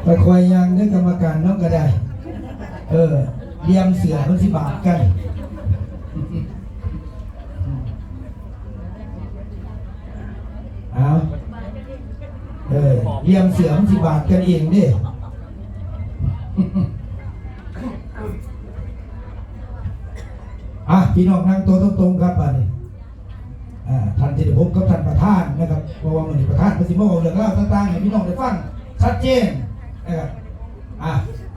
ไปคอยยังได้กรรมการน้องก็ได้เลี้ยงเสือมันสิบาทกันเอาเลี้ยงเสือมันสิบาทกันเองดิพี่น้องนั่งโต๊ะตรงๆครับอันนี้ท่านจะได้พบกับท่านประธานนะครับเพราะว่ามันประธานมันสิมาบอกเรื่องราวต่างๆให้พี่น้องได้ฟังชัดเจนนะครับ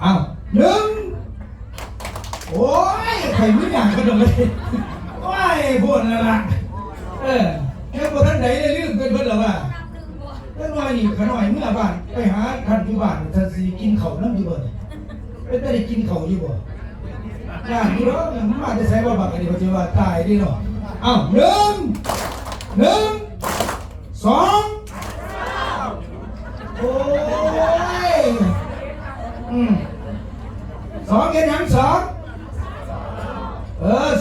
เอาหนึ่งโอ้ยใครไม่อยากกระโดดเลยว้ายพูดแล้วล่ะแค่พวกท่านไหนได้ลืมเพื่อนหรอวะท่านน้อยนี่ขน่อยเมื่อบ้านไปหาท่านอยู่บ้านท่านสิกินข้าวน้ำอยู่บ่เป็นได้กินข้าวอยู่บ่อย่างนี้เนาะมันมาจะใช้ว่าบักอันนี้เขาจะว่าตายดิเนาะหนึ่งสองโอ้ยสองเห็นยังสอง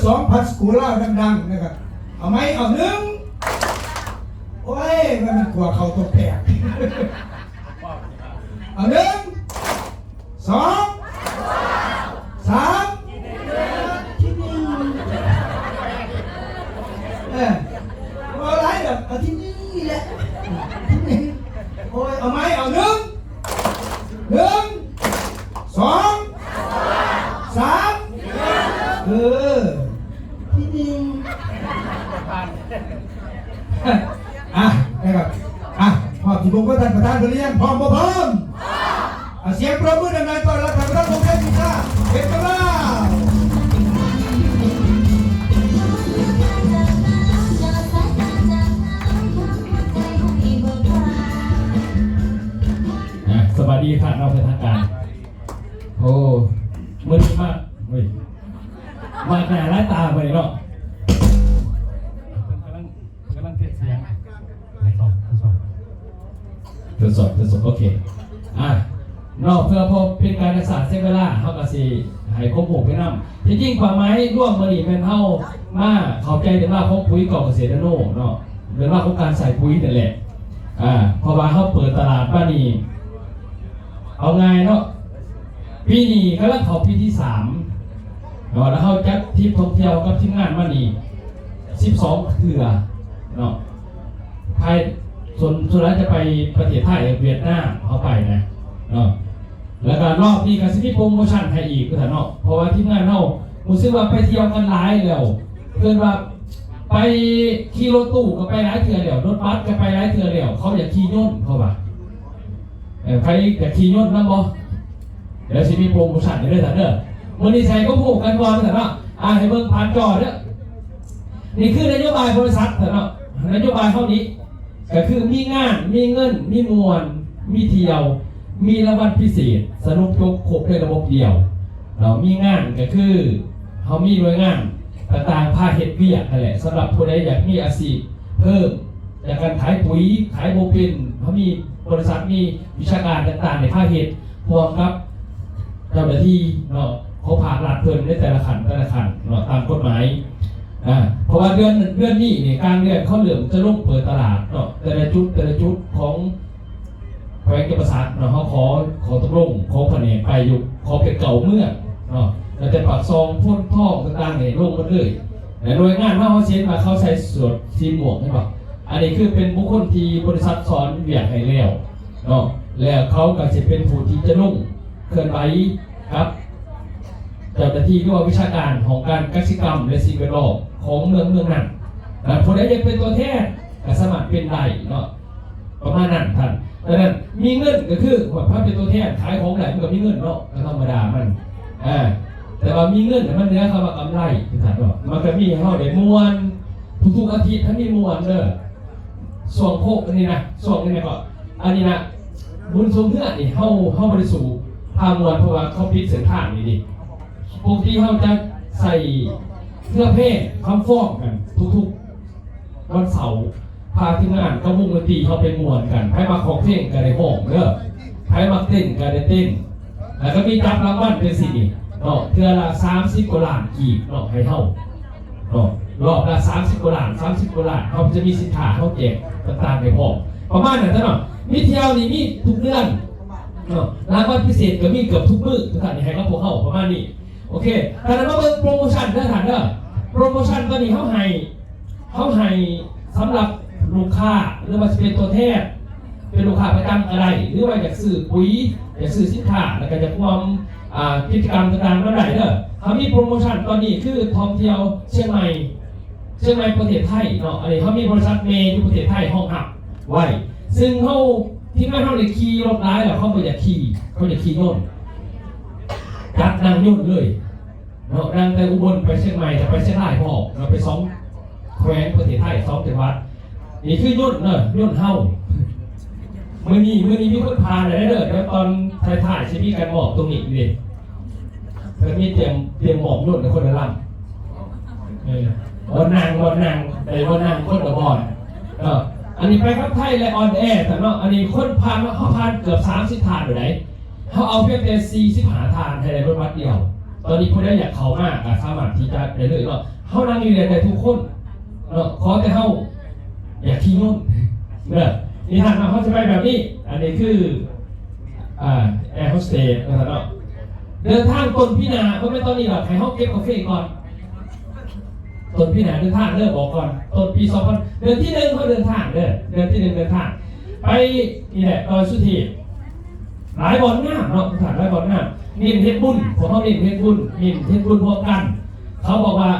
สองพัสกูล่าดังๆนะครับเอาไหมเอาหนึ่งโอ้ยมันกลัวเขาตกแตกเอาหนึ่งสองสามที่หนึ่งเอาไรแบบเอาที่นี่แหละโอ้ยเอาไหมเอาหนึ่งสองสามที่หนึ่งนะครับพร้อมที่ผมก็ท่านประธานเรียนพร้อมบ่พร้อมเสียงปรบมือดังๆต้อนรับท่านประธานผมเทพพิชาเป็นกำลังสวัสดีครับเราเป็นทางการโอ้มือดีมากเฮ้ยมาแก่ไร้ตาไปเนาะกำลังเทสเสียงทดสอบโอเคนอกเพื่อพบเป็นการรักษาเส้นเวลาเข้ากับสีให้ครบหมู่ไปนั่งที่จริงความหมายร่วมมือดีเป็นเท่ามาเข้าใจถึงว่าเขาปุ๋ยกล่องเกษตรโน่เนาะเป็นว่าเขาการใส่ปุ๋ยแต่แหละเพราะว่าเขาเปิดตลาดป้านีเอาไงเนาะปีนี้ก็เริ่มเข้าปีที่3เนาะแล้วเขาจัดทริปท่องเที่ยวกับทีมงานมานี่12เทื่อเนาะไทยส่วนแล้วจะไปประเทศไทยเวียดนามเขาไปนะเนาะแล้วก็รอบนี้ก็จะมีโปรโมชั่นให้อีกคือเนาะเพราะว่าทีมงานเขาผมซื้อว่าไปเที่ยวกันหลายแล้วเพื่อนว่าไปขี่รถตู้ก็ไปหลายเทื่อแล้วรถบัสก็ไปหลายเทื่อแล้วเขาอยากขี่ยนต์เขาว่าใครอยากขี่ยนต์นั่งบ่เดี๋ยวจะมีโปรโมชั่นให้ด้วยเด้อวันนี้ใช้ก็พูดกันก่อนแต่เนาะให้เบิ่งผ่านจอเด้อนี่คือนโยบายบริษัทแต่เนาะนโยบายเท่านี้ก็คือมีงานมีเงินมีมวลมีเที่ยวมีรางวัลพิเศษสนุกจบครบในระบบเดียวเรามีงานก็คือเขามีหน่วยงานต่างๆภาคเฮ็ดเวียกนั่นแหละสำหรับผู้ใดอยากมีอาชีพเพิ่มอยากการขายปุ๋ยขายโมเป็นเขามีบริษัทมีวิชาการต่างๆในภาคเฮ็ดพร้อมกับเจ้าหน้าที่เนาะเขาผ่านหลักเพิ่มในแต่ละขันเนาะตามกฎหมายเพราะว่าเดือนนี้เนี่ยกลางเดือนเขาเหลือจะลงเปิดตลาดเนาะแต่ละจุดของแขวงจำปาสักเนาะเขาขอตกลงขอแผนกไปอยู่ขอเป็นเก่าเมื่อเนาะแล้วแต่ปากซองพ่นท่อต่างๆเนี่ยลงมาเลยแต่โดยงานว่าเขาเช็ดมาเขาใส่ส่วนทีมหมวกใช่ปะอันนี้คือเป็นบุคคลที่บริษัทสอนเวียกให้แล้วเนาะแล้วเขาก็จะเป็นผู้ที่จะลงเคลื่อนไหวครับเจ้าหน้าที่ที่ว่าวิชาการของการกสิกรรมและสิ่งแวดล้อมของเมืองนั้นคนใดจะเป็นตัวแทนก็สมัครเป็นได้เนาะประมาณนั้นท่านดังนั้นมีเงินก็คือถ้าเป็นตัวแทนขายของไหนมันก็มีเงินเนาะธรรมดามันแต่ว่ามีเงินมันเนื้อคำว่ากำไรท่านเนาะมันก็มีเขาได้มวนทุกอาทิตย์ท่านมีมวนเด้อส่วนโคกนี่นะส่วนนี่ก็อันนี้นะบุญสมเพื่อนนี่เข้าบริสุทธิ์พามวลเพราะว่าเขาพิษเส้นทางนี่ดิปกติเขาจะใส่เสื้อเพศคำฟ้องกันทุกวันเสาร์พาที่งานก็วงดนตรีเขาไปมวนกันให้มาของเพลงกันในห้องเด้อให้มาเต้นกันในเต้นแล้วก็มีจับรางวัลเป็นสิ่งนี้เนาะเทือละ30 กว่าล้านกีบเนาะให้เท่าเนาะรอบละ30 กว่าล้านเขาจะมีสินค้าเขาแจกต่างๆในห้องประมาณนั้นเนาะมีเที่ยวนี่มีทุกเดือน รางวัลพิเศษก็มีเกือบทุกมื้อทุกท่านให้กับพวกเขาประมาณนี้โอเคแต่เรามาเบิ่งโปรโมชั่นเด้อท่านเด้อโปรโมชั่นตอนนี้เขาให้สำหรับลูกค้าหรือว่าจะเป็นตัวแทนเป็นลูกค้าประจำอะไรหรือว่าอยากซื้อปุ๋ยอยากซื้อสินค้าแล้วก็จะความกิจกรรมต่างๆนั่นได้เด้อเขามีโปรโมชั่นตอนนี้คือท่องเที่ยวเชียงใหม่ประเทศไทยเนาะอันนี้เขามีบริษัทเมย์อยู่ประเทศไทยห้องหับไว้ซึ่งเขาที่ไม่เขาเลยขี่รถร้ายแล้วเขาไม่อยากขี่โน่นจัดนางยุ่นเลยเนาะนางแต่อุบลไปเชียงใหม่แต่ไปเชียงรายพอเราไป2แขวงประเทศไทย2จังหวัดนี่คือยุ่นเนอะยุ่นเฮามือนี้มีคนพาเลยเด้อแล้วตอนถ่ายใช่มีการบอกตรงนี้ดิเพื่อมีเตรียมหมอบยุ่นในคนละลำบนนางแต่บนนางคนละบอลอันนี้ไปครับไทยและออนแอร์แต่เนาะอันนี้คนพานเขาพานเกือบ30 ทานอยู่ไหนเขาเอาเพียงแต่40 ทานในรถบัสเดียวตอนนี้คนได้อยากเขามากสามารถที่จะได้เลยเนาะเขานั่งอยู่ในทุกคนเนาะขอแต่เขาอยากขี่นุ่นเนี่ยนี่ท่านเขาจะไปแบบนี้อันนี้คือแอร์โฮสเตสนะครับเนาะเดินทางต้นพินาเพราะไม่ตอนนี้หรอกให้เขาเก็บกาแฟก่อนต้นพินาเดินทางบอกก่อนต้นปี2000เดือนที่1เขาเดินทางเดือนที่1เดินทางไปนี่แหละตอนสุธีหลายบอลงามเนาะสถานหลายบอลงามนินเทศบุญผมเขานินเทศบุญพวกกันเขาบอกว่า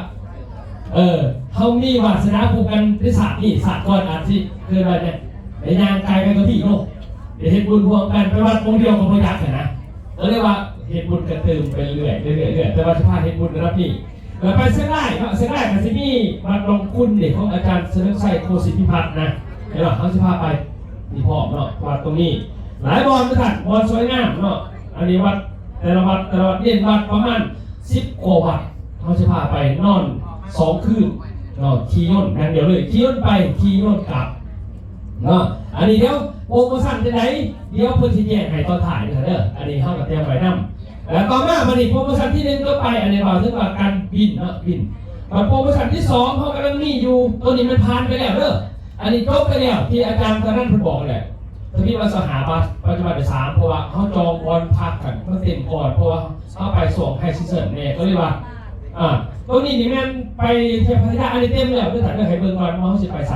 เขามีวาสนาผูกกันที่ศาสตร์นี่ศาสตร์ก่อนอาชีพคืออะไรเนี่ยในยางกายไปกับพี่โลกเฮ็ดบุญพวกกันไปวัดองค์เดียวกับพยักษ์นะเรียกว่าเฮ็ดบุญกันเติมไปเรื่อยแต่ว่าจะพาเฮ็ดบุญนะครับพี่แล้วไปเส้นได้กันสิมีวัดหลวงคุณเด็กของอาจารย์เสริมชัยโคสิทธิพัฒน์นะเดี๋ยวเขาจะพาไปนี่พ่อเนาะวัดตรงนี้หลายบอลนะท่านบอลสวยงามเนาะอันนี้วัดแต่ละวัดเด่นวัดประมาณ10 กว่าวัดเขาจะพาไปนอน2 คืนเนาะขี่ย่นอย่างเดียวเลยขี่ย่นไปขี่ย่นกลับเนาะอันนี้เดี๋ยวโปรโมชั่นจะไหนเดี๋ยวเพื่อนที่แจ้งให้ตอนถ่ายเด้ออันนี้เข้ากับเตรียมไว้นำแล้วต่อมาวันนี้โปรโมชั่นที่1ก็ไปอันนี้บอกถึงว่าการบินเนาะบินโปรโมชั่นที่2เขากำลังมีอยู่ตัวนี้มันผ่านไปแล้วเด้ออันนี้จบไปแล้วที่อาจารย์ตอนนั้นเพิ่นบอกแหละทวีวัสหาบัสปัจจุบันเป็น3เพราะว่าเขาจองบอลพักกันมันเต็มก่อนเพราะว่าเขาไปส่งให้ซิเซอร์เนี่ยก็เรียกว่าตัวนี้นี่แม่นไปเที่ยวพัทยาอันนี้เต็มแล้วเพื่อนถ่ายเรื่องให้เบิ่งก่อนว่าเขาจะไปไส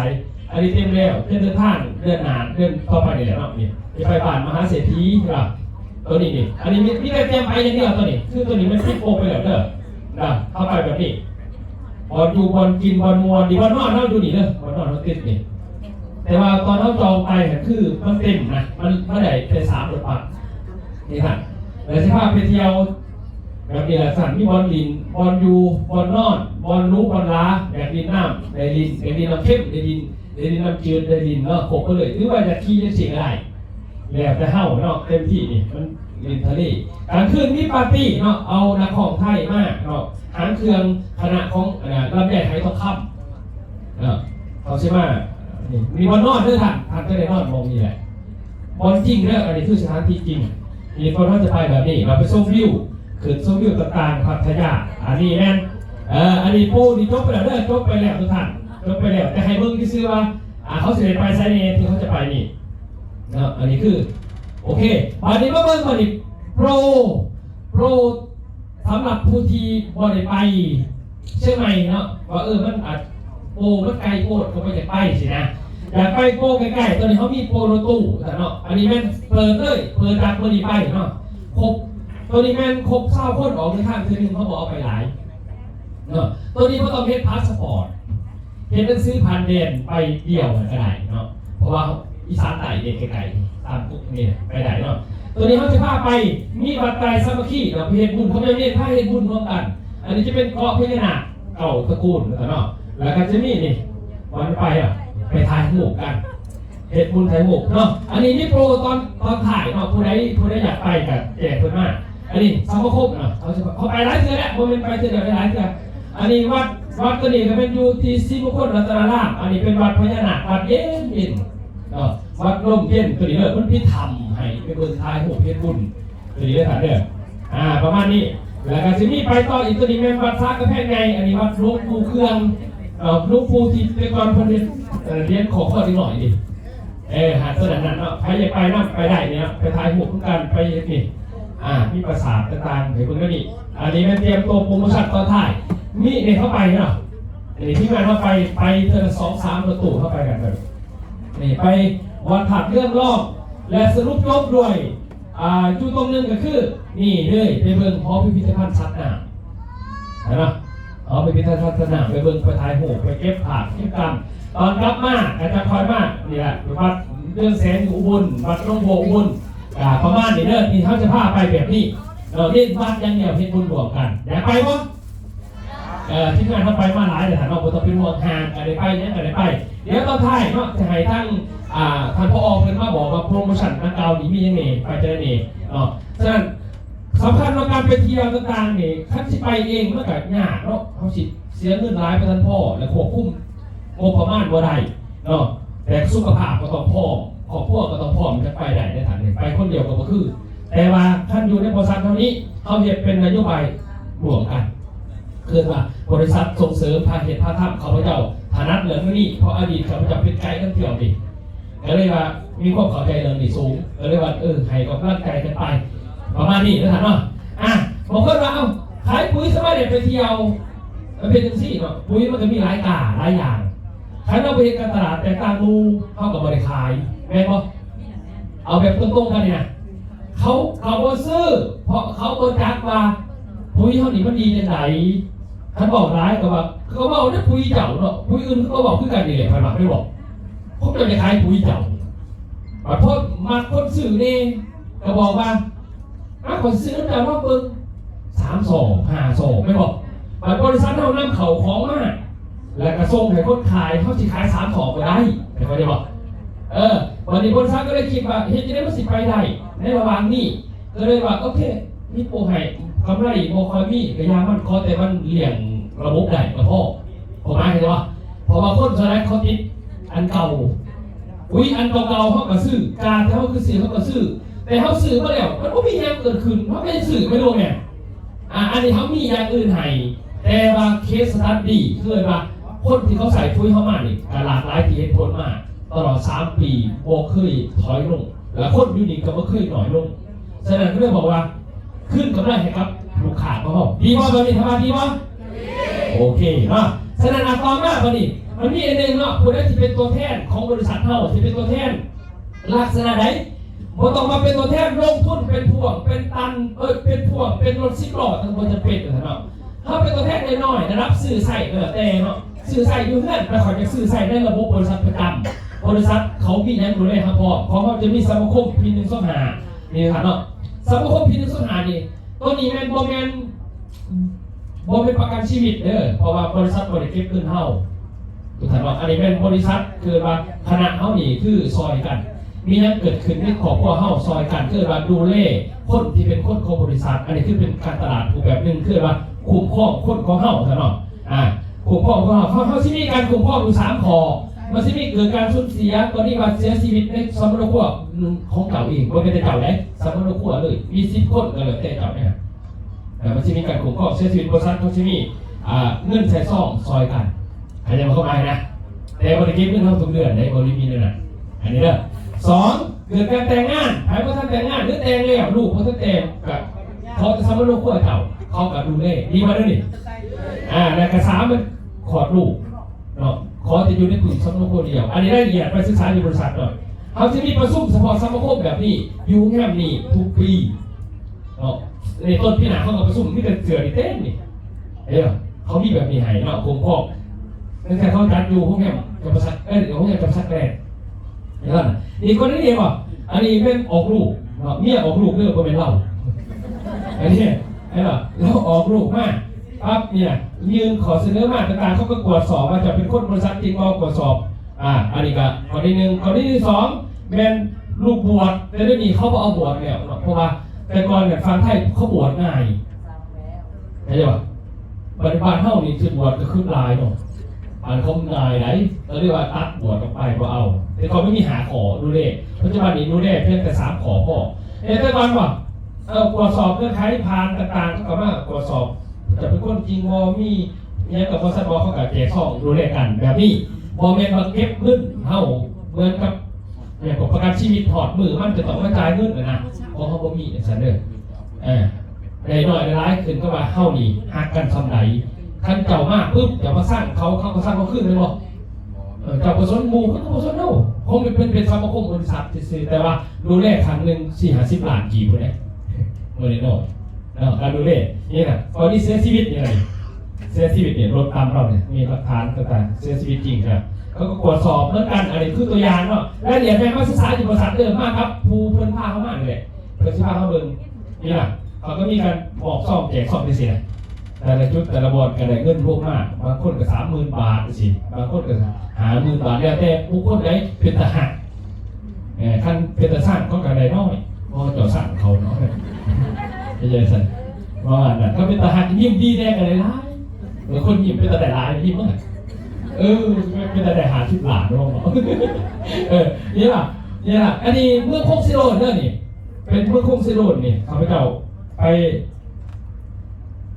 อันนี้เต็มแล้วเดินทางเดินหนาเดินต่อไปนี่แหละเนาะนี่จะไปบ้านมหาเศรษฐีครับตัวนี้นี่อันนี้มีแต่เตรียมไปอย่างเดียวตัวนี้คือตัวนี้มันฟิตโปไปแล้วเด้อเข้าไปแบบนี้บอลอยู่บอลกินบอลมวนดีบอลนอนเราดูนี่เด้อบอลนอนเราติดนี่แต่ว่าตอนเขาจองไปคือมันเต็มนะมันได้เป็น3 รถบัสนี่ค่ะแล้วสิพาไปเที่ยวแบบนี้แหละสั่งมีบอลลินบอลยูบอลนอนบอลรู้บอลล้าแบบดินน้ำได้ลินน้ำเข้มได้ลินน้ำจืดได้ลินเนาะโขกก็เลยหรือว่าจะขี่จะเสียอะไรแล้วแต่เฮ้าเนาะเต็มที่นี่มันลินทะเลกลางคืนมีปาร์ตี้เนาะเอานักของไทยมากเนาะหางเครื่องคณะของลำใหญ่ไทยทองคำเนาะเขาใช่ไหมมีบอลนอนด้วยท่านก็ได้นอนมองนี่แหละบอลจริงเนี่ยอันนี้คือสถานที่จริงมีคนเขาจะไปแบบนี้เราไปชมวิวขึ้นชมวิวต่างๆพัทยาอันนี้แม่นอันนี้ปูนี่จบไปแล้วจบไปแล้วทุกท่านจบไปแล้วแต่ให้เบิ่งที่ซื้อว่าเขาจะไปไซเนที่เขาจะไปนี่เนาะอันนี้คือโอเควันนี้มาเบิ่งวันนี้โปรสำหรับผู้ที่บ่ได้ไปเชียงใหม่เนาะว่ามันอาจโปมันไกลโพดเขาไม่อยากไปสินะอยากไปโปใกล้ๆตอนนี้เขามีโปรตู้แต่เนาะอันนี้แม่นเปิดจากเมื่อนี้ไปเนาะครบตัวนี้แม่นครบ20 คนออกในข้างคือนึงเขาบอกเอาไปหลายเนาะตัวนี้เขาต้องเฮ็ดพาสปอร์ตเฮ็ดหนังสือผ่านแดนไปเดี่ยวก็ได้เนาะเพราะว่าอีสานใต้เด็กไกลๆตามพวกนี้ไปได้เนาะตัวนี้เขาจะพาไปมีวัดไตรสามัคคีเนาะเฮ็ดบุญเขาไม่เรียกพาเฮ็ดบุญร่วมกันอันนี้จะเป็นเกาะพญานาคเก่าตระกูลเนาะแล้วก็จะมีนี่วันไปถ่ายรูปกันเฮ็ดบุญถ่ายรูปเนาะอันนี้นี่โปรตอนถ่ายเนาะผู้ใดอยากไปกันแจกเพิ่นมาอันนี้สมาคมเนาะเขาไปหลายเทื่อแล้วบ่แม่นไปเทื่อเดียวหลายเทื่ออันนี้วัดตัวนี้ก็เป็นอยู่ที่ศรีมงคลรัตนารามอันนี้เป็นวัดพญานาควัดเย็นเนาะวัดลมเย็นตัวนี้เด้อมันพิธรรมให้เป็นเบิ่งถ่ายรูปเฮ็ดบุญตัวนี้เด้อท่านเด้อประมาณนี้แล้วก็สิมีไปต่ออีกตัวนี้แม่นวัดซากกระแพงไงอันนี้วัดหลวงปู่เครื่องหลวงปู่ที่แต่ก่อนเพิ่นเรียนขอข้อนิดหน่อยดิ หาดสนามนั้นเนาะใครอยากไปนั่งไปได้เนี่ยไปถ่ายรูปทุกการไปนี่มีปราสาทต่างๆเห็นคุณก็นี่อันนี้มันเตรียมตัวโปรโมชั่นตอนถ่ายมีเนี่ยเข้าไปเนาะนี่ที่งานเข้าไปเธอ2-3ประตูเข้าไปกันเลยนี่ไปวันถัดเรื่องรอบและสรุปจบด้วยจุดตรงนึงก็คือนี่เลยไปเบิ่งหอพิพิธภัณฑ์สัตว์น้ำเห็นไหมหอพิพิธภัณฑ์สัตว์น้ำไปเบิ่งไปถ่ายรูปไปเก็บภาพเก็บกรรมตอนกลับมาอาจารย์คอยมากนี่แหละวัดเรื่องแสนอยู่อุบลวัดหลวงพ่ออุบลประมาณนี้เด้อที่เขาจะพาไปแบบนี้เราเล่นวัดยังเดียวเพชรบุญบวกกันอยากไปปะที่งานเขาไปมาหลายแต่ถามเราต้องเป็นห่วงห่างอะไรไปเนี่ยอะไรไปเดี๋ยวตอนท้ายเนาะจะให้ท่านพอเพิ่นมาบอกว่าโปรโมชั่นนักเก่านี่มียังไงไปเจอนี่เนาะฉะนั้นสำคัญในการไปเที่ยวต่างๆนี่ท่านสิไปเองมันก็ยากเนาะเขาสิเสียเงินหลายไปท่านพ่อและควบคุมงบประมาณบ่ได้เนาะแต่สุขภาพก็ต้องพร้อมครอบครัวก็ต้องพร้อมจะไปได้ในฐานนี้ไปคนเดียวก็บ่คือแต่ว่าท่านอยู่ในบริษัทเท่านี้เขาเห็นเป็นนโยบายรวมกันคือว่าบริษัทส่งเสริมพาเหตุพาทำข้าพเจ้าฐานะเรื่องนี้เพราะอดีตข้าพเจ้าเป็นไกด์ท่องเที่ยวดิก็เลยว่ามีความเข้าใจเรื่องนี้สูงก็เลยว่าให้กับร่างกายกันไปประมาณนี้นะท่านเนาะบอกคนว่าขายปุ๋ยสมัยเด็กไปเที่ยวมันเป็นจังซี่เนาะปุ๋ยมันก็มีหลายหลายอย่างขายเราไปเห็นการตลาดแต่ต่างดูเข้ากับบริขายแม่นบ่เอาแบบตรงๆกันเนี่ยเขาบ่ซื้อเพราะเขาบ่จักว่าปุ๋ยเท่านี้มันดีจังไดท่านบอกร้ายก็ว่าเขาบอกเนี่ยปุ๋ยเจ้าเนาะปุ๋ยอื่นเขาบอกคือกันนี่แหละท่านไม่บอกเขาจะขายปุ๋ยเจ้าแต่พอมาคนสื่อนี่ก็บอกว่าคนซื้อแต่ว่าเบิ่ง3-2-5-2ไม่บอกแต่บริษัทเรานำเขาของมาแล้วก็ส่งให้คนขายเขาสิขาย3-2ก็ได้ไม่ค่อยได้บอกวันนี้บริษัทก็เลยคิดว่าเฮ็ดจะได้มาสิไปได้ในระหว่างนี้ก็เลยว่าโอเคมีโปรให้กำไรโมคอยมีกระยามันคอแต่มันเลี่ยงระบบได้กับพ่อผมหมายถึงว่าพอมาคนสไลด์เขาติดอันเก่าอันเก่าเขาก็ซื้อการที่เขาคือซื้อเขาก็ซื้อแต่เขาซื้อมาแล้วมันก็มีอย่างเกิดขึ้นเขาไม่ได้ซื้อไม่รู้ไงอันนี้เขามีอย่างอื่นให้แต่ว่าเคสสตัดดี้คือว่าคนที่เขาใส่ปุ๋ยเข้ามานี่หลากหลายที่เห็นผลมาตลอด3 ปีโบเคยถอยลงแล้วคนยูนิคก็ไม่เคยหน่อยลงฉะนั้นเรื่องบอกว่าขึ้นกำไรให้ครับลูกค้าเขาบอกดีว่าตอนนี้ทำไมดีวะโอเคเนาะฉะนั้นต่อมาตอนนี้มันมีอันหนึ่งเนาะคนนั้นที่เป็นตัวแทนของบริษัทเท่าที่เป็นตัวแทนลักษณะไหนพอต้องมาเป็นตัวแทนลงทุนเป็นพวงเป็นตันเป็นพวงเป็นรถ10 ล้อทั้งหมดจะเป็นเนาะถ้าเป็นตัวแทนน้อยๆนะครับสื่อใส่แต่เนาะสื่อใส่อยู่เพื่อนแต่ขอจะสื่อใส่ในระบบบริษัทประจำบริษัทเขามีแนวดูแลครับพ่อเพราะเขาจะมีสมาคมพี1 2 5นี่ครับเนาะสมาคมพี1 2 5นี่ตัวนี้แมนเป็นประกันชีวิตเพราะว่าบริษัทบริเก็บเงินเท่าถูกถามว่าอันนี้เป็นบริษัทคือว่าคณะเท่านี้คือซอยกันมีนั้นเกิดขึ้นในครอบครัวเท่าซอยกันคือว่าดูแลคนที่เป็นคนของบริษัทอันนี้คือเป็นการตลาดถูกแบบนึงคือว่าคุ้มครองคนของเท่าถามว่าคุ้มครองของเขาที่มีการคุ้มครองอยู่3 ข้อมันจะมีเกิดการสูญเสียตอนนี้ว่าเสียชีวิตในสมรภูมิของเก่าเองไม่เป็นแต่เก่าแล้วสมรภูมิเลยมี10 คนก็เลยแต่เก่าเนี่ยมันจะมีการคุ้มครองเสียชีวิตบริษัทเขาจะมีเงินใช้ซองซอยกันใครจะมาเข้ามานะแต่บริษัทเงินเท่าทุกเดือนในบริษัทมีเลยนะอันนี้เด้อ2เกิดการแต่งงานใครว่าท่านแต่งงานหรือแต่งแล้วลูกเขาท่านแต่งกับเขาจะสมรภูมิเก่าเขากับดูเล่ดีมาด้วยนี่แล้วก็3มันขอดลูกเนาะขอจะอยู่ในกลุ่มสมาคมเดียวอันนี้รายละเอียดไปศึกษาอยู่บริษัทหน่อยเขาจะมีประชุมเฉพาะสมาคมแบบนี้อยู่แง่นี้ทุกปีเนาะในต้นพี่หนาเขากับประชุมที่เป็นเสือที่เต้นนี่เขามีแบบนี้ให้เนาะคุ้มครองตั้งแต่เขาจัดอยู่พวกแง่กับประชัดพวกแง่กับประชัดแรกนี่คนนี้เองว่ะอันนี้เป็นออกลูกเนาะเมียออกลูกเรื่องก็เป็นเราอันนี้แล้วออกลูกมากปั๊บเนี่ยยืนขอเสนอมาต่างๆเขาก็ตรวจสอบว่าจะเป็นคนบริษัทจริงตรวจสอบอันนี้ก็ข้อที่1ข้อที่2เป็นลูกบวชแต่เดี๋ยวนี้เขาเอาบวชเนี่ยเพราะว่าแต่ก่อนเนี่ยฟังไทยเขาบวชง่ายเข้าใจป่ะปฏิบัติเท่านี้คือบวชก็ขึ้นลายเนาะอันเขาง่ายไหนเราเรียกว่าตัดบวชออกไปก็เอาแต่เขาไม่มีหาขอดูเลขปัจจุบันนี้ดูเลขเพียงแต่3 ขอพ่อแต่ก่อนว่าตรวจสอบเงื่อนไขผ่านต่างๆก็มาตรวจสอบจะเป็นคนจริงวอมีเนี่ยกับบริษัทเขากับแจกซองดูแลกันแบบนี้บอแมนมาเก็บขึ้นเท่าเหมือนกับ อย่างกับประกันชีวิตถอดมือมันจะต้องกระจายเงินนะเพราะเขาบ่มีสันเด้อได้หน่อยร้ายขึ้นก็ว่าเข้านี่หักกันสำไหนขั้นเจ้ามากปุ๊บเดี๋ยวมาสร้างเขาก็สร้างเขาขึ้นเลยบอกเจ้าประสนมูเขาก็ประสนโน่ผมเป็นสมาคมบริษัทซื้อแต่ว่าดูแลครั้งหนึ่ง40-50 ล้านกี่คนเนี่ยเมื่อโน่การดูแลนี่นะตอนนี้เสียชีวิตยังไงเสียชีวิตเนี่ยรถตามเราเนี่ยมีหลักฐานต่างๆเสียชีวิตจริงครับเขาก็ตรวจสอบเหมือนกันอะไรคือตัวอย่างเนาะและเดี๋ยวแม่มาศึกษาอยู่บริษัทเดิมมากครับภูเพิ่นพาเขามากเลยเพิ่นพาเขาเบิ่งนี่ล่ะเขาก็มีการบอกซ่อมแจกซ่อมไปสิแต่ละจุดแต่ละบอร์ดก็ได้เงินพวกมากบางคนก็30,000 บาทสิบางคนก็50,000 บาทแล้วแต่ผู้คนได้เป็นทหารขั้นเป็นทหารก็กระไดน้อยเพราะเจ้าสั่งเขาเนาะไม่ใช่สั่นว่านั้นก็เป็นทหารยิ้มดีแน่กันเลยล่ะบางคนยิ้มเป็นตาแต่ลายยิ้มมั้งเป็นตาแต่50 ล้านน้องนี่ล่ะอันนี้เมื่อคงซิโรนเนี่ยนี่เป็นเมื่อคงซิโรนนี่ข้าพเจ้าไ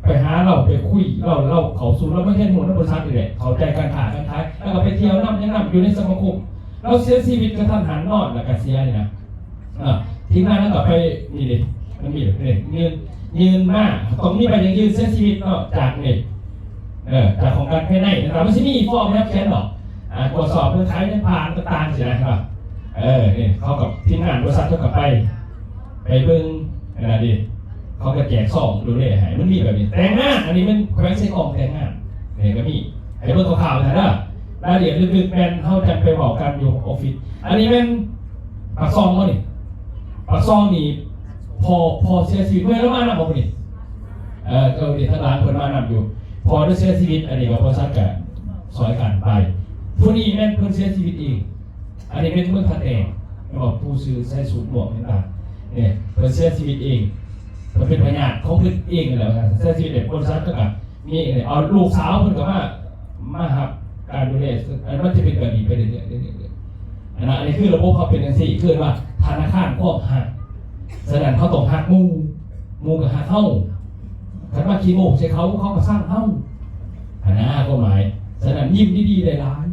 ปหาเราไปคุยเราเขาสู่เราไม่ใช่หมู่นักบริษัทเลยเขาใจการขายแล้วก็ไปเที่ยวยังนำอยู่ในสมาคมเราเสียชีวิตกระทันหันนอนแล้วก็เสียนี่นะทีมงานแล้วก็ไปนี่ดิมันมีเลยยืนมากตรงนี้ไปยังยืนเสียชีวิตเนาะจากนี่จากของการภายในนะครับไม่ใช่มีฟอร์มนะครับแค่หรอกตรวจสอบเพื่อขายเงินผ่านต่างๆใช่ไหมครับนี่เขากับทีมงานบริษัทเขากับไปเบิ่งอะไรดิเขาก็แจกซองดูเลยหายมันมีแบบนี้แต่งงานอันนี้มันแขวนใส่กล่องแต่งงานเนี่ยก็มีไอ้เบิ่งข่าวๆนะรายละเอียดลึกๆแมนเขาจะไปบอกกันอยู่ออฟฟิศอันนี้เป็นปากซองเขานี่ปากซองนี่พอเสียชีวิตไม่แล้วมานำบอกนี่ก็ดีทั้งร้านคนมานำอยู่พอได้เสียชีวิตอันนี้ก็บริษัทกับซอยกันไปผู้นี้แม่นเพิ่นเสียชีวิตเองอันนี้เป็นเมื่อทันเองบอกผู้ซื้อใส่สูตรหมวกต่างๆเนี่ยเพิ่นเสียชีวิตเองมันเป็นพยานของเพิ่นเองเลยครับเสียชีวิตเด็กบริษัทก็กับมีเอาลูกสาวเพิ่นก็มาหับการดูแลอันนั้นจะเป็นแบบนี้ไปเรื่อยๆอันนี้คือระบบเขาเป็นอย่างสี่คือว่าธนาคารควบหักแสดงเขาต้องหักมูกับหักเข้าถ้ามาคีโมใช้เขาก็สร้างเข้าอันนั้นก็หมายแสดงยิ้มดีๆได้ร้าย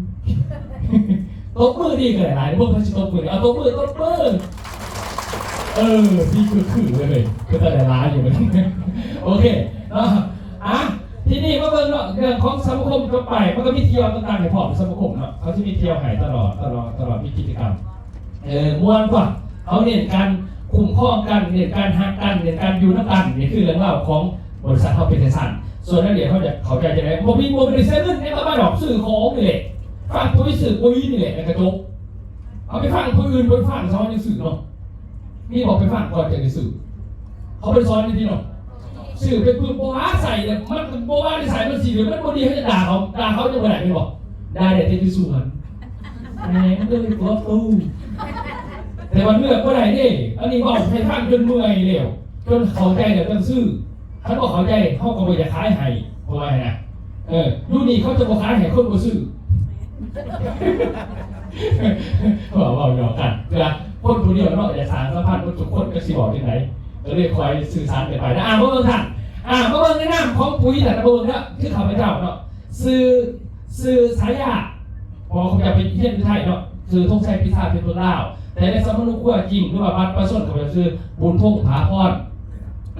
ตบมือดีก็ได้ร้ายพวกเขาจะตบมือเอาตบมือพี่คือเลยก็จะได้ร้ายอยู่เหมือนกันโอเคทีนี้มาเบิ่งเรื่องของสมาคมก็ไปมันก็มีเที่ยวต่างๆในพอร์ตสมาคมเนาะเขาจะมีเที่ยวหายตลอดมีกิจกรรมม้วนกว่าเขาเน้นการคุ้มครองกันเน้นการหักกันเน้นการอยู่นักกันนี่คือเรื่องเล่าของบริษัทเขาเป็นสันส่วนนั้นเดี๋ยวเขาจะได้โมบิลิเซชั่นเนี่ยเขาไม่ดอกสื่อของนี่แหละฟังผู้ที่สื่อปุ๋ยนี่แหละในกระจกเอาไปฟังผู้อื่นไปฟังซ้อนในสื่อเนาะนี่บอกไปฟังก่อนจะในสื่อเขาไปซ้อนในที่เนาะสื่อเป็นปืนโบราณใส่เนี่ยมันโบราณใส่มันสีเหลืองมันโมดีเขาจะด่าเขาจะไปไหนไม่บอกได้แต่ที่ส่วนแหมมันเรื่องตัวตู้แต่วันเมื่อก็ได้ดิอันนี้บอกให้ฟังจนเมื่อยเร็วจนเข้าใจเดี๋ยวต้องซื้อเขาบอกเข้าใจเขาก็ไม่จะขายให้เพราะว่านะดูนี่เขาจะบอกขายให้คนมาซื้อบอกว่าหยอกกันเวลาคนผู้เดียวเนาะจะสารสัมพันธ์ทุกคนก็สิบอกที่ไหนก็เลยคอยสื่อสารไปนะเมื่อท่านเมื่อในนามของปุ๋ยแต่ละเบอร์เนี่ยคือข้าพเจ้าเนาะสื่อสายาพอเขาจะไปเยี่ยมที่ไทยเนาะสื่อทงชัยพิธาเป็นตัวเล่าแต่ในสมนุขั้วจริงหรือว่าบัตรประชาชนเขาจะซื้อบุญทงผาพร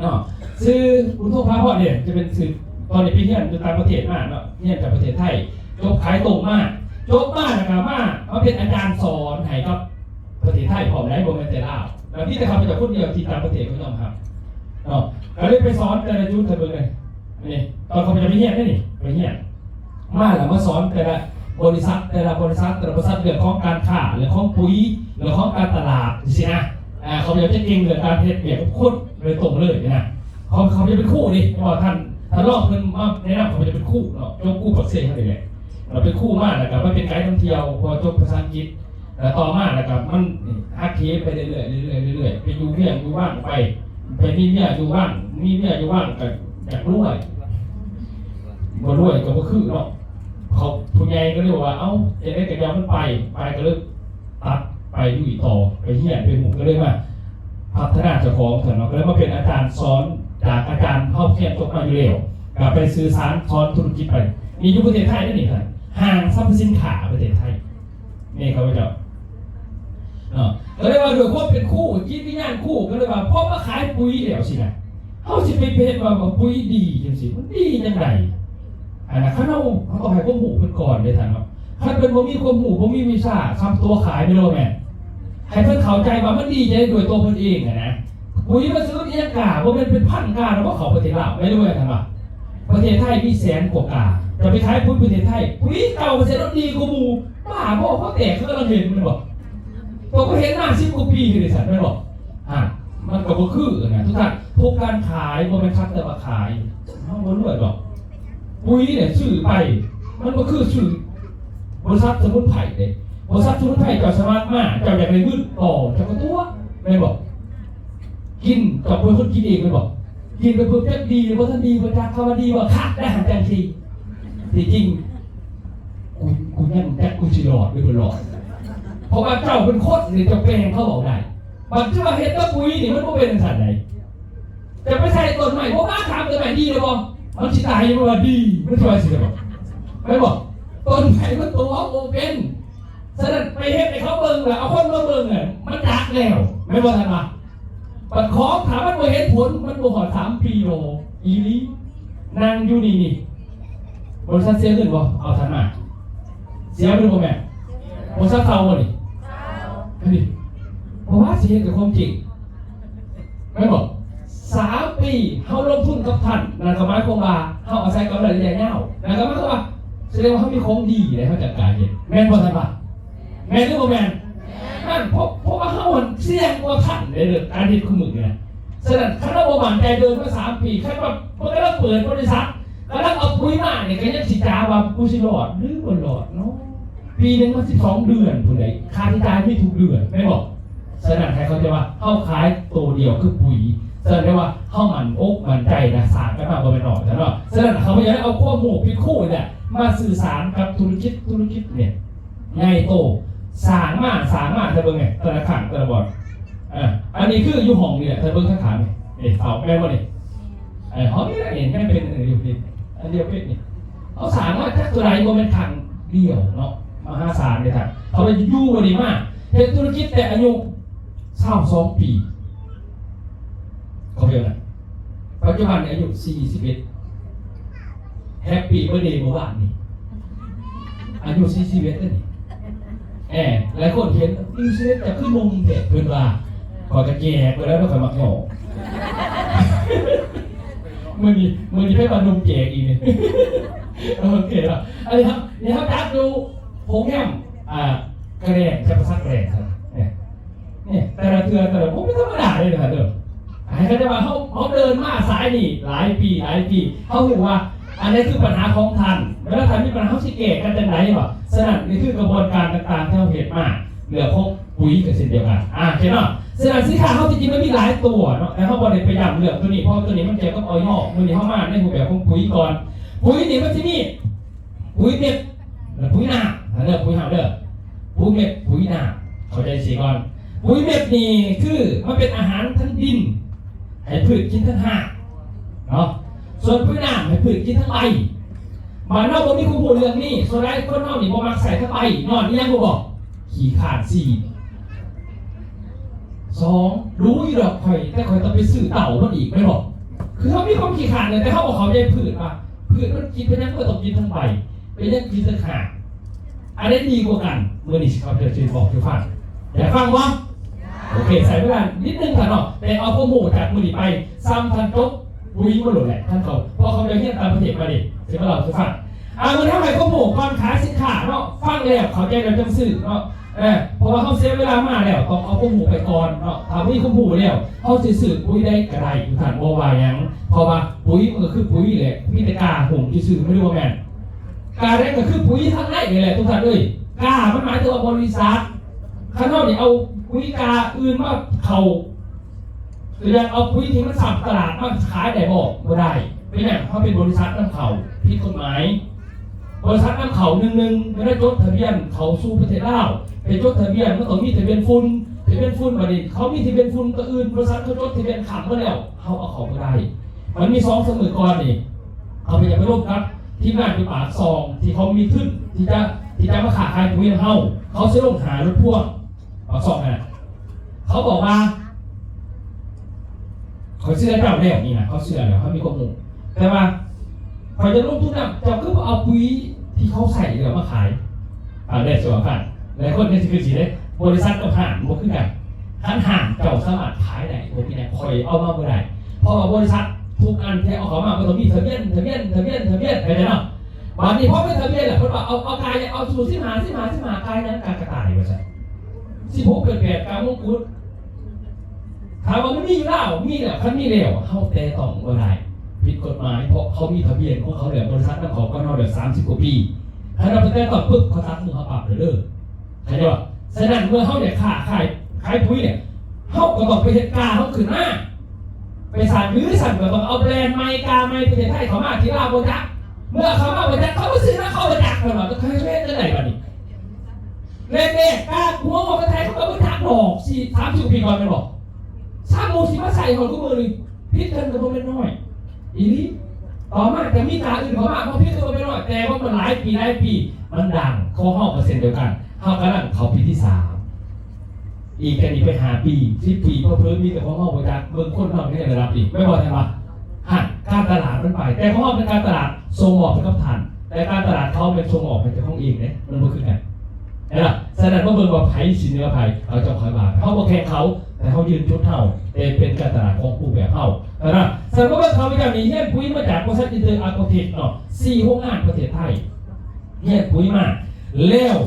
เนาะซื้อบุญทงผาพรเนี่ยจะเป็นสื่อตอนนี้พี่เฮียนอยู่ต่างประเทศมากเนาะเฮียนจากประเทศไทยจบขายตรงมากนะครับมาเป็นอาจารย์สอนให้กับประเทศไทยพร้อมได้บนเมนเตล่าแล้วที่จะทำไปจากคนเดียวที่ต่างประเทศก็ต้องทำเนาะก็เลยไปสอนแต่ละยุทธ์แต่ละเลยนี่ตอนเขาจะไปเฮียนนี่ไปเฮียนมาแล้วมาสอนแต่ละบริษัทเรื่องของการค้าเรื่องของปุ๋ยเรื่องของการตลาดสินะเขาจะเก่งเรื่องการเทรดเปรียบคุดเลยตรงเลยนะเขาจะเป็นคู่ดิว่าท่านรอบเพิ่นมาแนะนำเขาจะเป็นคู่เนาะยกคู่ปักเซ่เขาเลยแหละเราเป็นคู่มากนะครับมันเป็นไกด์ท่องเที่ยวพอจบภาษาอังกฤษต่อมานะครับมันฮักเคไปเรื่อยไปดูเรื่องดูว่างไปมีเมียดูว่างกับอยรวยก็คือเนาะเขาผู้ใหญ่ก็เรียกว่าจะได้กระยำมันไปก็เลยตัดไปอยู่อีกต่อไปเฮียนไปหมู่ก็เลยมาพัฒนาเจ้าของเถอะเนาะก็เลยมาเป็นอาจารย์สอนจากอาจารย์เข้าเทียบตกมาอยู่เร็วกลับไปสื่อสารสอนธุรกิจไปมีอยู่ประเทศไทยนั่นเองครับห้างสรรพสินค้าประเทศไทยนี่เขาไปเจาะ ก็เลยว่าโดยความเป็นคู่จิตวิญญาณคู่ก็เลยว่าพอมาขายปุ๋ยเดี๋ยวสินะเขาสิไปเป็นว่าปุ๋ยดีจังสิมันดีจังไงอันนั้นเขาต้องให้ข้อมูลเป็นก่อนเลยท่านครับถ้าเป็นบ่มีข้อมูลบ่มีวิชาทำตัวขายไม่รู้แม่ให้เพิ่นเข้าใจว่ามันดีใจโดยตัวเพิ่นเองนะปุ๋ยมันซื้อเองกาบ่เป็นพันกาแล้วก็เขาประเทศลาวไม่รู้ท่านว่าประเทศไทยมีแสนกว่ากาจะไปขายปุ๋ยประเทศไทยปุ๋ยเก่าเปอร์เซ็นต์ดีกว่าหมู่บ้าบ่เขาแตกเขากำลังเห็นมันบอกตัวก็เห็นหน้า10 กว่าปีเลยสัตว์ไม่บอกมันก็บ่คือนะทุกท่านทุกการขายบ่เป็นคัดแต่ว่าขายเฮาบ่รวยดอกปุ๋ยเนี่ยซื้อไปมันก็คือซื้อบริษัทสมุนไพรเด้บริษัทสมุนไพรเจ้าสมัครมาเจ้าอยากได้เงินต่อเจ้าก็ตัวไม่บอกกินกับคนกินเองไม่บอกกินไปเพื่อจะดีเพราะท่านดีเพราะจะคำว่าดีว่าคัดได้หันจังทีที่จริงกูยังแจ็คกูสิหลอดไม่เป็นหลอดเพราะว่าเจ้าเป็นโคตรเนี่ยเจ้าแปลงเขาบอกได้บางทีว่าเห็ดตะปุยนี่มันก็เป็นสัตว์ไหนจะไปใส่ต้นใหม่เพราะว่าทำต้นใหม่ดีเลยบอกมันสิตายยังว่าดีไม่ใช่สิบอกไม่บอกต้นใหม่มันตัวโอเป็นฉะนั้นไปเห็ดให้เขาเบิ่งแหละเอาคนมาเบิ่งเนี่ยมันดักแล้วไม่บอกทันมาปัดของถามมันบ่เห็นผลมันบ่หอด3 ปีโลอีลีนางอยู่นี่บริษัทเสียเงินบ่เอาทันมาเสียเงินบ่แม่บริษัทเก่าบ่นี่นี่เพราะว่าเสียกับความจริงไม่บอก3 ปีเขาลงทุนกับท่านนั่นก็หมายความว่าเขาอาศัยกำไรระยะยาวนั่นก็หมายความว่าแสดงว่าเขามีของดีเลยเขาจัดการเห็นแม่นบ่ทันป่ะแม่นหรือบ่แม่นนั่นเพราะว่าเขาเสี่ยงกว่าท่านในเรื่องการที่คุณมือเนี่ยฉะนั้นคณะบริหารใจเดินมา3 ปีแค่ว่าเมื่อเราเปิดบริษัทแล้วเอาปุ๋ยมาเนี่ยก็ยังสิจ้าว่ากูสิหลอดหรือบ่หลอดเนาะปีนึงมัน12 เดือนผู้ใดค่าใช้จ่ายไม่ถูกเดือนไม่บอกฉะนั้นใครเขาจะว่าเข้าขายตัวเดียวคือปุ๋ยแสดงว่าเข้ามันอกมันใจนะสารกันมาบ่เป็นหน่อยแต่ว่าฉะนั้นเขาพยายามเอาข้อมูลพิคู่เนี่ยมาสื่อสารกับธุรกิจเนี่ยใหญ่โตสร้างมาเธอเบิ่งไงแต่ละขังแต่ละบอดอันนี้คืออยู่ห้องนี่แหละเธอเบิ่งข้างขาเนี่ยเสาแม่บ่เนี่ยห้องนี่แหละเห็นแม่เป็นอยู่นี่อันเดียวเป็นนี่เขาสร้างว่าถ้าตัวใดบ่เป็นขังเดียวเนาะมหาศาลเลยครับเขาไปยู่กันดีมากเห็นธุรกิจแต่อายุ22 ปีเขาเรียกอะไรปัจจุบันอายุ41แฮปปี้เบอร์เดย์เมื่อวานนี่อายุ41นี่หลายคนเห็นอินเซนจะขึ้นนมเด็กเพื่อนว่าขอกระแจกไปแล้วก็ขมักหงอมือนี้ให้มานมแจกอีกเนี่ยโอเคป่ะอะไรครับนี่ครับจับดูผมแง้มกระแดงจะประซักกระแดงครับเนี่ยแต่ละเทือผมไม่ธรรมดาเลยนะครับเด้อเขาจะมาเขาเดินมาสายนี่หลายปีเขาบอกว่าอันนี้คือปัญหาของท่านแล้วท่านมีปัญหาเขาสิเกตกันจะไหนหรอฉะนั้นนี่คือกระบวนการต่างๆที่เราเห็นมาเหลือพวกปุ๋ยกับเช่นเดียวกันเห็นเนาะฉะนั้นสินค้าเขาจริงๆมันมีหลายตัวเนาะแต่เขาบอกเลยไปย้ำเรื่องตัวนี้เพราะตัวนี้มันเกี่ยวกับออยล์ตัวนี้เข้ามาในรูปแบบของปุ๋ยก่อนปุ๋ยนี่มันที่นี่ปุ๋ยเม็ดปุ๋ยหนาเด้อปุ๋ยหาเด้อปุ๋ยเม็ดปุ๋ยหนาเข้าใจสิก่อนปุ๋ยเม็ดนี่คือมันเป็นอาหารทั้งดินให้พืชกินทั้งหากเนาะส่วนปุ๋ยหนาให้พืชกินทั้งใบบ้านเราบ่มีความรู้เรื่องนี้ส่วนไรคนนอกนี่บ่มักใส่ทั้งใบนอนนี่ยังบ่บอกขี้ขาด2รู้อยู่ดอกข่อยแต่ข่อยต้องไปซื้อเต่ามันอีกไม่บอกคือเขามีความขี้ขาดเลยแต่เขาบอกเขาใจพืชป่ะพืชมันกินไปนั่นก็ต้องกินทั้งใบไปนั่นกินทั้งหากอันนี้ดีกว่ากันเมื่อนี้เขาจะบอกให้ฟังอยากฟังวะโอเคใส่ไว้กันนิดนึงค่ะเนาะแต่เอาข้อมูลจากมือนี้ไปซ้ำทันจบปุ๋ยมาหลุดแหละท่านเขาเพราะเขาจะเรียกตามประเทศมาดิเสร็จแล้วเราจะฟังมันทำไมข้อมูลความขายสินค้าเนาะฟังแล้วเขาใจเราจะซื้อเนาะเพราะว่าเขาเซฟเวลามาแล้วต้องเอาข้อมูลไปก่อนเนาะทำให้ข้อมูลแล้วเขาสื่อปุ๋ยได้กระไรอยู่ฐานโบวายังเพราะว่าปุ๋ยมันก็คือปุ๋ยแหละพิจารณาหุ่นที่สื่อไม่รู้ว่าแม่นกาได้ก็คือปุ๋ยทั้งนั้นเลยแหละทุกท่านเลยกามันหมายถึงว่าบริษัทข้างนอกเนี่ยเอาปุ๋ยกาอื่นมาเขาหรือเอาปุ๋ยที่มันสับตลาดมาขายได้บอกไม่ได้เป็นอย่างเขาเป็นบริษัทน้ำเขาผิดกฎหมายบริษัทน้ำเขาหนึ่งไม่ได้จดทะเบียนเขาสู้ประเทศลาวเป็นจดทะเบียนมันต้องมีทะเบียนฝุ่นบัดนี้เขามีทะเบียนฝุ่นตัวอื่นบริษัทเขาจดทะเบียนขับมาแล้วเขาเอาเขาไม่ได้มันมี2 เสมอก่อนนี่เขาไปอย่าไปร่วมครับที่งานเป็นปากซองที่เขามีขึ้นที่จะมาขาดใครปุ๋ยเขาจะลงหารถพ่วง เอาซ่องนะเขาบอกว่าเขาเชื่อเจ้าแล้วนี่นะเขาเชื่อแล้วเขามีข้อมูลแต่ว่าเขาจะลงทุนนะเจ้าก็เอาปุ๋ยที่เขาใส่เหลือมาขายได้ส่วนกันหลายคนเนี่ยคือสิได้บริษัทกับห่างบ่คือกันขันห่างเจ้าสามารถขายได้ผมนี่คอยเอามาเมื่อไหร่เพราะว่าบริษัททุกอันที่เอาเขามาก็ต้องมีทะเบียนไปเลยเนาะวันนี้พอเป็นทะเบียนแหละเพราะว่าเอากายเอาสูตรที่หากายนั้นการกระต่ายว่าใช่16 เกิดการมงกุฎถามว่ามันมีอยู่แล้วมีแหละคันมีแล้วเขาแต่ต้องเมื่อไหร่ผิดกฎหมายเพราะเขามีทะเบียนของเขาเนี่ยบริษัทน้ำเขาก็นอกเดือด30 กว่าปีถ้าเราไปแต่ต่อปุ๊บเขาตัดมือเขาปรับเลยเด้อเข้าใจป่ะฉะนั้นเมื่อเขาเนี่ยขายปุ๋ยเนี่ยเขาก็ต้องไปเหตุการณ์เขาขึ้นหน้าไปสั่งหรือสั่งก็ต้องเอาแบรนด์ไมกาไมประเทศไทยเขามาที่ลาวโบจักเมื่อเขามาโบจักเขาก็ซื้อนะเขาโบจักตลอดก็ใครเล่นได้ไหนบ้างนี่เล่นเนี่ยกาหัวของประเทศไทยเขาก็โบจักดอก30 ปีก่อนไปบอกชาโมชิมาใส่ของทุกมือเลยพิษกันก็ต้องเป็นน้อยอีนี้ต่อมาแต่มีตาอื่นเขามาเพราะพิษก็เป็นน้อยแต่ว่ามันหลายปีมันดังเขาห้องเปอร์เซ็นต์เดียวกันเขากำลังเขาปีที่3อีกกันอีกไป5 ปี10 ปีเพราะเพิ่มมีแต่ของห้องโบจักเมืองคนนอกนี่ได้รับอีกไม่พอใช่ปะการตลาดมันไปแต่ของห้องเป็นการตลาดส่งออกเป็นกับทันแต่การตลาดเขาเป็นส่งออกเป็นจากห้องเองเนี่ยมันไม่คือกันเห็นป่ะแสดงว่าเมืองว่าไผ่สินเนื้อไผ่เขาจะคอยบาเขาบอกแค่เขาแต่เขายืนชุดเท่าแต่เป็นการตลาดของผู้แบบเขานะแสดงว่าเขาไปจากนี้เฮียนปุ๋ยมาจากบริษัทอินเตอร์อาร์โกเทคเนาะ4 โรงงานประเทศไทยเฮียนปุ๋ยมาแล้ว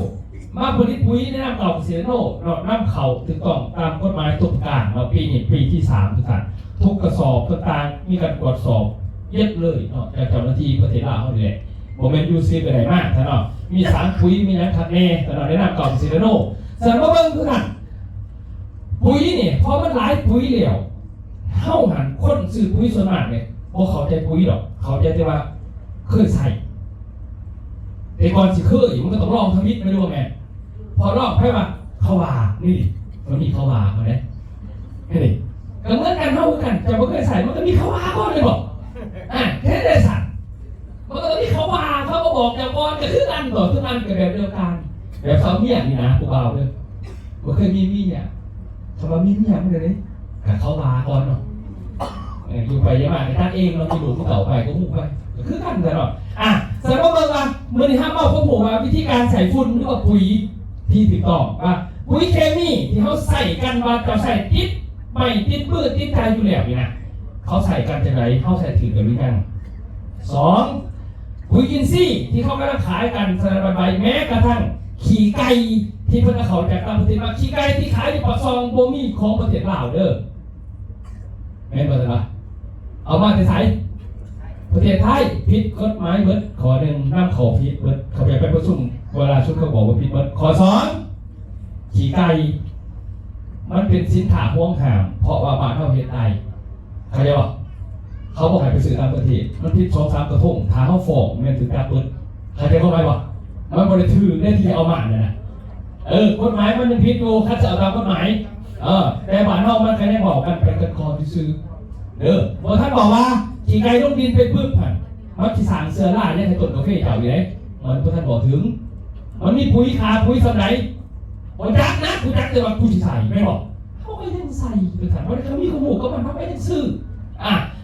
มาผลิตปุ๋ยในน้ำเก่าเสียโน่เราน้ำเขาถึงต้องตามกฎหมายตุกการเราปีนี้ปีที่3ทุกท่านทุกกระสอบต่างๆมีการตรวจสอบเย็ดเลยเนาะจากเจ้าหน้าที่ประเทศลาวเขาเลยโมเมนต์ยูซีไปไหนมากท่านเนาะมีสารปุ๋ยมีน้ำคัดแน่ท่านเนาะในน้ำเก่าเสียโน่แสดงว่าเบิ่งทุกท่านปุ๋ยเนี่ยพอมันหลายปุ๋ยเหลวเท่าหันคนซื้อปุ๋ยส่วนมากเนี่ยพวกเขาใจปุ๋ยหรอกเขาใจแต่ว่าเคยใส่แต่ก่อนสิเคยมันก็ต้องลองทำมิตรไม่รู้ว่าไงพอลองให้ว่าเขาว่านี่มันมีเขาว่าเขาเนี่ยนี่ก็เหมือนกันเท่ากันจะไม่เคยใส่มันก็มีเขาว่าก่อนเลยบอกแค่ได้สั่งมันก็มีเขาว่าเขาก็บอกอย่างก่อนก็คือกันต่อทุกอันกับแบบเดียวกันแบบเขาเมียนี่นะกูเบาเลยมันเคยมีเมียคำว่ามีเมียไม่เลยกับเขาว่าก่อนเนาะอยู่ไปยังไงท่านเองเราไปดูผู้เก่าไปก็มุ่งไปก็คือกันแต่เนาะแสดงว่าเมื่อวานเมื่อที่ห้ามเอาข้อมูลว่าวิธีการใส่ฝุ่นหรือว่าปุ๋ยที่ติดต่อว่าปุ๋ยเคมีที่เขาใส่กันว่าจะใส่ติดไม่ติดปื้ดติดใจอยู่แล้วนี่นะเขาใส่กันจะไหนเขาใส่ถือกันหรือยัง2ปุ๋ยอินทรีย์ที่เขากำลังขายกันสารบัญใบแม้กระทั่งขี่ไก่ที่เพื่อนเขาจากต่างประเทศมาขี่ไก่ที่ขายในปากซองโบมีของประเทศลาวเด้อแม่นบ่ล่ะเอามาใส่ประเทศไทยผิดกฎหมายเบิดขอหนึ่งน้ำเขาผิดเบิดเขาไปประชุมเวลาชุดเขาบอกว่าผิดเบิดขอ2ขี่ไก่มันเป็นสินค้าห่วงห้ามเพราะว่าบ้านเขาเฮ็ดได้เข้าใจป่ะเขาบอกให้ไปซื้อตามประเทศมันผิด2-3 กระทงถ้าเขาฟ้องมันถึงการเบิดเข้าใจเข้าไปป่ะมันบริถือได้ที่เอามาเนี่ยนะกฎหมายมันยังผิดอยู่คัดจะเอาตามกฎหมายแต่บ้านเขามันแค่ได้บอกกันเป็นกันคอที่ซื้อพอท่านบอกว่าขี่ไก่ลงดินไปปึ๊บมันจะสั่งเสื้อล่าเนี่ยให้ต้นกาแฟเจ้าอยู่ไหนมันพอท่านบอกถึงมันมีปุ๋ยขาปุ๋ยสำไรผมจักนะกูจักแต่ว่ากูจะใส่ไม่บอกเขาไม่ยังใส่เป็นฐานว่าเขามีข้อมูลก็มันไม่ยังซื้อ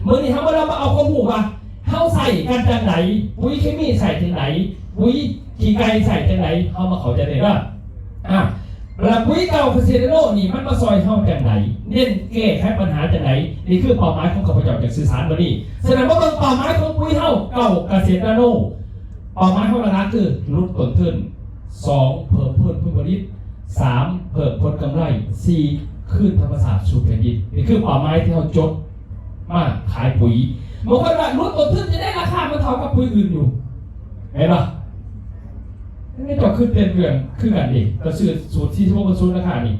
เมื่อนี้ครับว่าเรามาเอาข้อมูลว่าเขาใส่กันจังไหนปุ๋ยเคมีใส่จังไหนปุ๋ยขี่ไก่ใส่จังไหนเขามาเขาจะได้ว่าแล้วปุ๋ยเก่าเกษตรโลกนี่มันมาซอยเข้าจังไหนเน้นแก้ไขปัญหาจังไหนนี่คือเป้าหมายของข้าพเจ้าจากสื่อสารวันนี้แสดงว่าเป้าหมายของปุ๋ยเก่าเกษตรโลกเป้าหมายของเราคือลดต้นทุน2เพิ่มผลผลิต3เพิ่มผลกำไร4ขึ้นธรรมศาสตร์สู่แผ่นดินนี่คือเป้าหมายที่เราจดมาขายปุ๋ยบางคนว่าลดต้นทุนจะได้ราคามันเท่ากับปุ๋ยอื่นอยู่เห็นปะนี่จะขึ้นเป็นเรื่องขึ้นกันดิเราซื้อสูตร46%ราคานี่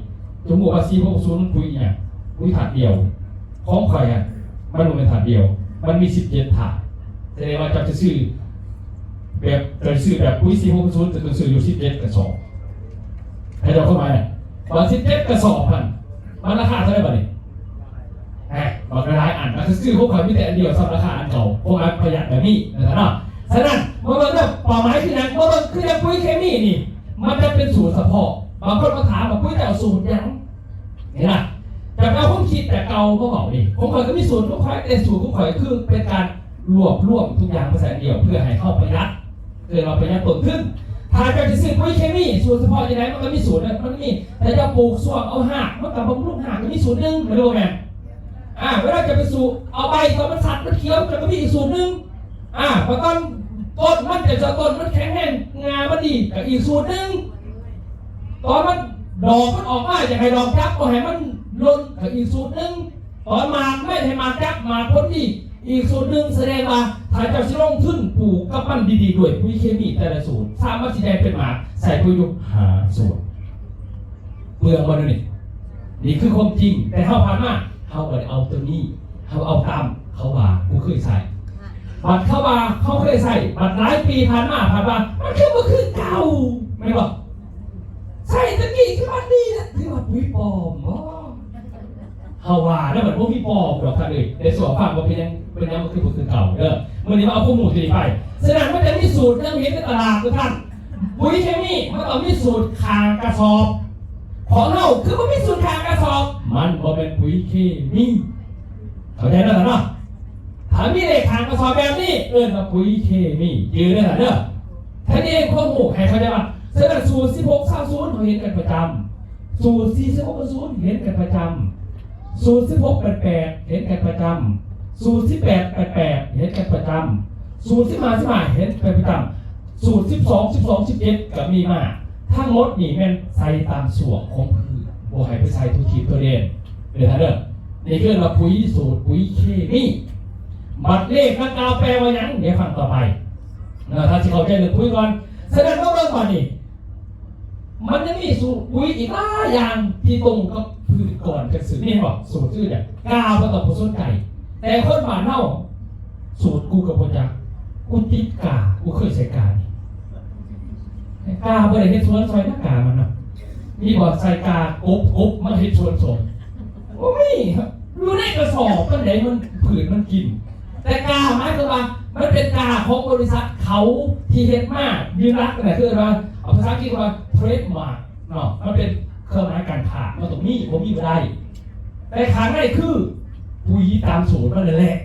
สมมติว่า46%ปุ๋ยเนี่ยปุ๋ยถาดเดียวของใครมันลงเป็นถาดเดียวมันมี17ถาดแสดงว่าจะซื้อแบบปุ๋ย46%จะต้องซื้ออยู่17 กระสอบให้เราเข้ามาเนี่ยว่า17 กระสอบมันราคาเท่าไหร่บ้างนี่บางรายอ่านมันซื้อพวกเขาไม่แต่อันเดียวซ้ำราคาอันเก่าพวกมันประหยัดแบบนี้นะครับฉะนั้นเมื่อเราเป้าหมายคือนั้นเมื่อเราคือปุ๋ยเคมีนี่มันจะเป็นสูตรเฉพาะ บางคนมาถามว่าปุ้ยแต่เอาสูตรยังนี่นะแต่เอาผมคิดแต่เก่าก็บอกดิผมเคยก็มีสูตรผมเคยแต่สูตรผมเคยคือเป็นการรวบทุกอย่างมาใส่เดียวเพื่อให้เข้าประหยัดเพื่อเราประหยัดต้นทุนถ้าจะซื้อปุ๋ยเคมีสูตรเฉพาะยังไงมันก็มีสูตรมันมีแต่จะปลูกส่วนเอาหากมันกับบำรุงหากก็มีสูตรหนึ่งไม่รู้ไงเวลาจะไปสูตรเอาใบตอนมันสัตว์มันเขียวจะก็มีอีกสูตรหนึ่งพอต้นมันจะต้นมันแข็งแรงงามันดีกับอีกสูตรหนึ่งตอนมันดอกมันออกมาจะให้ดอกจับก็ให้มันล้นกับอีกสูตรหนึ่งตอนหมากไม่ให้หมากจับหมากพ้นดีอีกสูตรหนึ่งแสดงว่าถ้าเจ้าชิลงทุนปลูกกับมันดีๆด้วยปุ๋ยเคมีแต่ละสูตรสามารถที่จะเป็นหมากใส่ปุ๋ยยุกหาสูตรเปลืองมันนี่คือความจริงแต่เขาผ่านมาเขาเอาตัวนี้เขาเอาตามเขาว่ากูเคยใส่บัตรเข้ามาเขาเคยใส่บัตรหลายปีผ่านมามันคือเก่าไม่บอกใส่ตะกี้คือมันดีนะที่ว่าปุ๋ยปลอมเฮาว่าแล้วมันพวกพี่ปอบหรอกครับเลยในส่วนฝั่งว่าเป็นยังมันคือเก่าเด้อเมื่อนี้มาเอาข้อมูลตีไปแสดงว่าจะมีสูตรเรื่องนี้ในตลาดทุกท่านปุ๋ยเคมีมันต้องมีสูตรคางกระสอบของเราคือมันมีสูตรคางกระสอบมันบ่เป็นปุ๋ยเคมีเข้าใจแล้วเนาะถ้ามีเลขคางกระสอบแบบนี้ว่าปุ๋ยเคมียืนได้เด้อท่านเองข้อมูลให้เข้าใจว่าแสดงสูตร1630เขาเห็นกันประจำสูตร4600เห็นกันประจำสูตร1688เห็นกันประจำสูตร1888เห็นกันประจำสูตร15เห็นกันประจำสูตร12 17ก็มีมาทั้งหมดนี่แม่นใส่ตามส่วนของพืชบ่ให้ไปใส่ทุกทีตัวเด่นเด้อเด้อนี่คือว่าปุ๋ยสูตรปุ๋ยเคมีบัตรเลขนักกาวแปลว่าหยังเดี๋ยวฟังต่อไปถ้าสิเข้าใจเรื่องปุ๋ยก่อนแสดงว่าเรื่องก่อนนี่มันจะมีสูตรปุ๋ยอีกหลายอย่างที่ตรงกับพืชก่อนจะสื่อนี่บอกสูตรชื่อเนี่ยกาวก็ต้องผสมไก่แต่คนบ้านเน่าสูตรกูกับพ่อจักกูติดกากูเคยใส่กานี่กาบ่ได้เฮ็ดสวนซอยนักกามันเนาะมีบ่ใส่กากบมาเฮ็ดสวนสมโอ้ยอยู่ในกระสอบมันไหนมันผืนมันกินแต่กาหมายถึงว่ามันเป็นกาของบริษัทเขาที่เฮ็ดมายืนรักแต่คือว่าเอาภาษาอังกฤษว่าเทรดมาร์กเนาะมันเป็นเครื่องหมายการค้ามันต้องมีผมมีบ่ได้แต่ขาง่ายคือปุ๋ยตามสูตรมันเลยแหละ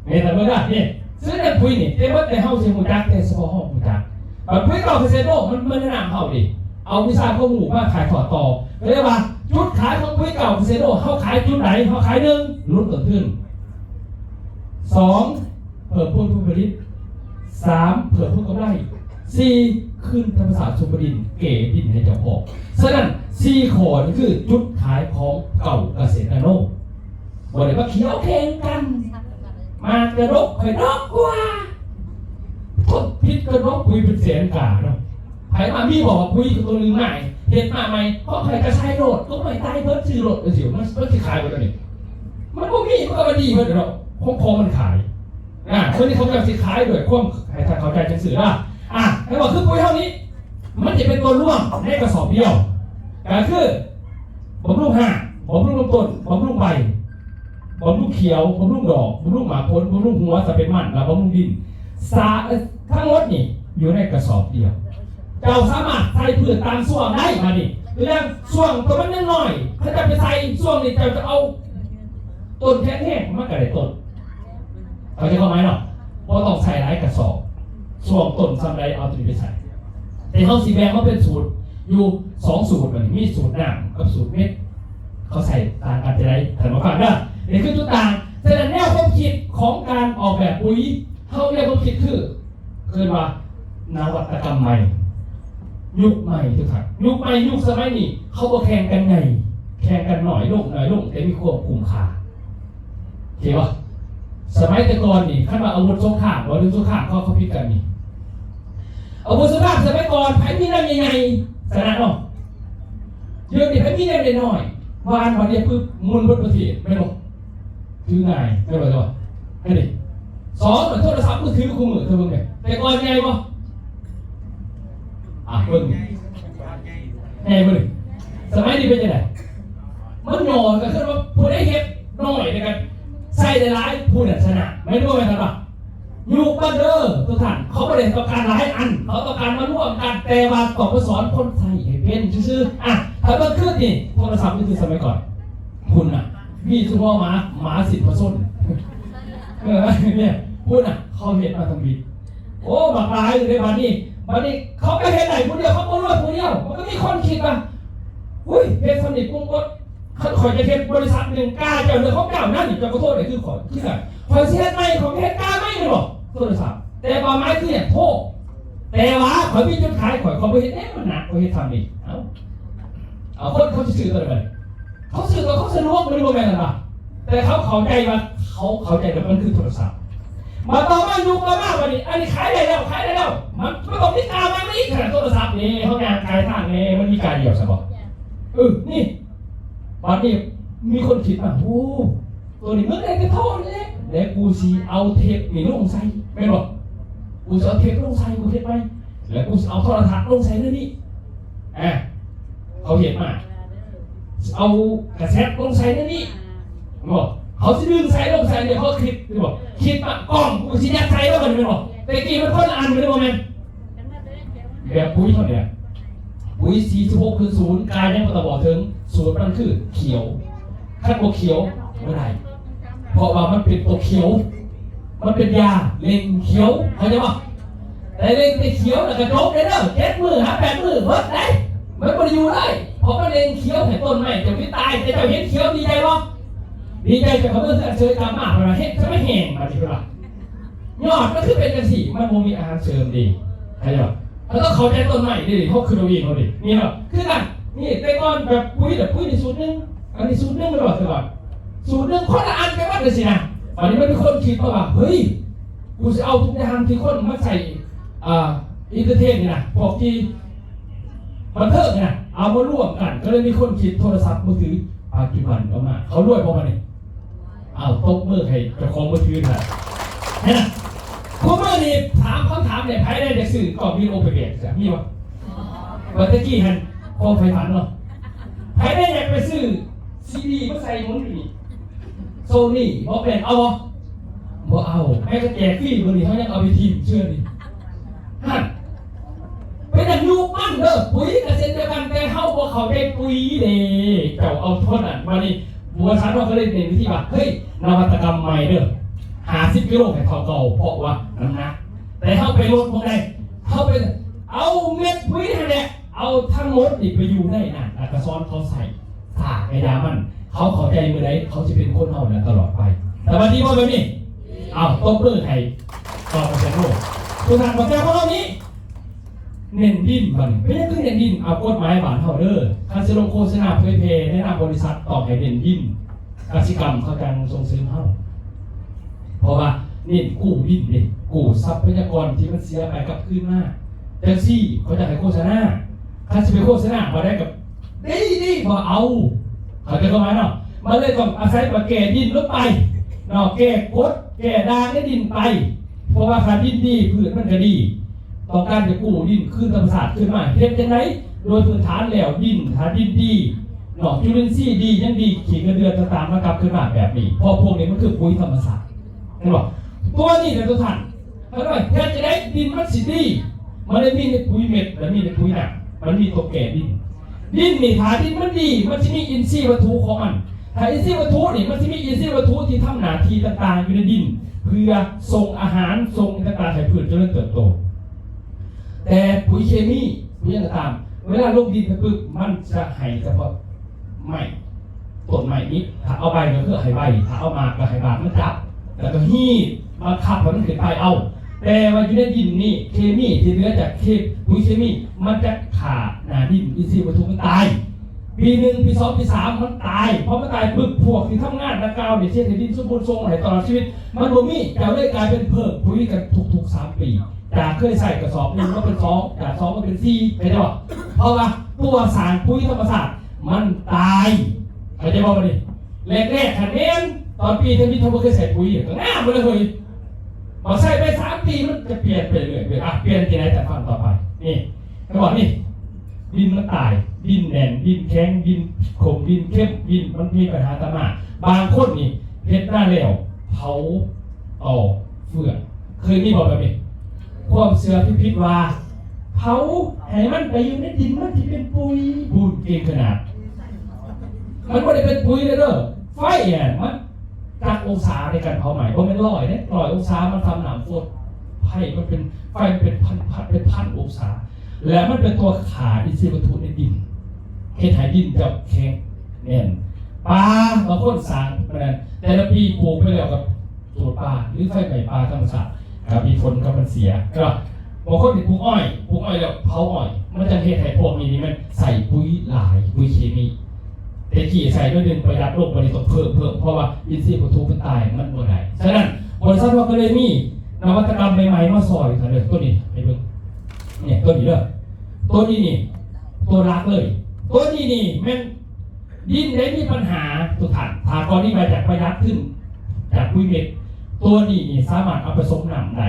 เนี่ยแต่เมื่อได้เนี่ยซื้อแต่ปุ๋ยนี่แต่ว่าแต่เฮาสิฮู้จักแต่เฉพาะเฮาฮู้จักแบบปุ๋ยเก่าเซโดมันแนะนำเฮาดิเอาวิชาข้อมูลมาขายต่อเรียกว่าจุดขายของปุ๋ยเก่าเซโดเฮาขายจุดไหนเฮาขาย1ลดต้นทุน2เพิ่มผลผลิต3เพิ่มผลกำไร4ขึ้นธรรมศาสตร์ชลบุรีเก๋ดินให้เจ้าของฉะนั้น4ข้อนี่คือจุดขายของเก่าเกษตรนาโนบ่ได้ว่าเขียวแข่งกันมากระดกข่อยดอกกว่าคนพิษกระดกปุ๋ยเป็นแสนกาเนาะไผมามีบอกว่าปุ๋ยตัวนึงใหม่เฮ็ดมาใหม่เพราะใครกระชายโดดก็ไม่ตายเพิ่นซื้อโดดสิมันสิขายบ่ได้นี่มันบ่มีมันก็บ่ดีเพิ่นเนาะของมันขายคนที่เขาจะสิขายด้วยความให้ถ้าเข้าใจจังซื่อนะให้ว่าคือปุ๋ยเท่านี้มันจะเป็นตัวร่วมในกระสอบเดียวก็คือบำรุงหากบำรุงลำต้นบำรุงใบบำรุงเขียวบำรุงดอกบำรุงหมากผลบำรุงหัวจะเป็นมันและบำรุงดินทั้งหมดนี่อยู่ในกระสอบเดียวเจ้าสามารถใส่พืชตามส่วงได้มาดิเรื่องส่วงตัวมันน้อยถ้าจะไปใส่ส่วงนี่เจ้าจะเอาต้นแค่มันก็ได้ต้นเขาจะเข้าไหมเนาะเพราะต้องใส่หลายกระสอบส่วงต้นซ้ำใดเอาตัวนี้ไปใส่แต่เขาสีแดงเขาเป็นสูตรอยู่2สูตรแบบมีสูตรน้ำกับสูตรเม็ดเขาใส่ต่างกันจะได้แต่มาฟังเด้อนี่คือจุดต่างแต่แนวความคิดของการออกแบบปุ๋ยเขาเรียกความคิดคือว่านวัตกรรมใหม่ยุคใหม่ทุกท่านยุคใหม่ยุคสมัยนี้เขาก็แข่งกันไงแข่งกันหน่อยลงแต่มีควบคุมค่าเห็นปะสมัยแต่ก่อนนี่ขั้นว่าอาวุธสงครามหรือสงครามเขาพิจกันนี่อาวุธสงครามสมัยก่อนไผ่มีน้ำใหญ่ๆสนะเนาะเดี๋ยวนี้ไผ่มีน้ำน้อยวานวันนี้ปึ๊บมุนบนประเทศไม่หรอกถือง่ายไม่หรอกจ้ะให้ดิ2เหมือนโทรศัพท์มือถือคู่มือเธอเบิ่งไงแต่ก่อนไงปะเบิ่งไงเบิ่งสมัยนี้เป็นยังไงมันหน่อก็คือว่าผู้ได้เก็บน้อยในการใส่หลายผู้เนี่ยชนะไม่รู้ไหมครับยุคบ้านเด้อทุกท่านเขาไม่ได้ต้องการหลายอันเขาต้องการมาร่วมกันแต่ว่าต้องมาสอนคนไทยให้เป็นซื่อ ถ้าเมื่อคืนนี่โทรศัพท์นี่คือสมัยก่อนคุณน่ะมีเฉพาะหมา10ผสมเนี่ยคุณน่ะเขาเห็นมาทำบิดโอ้บักหลายอยู่ในบ้านนี้เขาไม่เห็นไหนคนเดียวเขาก็รวยคนเดียวมันก็มีคนคิดว่าอุ้ยเพชรสนิทกุ้งก็ขอจะเห็นบริษัทหนึ่งกล้าเจ้าเนื้อเขาเก่านั่นนี่จะขอโทษเลยคือขอที่ไหนขอเสียไม่ของเพชรกล้าไม่เลยหรอกโทรศัพท์แต่บางไม้คืออย่างโทษแต่ว่าขอพี่จุดขายขอเขาไปเห็นมันหนักเขาเห็นทำดิเอาคนเขาจะซื้อตัวอะไรเขาซื้อตัวเขาสนุกไม่รู้แม่กันปะแต่เขาเข้าใจว่าเขาใจว่ามันคือโทรศัพท์มาต่อมายุคต่อมาวันนี้อันนี้ขายได้แล้วมันไม่ต้องมีการมันไม่ขนาดโทรศัพท์นี่เขางานขายทางนี่มันมีการเดียวใช่ปะนี่วันนี้มีคนคิดว่าโอ้ตัวนี้มึงได้กระโทษเลยแล้วกูซีเอาเทปนี่ลงใส่ไม่หรอกกูจะเอาเทปลงใส่กูเทปไปแล้วกูเอาโทรทัศน์ลงใส่นี่เขาเห็นมาเอากระแสลงใส่นี่บอกเขาจะดึงใส่ลงใส่เนี่ยเขาคิดมากล้องกูซียัดใส่แล้วมันไม่บอกแต่กี้มันคนละอันไม่ได้บอกแม่แบบปุ๋ยเขาเนี่ยปุ๋ย46คือ0กายยังตะบอกถึง0มันคือเขียวขั้นบวกเขียวไม่ได้เพราะว่ามันเป็นตัวเขียวมันเป็นยาเล็งเขียวเข้าใจป่ะแต่เล็งแต่เขียวแล้วก็จบเลยเด้อ7 มือ8 มือเบิดได้มันไม่ได้อยู่ได้เพราะมันเล็งเขียวให้ต้นไม้จะไม่ตายแต่เจ้าเห็นเขียวดีใจป่ะดีใจแต่เขาเมื่อเจอตามมากเลยเห็นจะไม่แห้งมาทีละยอดมันคือเป็นกระสีมันโมมีอาหารเสริมดีเข้าใจป่ะแล้วก็เขาใจต้นใหม่ดิเขาคือเราเองเขาดินี่เหรอคือกันนี่แต่ก่อนแบบปุ๋ยในสูตรนึงอันนี้สูตรนึงไม่หรอกแต่ว่าสูตรนึงคนละอันไปวัดเลยสินะตอนนี้มันมีคนคิดว่าเฮ้ยกูจะเอาทุกอย่างที่คนมาใส่อินเตอร์เทนนี่นะพวกที่บันเทิงเนี่ยเอามาร่วมกันก็เลยมีคนคิดโทรศัพท์มือถือปัจจุบันออกมาเขารวยเพราะมันนี่เอาตบมือให้เจ้าของมือถือนะเนี่ยคุณเมื่อนี่ถามคำถามเนี่ยใครได้จะสื่อกล่องวิดีโอไปเปลี่ยนจะมีวะวันตะกี้ฮันพอไฟฝันเนาะใครได้อยากไปซื้อซีดีมาใส่มุ้งอยู่นี่โซนี่บอกเป็นเอาบ่เอาแม่ก็แจกฟรีมือนี่เขายังเอาไปทีมเชื่อดิฮะเป็นอย่างยูปั้นเด้อปุ๋ยกระเซ็นเดียวกันแต่เขาบอกเขาได้ปุ๋ยเด้เจ้าเอาโทษอ่ะมานี่บัวชั้นว่าเขาเล่นในวิธีว่าเฮ้ยนวัตกรรมใหม่เด้อ50 กิโลให้เท่าเก่าเพราะว่าน้ำหนักแต่เขาไปลดตรงไหนเขาไปเอาเม็ดปุ๋ยนั่นแหละเอาทั้งหมดนี่ไปอยู่ในน่ะกระซ้อนเขาใส่สากไอ้ดามันเขาเข้าใจเมื่อไรเขาจะเป็นคนเฮาเนี่ยตลอดไปแต่วันนี้ว่าแบบนี้เอาต้มเลือดไทยต่อไปเป็นโลกตัวทางบอกแกพวกเรานี้เน้นดินมันไม่ใช่คือเน้นดินเอากฎหมายบานเท่าเด้อคาสิลงโฆษณาเผยแพร่แนะนำบริษัทต่อให้เน้นดินกสิกรรมเขาจังส่งเสริมเฮาเพราะว่านี่กู้ดินนี่กู้ทรัพยากรที่มันเสียไปกับคืนมาแต่ซี่เขาจะให้โฆษณาถ้าจะไปโฆษณามาได้กับดีพอเอาเขาจะเข้ามาเนาะมันเลยต้องอาศัยมาแก่ดินลงไปเนาะแก่กดแก่ดางให้ดินไปเพราะว่าขาดินดีพืชมันก็ดีต้องการจะกู้ดินขึ้นธรรมศาสตร์ขึ้นมาเฮ็ดจังไดโดยพื้นฐานแล้วดินถ้าดินดีเนาะจุลินทรีย์ดียังดีขีดเงินเดือนต่างๆมากลับขึ้นมาแบบนี้พอพวกนี้มันคือปุ๋ยธรรมศาสตร์เห็นบ่ตัวนี้แต่ตัวท่านเพราะว่าแค่จะได้ดินมันสิดีมันเลยมีในปุ๋ยเม็ดและมีในปุ๋ยหนักมันมีตัวแก่ดินนี่ถ้าดินมันดีมันจะมีอินทรีย์วัตถุของมันถ้าอินทรีย์วัตถุนี่มันจะมีอินทรีย์วัตถุที่ทำหน้าที่ต่างๆอยู่ในดินเพื่อส่งอาหารส่งต่างๆให้พืชเจริญเติบโตแต่ปุ๋ยเคมีปุ๋ยต่างๆเวลาลงดินไปปุ๊บมันจะให้เฉพาะไม้ต้นไม้นี้ถ้าเอาใบก็คือให้ใบถ้าเอามากก็ให้บากมันจับแล้วก็ฮีดมาขับให้มันขึ้นไปเอาแต่ว่าอยู่ในดินนี่เคมีที่เหลือจากปุ๋ยเคมีมันจะขาดหน้าดินอินทรีย์วัตถุมันตายปี 1 ปี 2 ปี 3มันตายเพราะมันตายปึ๊บพวกที่ทำงานนักกาวเนี่ยเช่นในดินสมบูรณ์ทรงไหลตลอดชีวิตมันบ่มีจะได้กลายเป็นเพิ่มปุ๋ยกันทุกๆ3 ปีจากเคยใส่กระสอบ1ก็เป็น2จาก2ก็เป็น4เข้าใจป่ะเพราะว่าตัวสารปุ๋ยธรรมชาติมันตายเข้าใจป่ะดิแรกๆขันเน้นตอนปีที่มีทำเคยใส่ปุ๋ยก็ง่ายไปเลยพอใส่ไป3 ปีมันจะเปลี่ยนไปเรื่อยๆเปลี่ยนที่ไหนแต่ฟังต่อไปนี่เขาบอกนี่ดินมันตายดินแน่นดินแข็งดินขมดินเข้มดินมันมีปัญหาตามมาบางคนนี่เพชรหน้าแล้วเผาต่อเฟื่องเคยมีบอกแบบนี้ความเสือพิษว่า เผาให้มันไปอยู่ในดินมันที่เป็นปุ๋ยพูดเก่งขนาดมันไม่ได้เป็นปุ๋ยเลยเด้อไฟอ่ะมันจากองศาในการเผาใหม่เพราะมัน100เนี่ย100 องศามันทำหนามฝนไฟมันเป็นพันองศาและมันเป็นตัวขาอินทรีย์วัตถุในดินเฮ็ดให้ดินกับแข็งแน่นปลาบางคนสร้างมันแต่ละปีปลูกไปแล้วกับสูตรปลาหรือไฟไหม้ปลาธรรมชาติครับมีฝนก็มันเสียก็บางคนปลูกอ้อยแล้วเผาอ้อยมันจะเฮ็ดให้พวกนี้มันใส่ปุ๋ยหลายปุ๋ยเคมีแต่ที่ใส่ด้วยหนึ่งประหยัดโลกบริสุทธิ์เพิ่มเพราะว่าอินทรีย์วัตถุมันตายมันบ่ได้ฉะนั้นบริษัทว่าก็เลยมีนวัตกรรมใหม่ๆมาซอยกันเลยตัวนี้ให้เบิ่งเนี่ยตัวนี้เด้อตัวนี้นี่ตัวรักเลยตัวนี้นี่มันดินได้มีปัญหาทุกท่านถ้าก่อนนี้มาจากประหยัดขึ้นจากปุ๋ยเม็ดตัวนี้นี่สามารถเอาไปผสมน้ำได้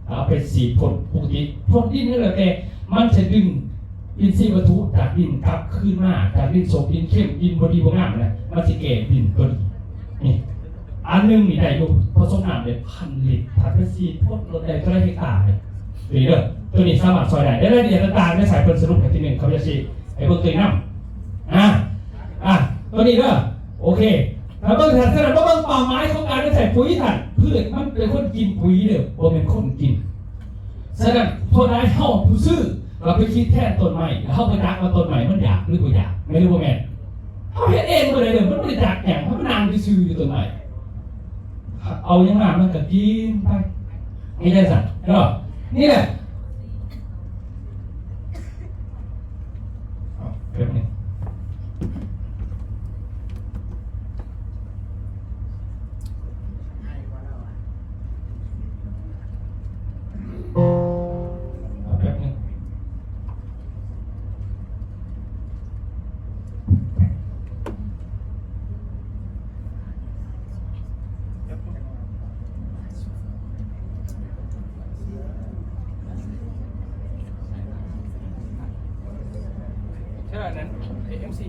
เอาไปสีผลปกติพวกดินนี่แหละแต่มันจะดึงอินทรีย์วัตถุจากดินกลับคืนมาจากดินสมดินเข้มดินบดีบงามนะมันจะเก็บดินตัวนี้นี่อันนึงนี่ได้ลูกผสมน้ำเลย1,000 ลิตรถ้าเป็นสีพ่นรถได้ก็ได้เฮกตาร์เลยหรือเด้อตัวนี้สามารถซอยได้ได้รายละเอียดต่างๆได้ใส่เป็นสรุปกันที่หนึ่งเขาจะชี้ไอ้เบื้องต้นน้ำตัวนี้เด้อโอเคแล้วเบื้องถัดขนาดว่าเบื้องป่าไม้ของการได้ใส่ปุ๋ยถัดพืชมันเป็นคนกินปุ๋ยเด้อบ่เป็นคนกินฉะนั้นตัวไหนเข้าผู้ซื้อเราไปคิดแทนต้นไม้แล้วเข้าไปดักว่าต้นไม้มันอยากหรือไม่อยากไม่รู้ว่าแม่เขาเห็นเองเลยเด้อมันไม่อยากแข่งเพราะมันนางไปซื้ออยู่ต้นไม้เอาอย่างนั้นมันก็กินไปไม่ใช่สัตว์เนาะนี่แหละเก็บนี่ใช่นั้น AMC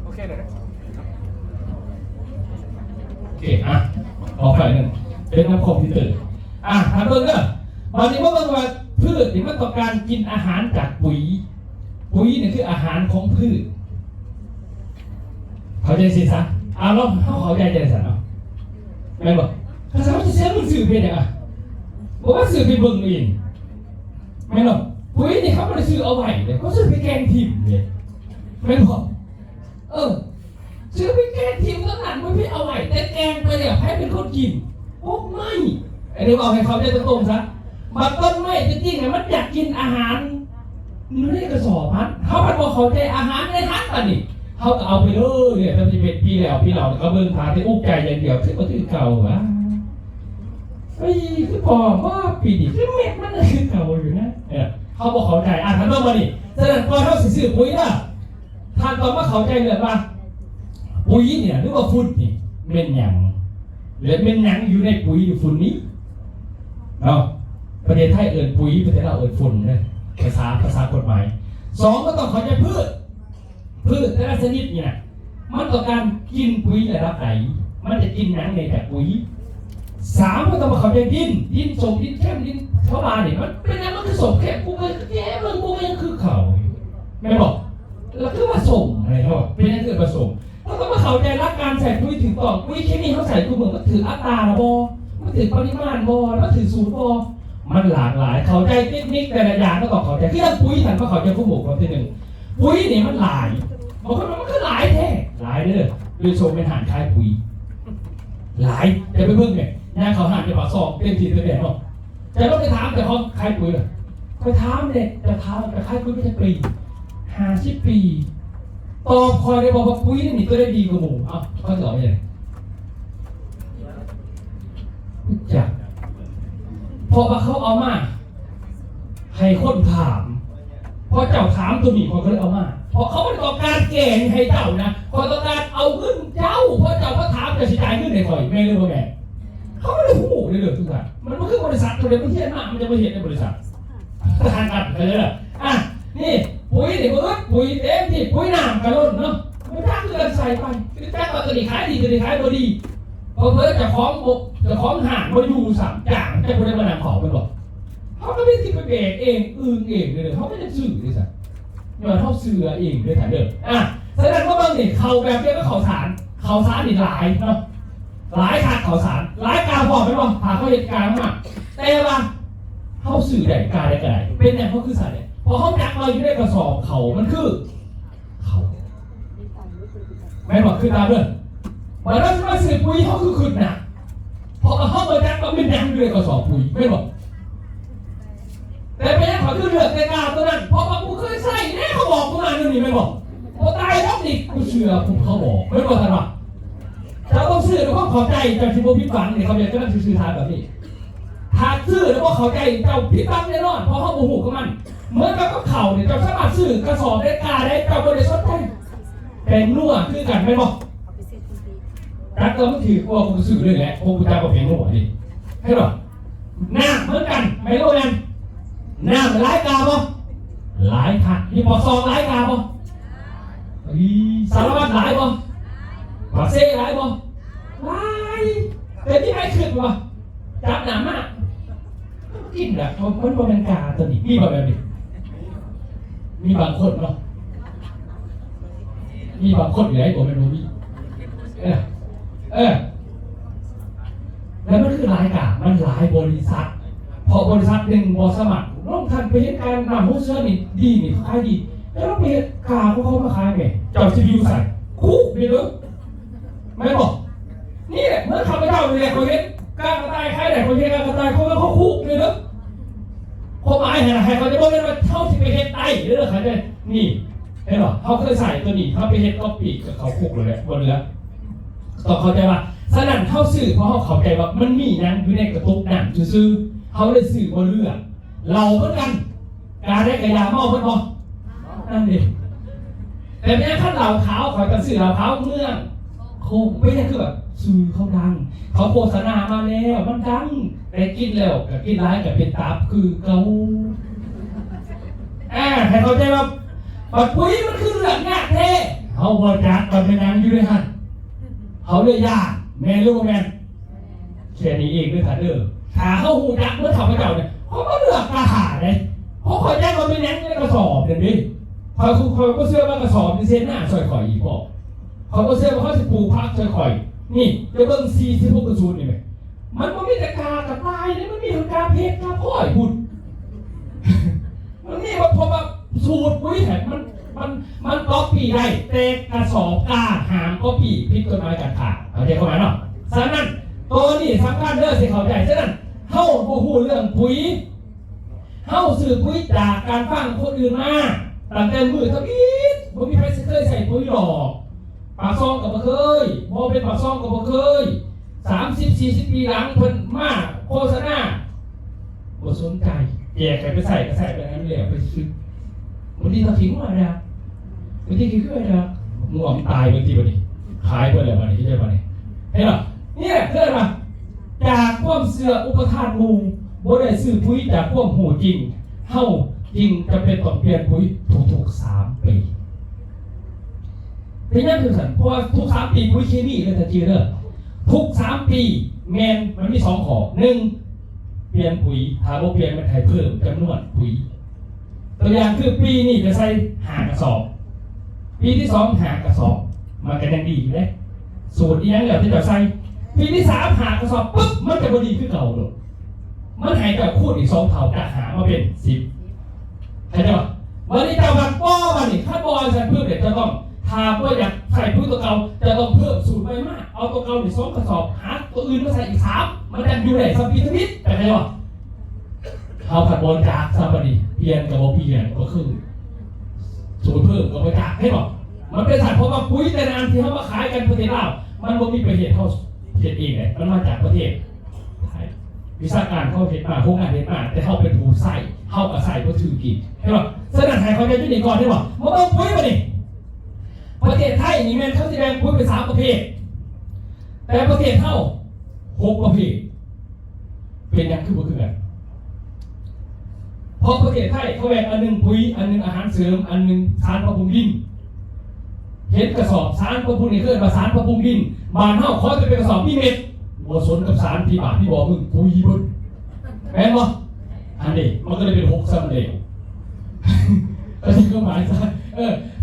โอเคเลยนะโอเคออกไปหนึ่งเป็นน้ำคอมพิวเตอร์ทำเบิ่งเด้อบางทีว่าพืชที่มันต้องการกินอาหารจากปุ๋ยเนี่ยคืออาหารของพืชเข้าใจสิซะลองเข้าใจสิเนาะแม่บอกภาษาที่เสียมันสื่อเพียงอ่ะบอกว่าสื่อไปเบิ่งเองแม่บอกปุ๋ยนี่เขาไม่ได้ซื้อเอาไว้เลยเขาซื้อไปแกงทิมเลยแม่บอกซื้อไปแกงทิมตั้งนานไม่เอาไว้แต่แกงไปเนี่ยให้เป็นคนกินโอ้ไม่อันนี้บอกให้เขาได้ตรงๆซะบางต้นไม้จริงๆเนี่ยมันอยากกินอาหารมันไม่ได้กระสอบพัดเขาพัดบอกเขาใจอาหารในทัดป่ะนี่เขาก็เอาไปเลยเนี่ยถ้าจะเป็นพี่เราเขาเบิ่งทางที่อุ้งใจอย่างเดียวคือก็ถือเก่าวะคือพอว่าปีนี้คือเม็ดมันคือเก่าอยู่นะเขาบอกเขาใจท่านต้องมาดิแสดงก่อนเขาสื่อปุ๋ยนะท่านต้องมาเข้าใจเลยว่าปุ๋ยเนี่ยหรือว่าฝุ่นนี่เป็นหยังหรือเป็นหยังอยู่ในปุ๋ยอยู่ฝุ่นนี้เนาะประเทศไทยเอิญปุ๋ยประเทศเราเอิญฝุ่นนะภาษากฎหมาย2ก็ต้องเข้าใจพืชแต่ละชนิดเนี่ยมันต้องการกินปุ๋ยระดับไหนมันจะกินหยังในแต่ปุ๋ย3ก็ต้องมาเข้าใจดินสมดินเข้มดินเขามาเนี่ยมันเป็นยังมันคือสมแค่กูไม่แย่มึงกูยังคือเขาไม่บอกแล้วคือผสมอะไรเขาบอกเป็นยังคือผสมเราต้องมาเข้าใจรักการใส่ปุ๋ยถึงต่อปุ๋ยเคมีเขาใส่กูเหมือนมันถืออัตราบอมันถือปริมาณบอแล้วถือสูตรบอมันหลากหลายเข้าใจเทคนิคแต่ละอย่างก็ต้องเข้าใจที่เราปุ๋ยถันก็เข้าใจผู้หมวกคนที่หนึ่งปุ๋ยเนี่ยมันหลายบางคนมันคือหลายแท้หลายเด้อโดยชมเป็นหารคล้ายปุ๋ยหลายจะไปเพิ่งเนี่ยงานเขาหารจะมาสอบเป็นทีเดียวเนาะจะต้องไปถามแต่เขาคล้ายปุ๋ยเหรอไปถามเด็กจะถามจะคล้ายปุ๋ยไม่ใช่ปี50 ปีตอบคอยได้บอกว่าปุ๋ยนี่ตัวได้ดีกว่าหมูเขาตอบยังไงจักพอเขาเอามาให้คนถามพอเจ้าถามตัวนี้เขาก็เลยเอามาเพราะเขาไม่ต้องการเก่งให้เจ้านะเขาต้องการเอาเงินเจ้าเพราะเจ้าก็ถามจะจ่ายเงินในข่อยแม่เรื่องว่าแม่เขาไม่ได้หูเลยทุกท่านมันคือบริษัทตัวเดียวมันเทียนมากมันจะมาเห็นในบริษัททางกันเลยนี่ปุ๋ยนี่ปุ๋ยเต็มที่ปุ๋ยน้ำกระล้นเนาะไม่ได้คือการใส่ไปคือแป้งตัวนี้ขายดีตัวนี้ขายบดี เพราะเพื่อจะคล้องบกจะคล้องห่างมาอยู่สามอย่างจะไม่ได้มานำของไปบอกเขาก็ไม่ที่ไปเบรกเองเองเลยเขาไม่ได้สื่อเลยสักเนี่ยเขาเสือเองเลยถ่ายเดิมแสดงว่าบางนี่เขาแบบนี้ก็เขาสารนี่หลายเนาะหลายขาดเขาสารหลายกาบอกไปว่าหาเขาเหตุการณ์มาแต่ว่าเขาสื่อใดกาใดกาใดเป็นอย่างเขาคือสารเนี่ยพอเขาจักเราอยู่ในกระสอบเขามันคือเขาแม่บอกคือตามเลยวันนั้นมาสื่อปุ๋ยเขาคือขึ้นนะพอเขาเปิดจักเราเป็นยังด้วยกระสอบปุ๋ยไม่บอกแต่เป็นยังเขาคือเลือกในกาตัวนั้นพอมากูเคยใส่แน่เขาบอกกูมาเรื่องนี้ไม่บอกพอตายแล้วนี่กูเชื่อผมเขาบอกไม่บอกทันวะเราต้องซื้อแล้วก็เข้าใจเจ้าชิโบพิบังเนี่ยเขาอยากจะนั่งซื้อทานแบบนี้หากซื้อแล้วก็เข้าใจเจ้าพิบังแน่นอนเพราะเขาโมโหกับมันเหมือนกับเข่าเนี่ยเจ้าสามารถซื้อกระสอบได้กาได้เจ้าบริสุทธิ์ได้เป็นนัวคือกันไม่บอกรักเราไม่ถือว่าคุณซื้อเลยแหละพวกคุณจะมาเป็นนัวดิให้หรอหน้าเหมือนกันไม่รู้กันหน้ามันร้ายกาบ่หลายค่ะมีปอกซองร้ายกาบ่สารวัตรหลายบ่ปากเซ่หลายบ่หลายแต่ที่ให้ขึ้นบ่จับหนามากกินแบบมันเป็นกาตัวนี้มีแบบนี้มีบางคนเนาะมีบางคนอยู่ไหนผมไม่รู้มีแล้วมันคือรายการมันหลายบริษัทพอบริษัทหนึ่งบอสมัครน้องท่านไปเห็นการนำหุ้นเชื่อนี่ดีนี่ขายดีแล้วเราไปเห็นกาพวกเขามาขายไงเจ้าซีพียูใส่คุกไปเลยไม่บอกนี่แหละเมื่อข้าพเจ้าเนี่ยเขาเห็นการกระต่ายใครไหนเขาเห็นการกระต่ายเขาก็เขาคุกเลยเนาะความหมายเห็นอะไรเขาจะบอกเลยว่าเท่าที่ไปเห็นไตหรือเขาจะนี่เห็นหรอเขาเคยใส่ตัวนี้เขาไปเห็นก็ปีกกับเขาคุกเลยแหละบนเรือต้องเข้าใจว่าสนั่นเข้าสื่อเพราะเขาเข้าใจว่ามันมีนั้นอยู่ในกระตุกหนังซื่อเขาเลยสื่อบนเรือเราเหมือนกันการได้กระยาเมาเพื่อนบอนั่นเองแต่แม้ขั้นเหล่าขาวคอยกันสื่อเหล่าขาวเมืองโคไม่ได้คือแบบสื่อเขาดังเขาโฆษณามาแล้วมันดังแต่กินแล้วกับกินร้ายกับเป็นตาคือเกาให้เขาใจว่าปัดปุ๋ยมันคือเรื่องงานเท่เขาบริจาคมันเป็นนางอยู่ด้วยฮะเขาเลยยากแม่รู้แม่แค่นี้เองด้วยค่ะเด้อขาเข้าหูยักษ์เมื่อทำให้เจ้าเนี่ยเขาก็เลือกกระหาเลยเขาคอยแจ้งมันเป็นยังกระสอบเดี๋ยวนี้คอยก็เสื้อว่ากระสอบเป็นเส้นหน้าซอยข่อยอีกพอเขาก็เสื้อว่าเขาจะปูพักซอยข่อยนี่จะเบิ่ง46%นี่ไหมมันไม่มีแต่กากระต่ายนี่มันมีทั้งกาเพชรกาพ่อยพูดมันนี่ว่าพอมาสูตรปุ๋ยแถมมันก๊อปปี้ได้แต่กระสอบกาหามก๊อปปี้พิษกฎหมายการขาดเข้าใจเข้าใจเนาะฉะนั้นตัวนี้สำคัญเด้อสิเข้าใจฉะนั้นเฮาบ่ฮู้เรื่องปุ๋ยเฮาซื้อปุ๋ยจากการฟังคนอื่นมาตั้งแต่มือทวีตบ่มีใครเคยใส่ปุ๋ยหรอกปากซองก็บ่เคยบ่เป็นปากซองก็บ่เคย30-40 ปีหลังเพิ่นมาโฆษณาบ่สนใจแยกไปใส่ก็ใส่ไปนั้นแหละไปซื้อบางทีเราทิ้งมาเนี่ยบางทีคืออะไรนะง่วงตายบางทีวันนี้ขายไปเลยวันนี้ใช่ไหมเห็นหรอนี่แหละเพื่อนมาจากความเสื่ออุปทานมูบ่ได้ซื้อปุ๋ยจากความหูจริงเฮ้าจริงจะเป็นต้องเปลี่ยนปุ๋ยทุก3 ปีเป็นยังคือสันเพราะว่าทุก3 ปีปุ๋ยเคมีเลยแต่จีเนอร์ทุก3 ปีแมนมันมี2 ข้อ1เปลี่ยนปุ๋ยถ้าบ่เปลี่ยนมันให้เพิ่มจำนวนปุ๋ยตัวอย่างคือปีนี้จะใส่5 กระสอบปีที่2 5 กระสอบมันก็ยังดีอยู่เลยสูตรอีกอย่างเดียวที่จะใส่ปีที่3 5 กระสอบปุ๊บมันจะพอดีขึ้นเก่าเลยมันหายจากคูณอีก2 เท่าจะหามาเป็น10เข้าใจป่ะวันนี้จะวัดป้อมันนี่ถ้าป้อใส่เพิ่มเดี๋ยวจะต้องถามว่าอยากใส่พืชตัวเก่าจะต้องเพิ่มสูตรไปมากเอาตัวเก่าอีก2 กระสอบหาตัวอื่นมาใส่อีก3มันจะอยู่ไหนสัมพีทมิตรแต่ไงวะเขาผัดบอลจากซาบานีเปลี่ยนกับเปลี่ยนก็คือสูตรเพิ่มกับไปจากให้บอกมันเป็นสัตว์เพราะว่าปุ๋ยแต่นานที่เขามาขายกันประเทศลาวมันบ่มีประเทศเท่าประเทศเองเลยมันมาจากประเทศไทยวิชาการเขาเห็นมาโครงงานเห็นมาแต่เขาเป็นผู้ใส่เขากับใส่ก็ถือกินใช่ป่ะสนับไทยเขาจะยื่นก่อนได้ป่ะมันต้องปุ๋ยมาดิประเทศไทยนี่แม่เขาแสดงปุ๋ยเป็น3 ประเภทแต่ประเทศเท่า6 ประเภทเป็นอย่างคือกันเพราะประเทศไทยเขาแบ่งอันหนึ่งปุ๋ยอันหนึ่งอาหารเสริมอันหนึ่งสารบำรุงดินเห เห็นกระสอบสารพระพุงนี่เคลื่อนมาสารพระพุงดินบานเท่าขอจะเป็นกระสอบพี่เม็ดบัวสนกับสารพี่บาทพี่บอกมึงปุยบุญแม่นบ่อันนี้มันก็เลยเป็น6 ซ้ำเดียวอันนี้ก็หมายซะ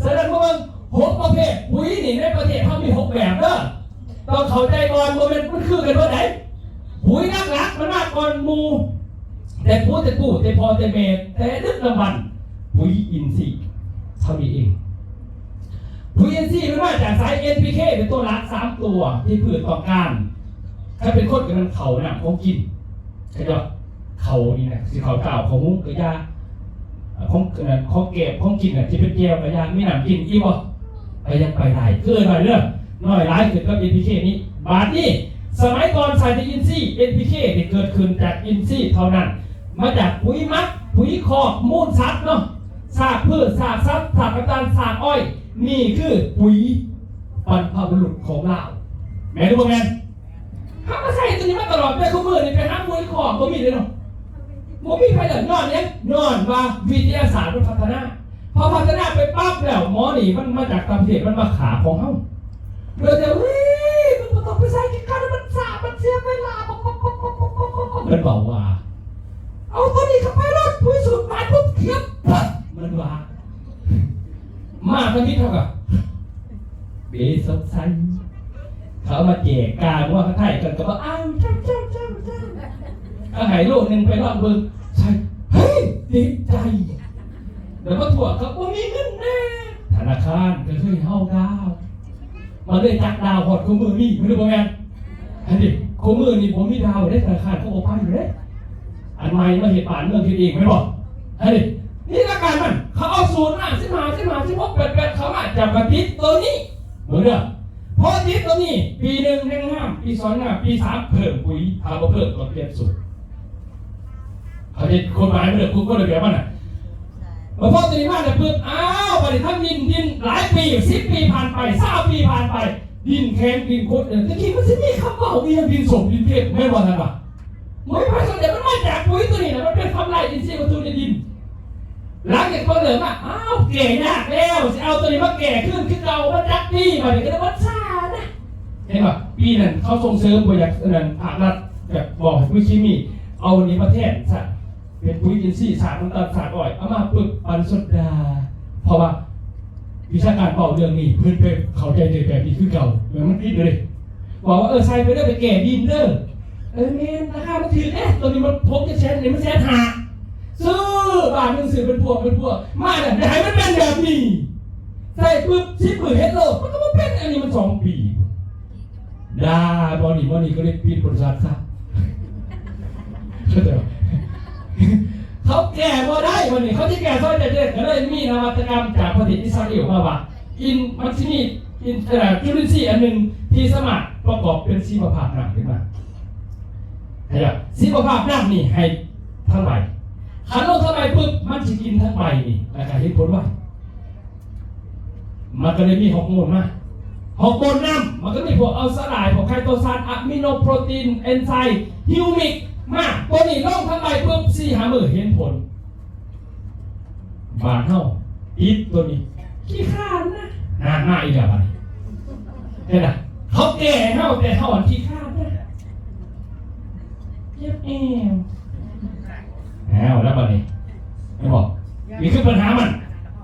แสดงว่ามัน6 ประเภทปุ๋ยนี่ในประเทศเขามี6 แบบเด้อต้องเข้าใจก่อนว่ามันคือกันว่าไหนปุ๋ยนักลักมันมากก่อนมูแต่พูดแต่พูดแต่พอแต่เมตแต่ลึกลำบันปุ๋ยอินทรีย์เท่านี้เองปุ๋ยอินทรีย์มันมาจากสาย NPK เป็นตัวหลัก3 ตัวที่พืชต้องการถ้าเป็นคนกับมันเขาน่ะเขากินเขาจะเขานี่นะสิเขาเก่าเขามุ้งกระยาของเก็บของกินน่ะที่เป็นแก้วกระยาไม่หนำกินอีบ่ไปยังไปได้คือหน่อยเรื่องน้อยร้ายเกิดกับ NPK นี้บาทนี้สมัยก่อนใส่แต่อินทรีย์ NPK ที่เกิดขึ้นจากอินทรีย์เท่านั้นมาจากปุ๋ยมัดปุ๋ยคอกมูลสัตว์เนาะซากพืชซากสัตว์ซากน้ำตาลซากอ้อยนี่คือปุ๋ยบรรพบุรุษของเราแม่ดูบ่แม่นถ้ามาใส่ตัวนี้มาตลอดไปทุกมื้อนี่ไปหาปุ๋ยคอกบ่มีเลยเนาะบ่มีใครเดือดร้อนเนี่ยย้อนว่าวิทยาศาสตร์มันพัฒนาพอพัฒนาไปปั๊บแล้วหมอนี่มันมาจากต่างประเทศมันมาขาของเฮาเดี๋ยวจะมันต้องไปใส่กันมันสาบมันเสียเวลามันบอกว่าเอาตัวนี้เข้าไปรถปุ๋ยสูตรหวานปุ๊บเทียบปั๊บมันว่ามาตอนนี้เท่ากับเบสบไซเขามาแจกกาว่าเขาไทยกันก็ว่าอ้าวเจ้าเอาหายโลกนึงไปรอบเบิ้งใช่เฮ้ยดีใจเดี๋ยวก็ถั่วเขาว่ามีเงินแน่ธนาคารก็ช่วยเฮาดาวมาเลยจักดาวหอดคู่มือนี่ไม่รู้ว่าไงอันนี้คู่มือนี่ผมมีดาวได้ธนาคารเขาเอาไปอยู่เลยอันใหม่มาเหตุป่านเมืองคิดเองไม่บอกอันนี้นี่ละการมันเขาเอาสูตรมา16 8เขามาจับกระติดตัวนี้เหมือนเดิมพอติดตัวนี้ปี 1แห้งห้ามปี 2ห้ามปี 3เพิ่มปุ๋ยทำมาเพิ่มก็เปลี่ยนสูตรเขาจะคนหมายไม่ได้คุณก็เลยแบบว่าน่ะพอตัวนี้มาเนี่ยปุ๊บอ้าวไปทำดินหลายปี10 ปีผ่านไป20 ปีผ่านไปดินแข็งดินโคตรตะกี้มันจะมีคำว่าดินสมดินเพชรไม่ว่าทันปะไม่พอสนใจมันมาจากปุ๋ยตัวนี้นะมันเป็นทำลายอินทรีย์วัตถุในดินหลังจากเขาเหลือมาอ้าวแก่ยากแล้วจะเอาตัวนี้มาแก่ขึ้นเก่ามาจากปีมาเนี่ยก็ได้วัดซ่านะเห็นปะปีนั้นเขาส่งเสริมบริษัทนั้นภาครัฐแบบบอกให้ปุ๋ยเคมีเอาอันนี้มาแทนซะเป็นปุ๋ยอินทรีย์สารน้ำตาลสารอ้อยเอามาปึ๊บปันสดาเพราะว่าวิชาการเป่าเรื่องนี้เพื่อนไปเข้าใจเลยแบบนี้คือเก่าเหมือนมันพิดเลยบอกว่าใส่ไปได้ไปแก่ดินเด้อเมนราคามันถือตัวนี้มันพกจะแชร์เนี่ยมันแชร์หาซื้อบาทนึงซื้อเป็นพวกมาเนี่ยให้มันเป็นแบบนี้ใส่ปึ๊บชิปมือเฮ็ดโลมันก็มาเป็นอันนี้มัน2 ปีดาบอนี่ก็เลยปิดบริษัทซะเขาแก่บ่ได้วันนี้เขาที่แก่ซอยเด็ดก็เลยมีนวัตกรรมจากประเทศอิสราเอลมาว่ามันจะมีจุลินทรีย์อันหนึ่งที่สามารถประกอบเป็นชีวภาพน้ำขึ้นมาชีวภาพน้ำนี่ให้ทั้งใบขันลงทั้งใบปุ๊บมันจะกินทั้งใบนี่นะครับเห็นผลว่ามันก็เลยมีฮอร์โมนมาฮอร์โมนน้ำมันก็มีพวกอัลสไลน์พวกไคโตซานอะมิโนโปรตีนเอนไซม์ฮิวมิกมาตัวนี้ลงทั้งใบปุ๊บ4-5 มื้อเห็นผลบาดเท่าอีกตัวนี้ขี้ข้านนะหน้าอีกแบบเห็นไหมเขาแก่เท่าแต่เท่าอันขี้ข้านนะเจ็บแล้วบัดนี้ไม่บอกนี่คือปัญหามัน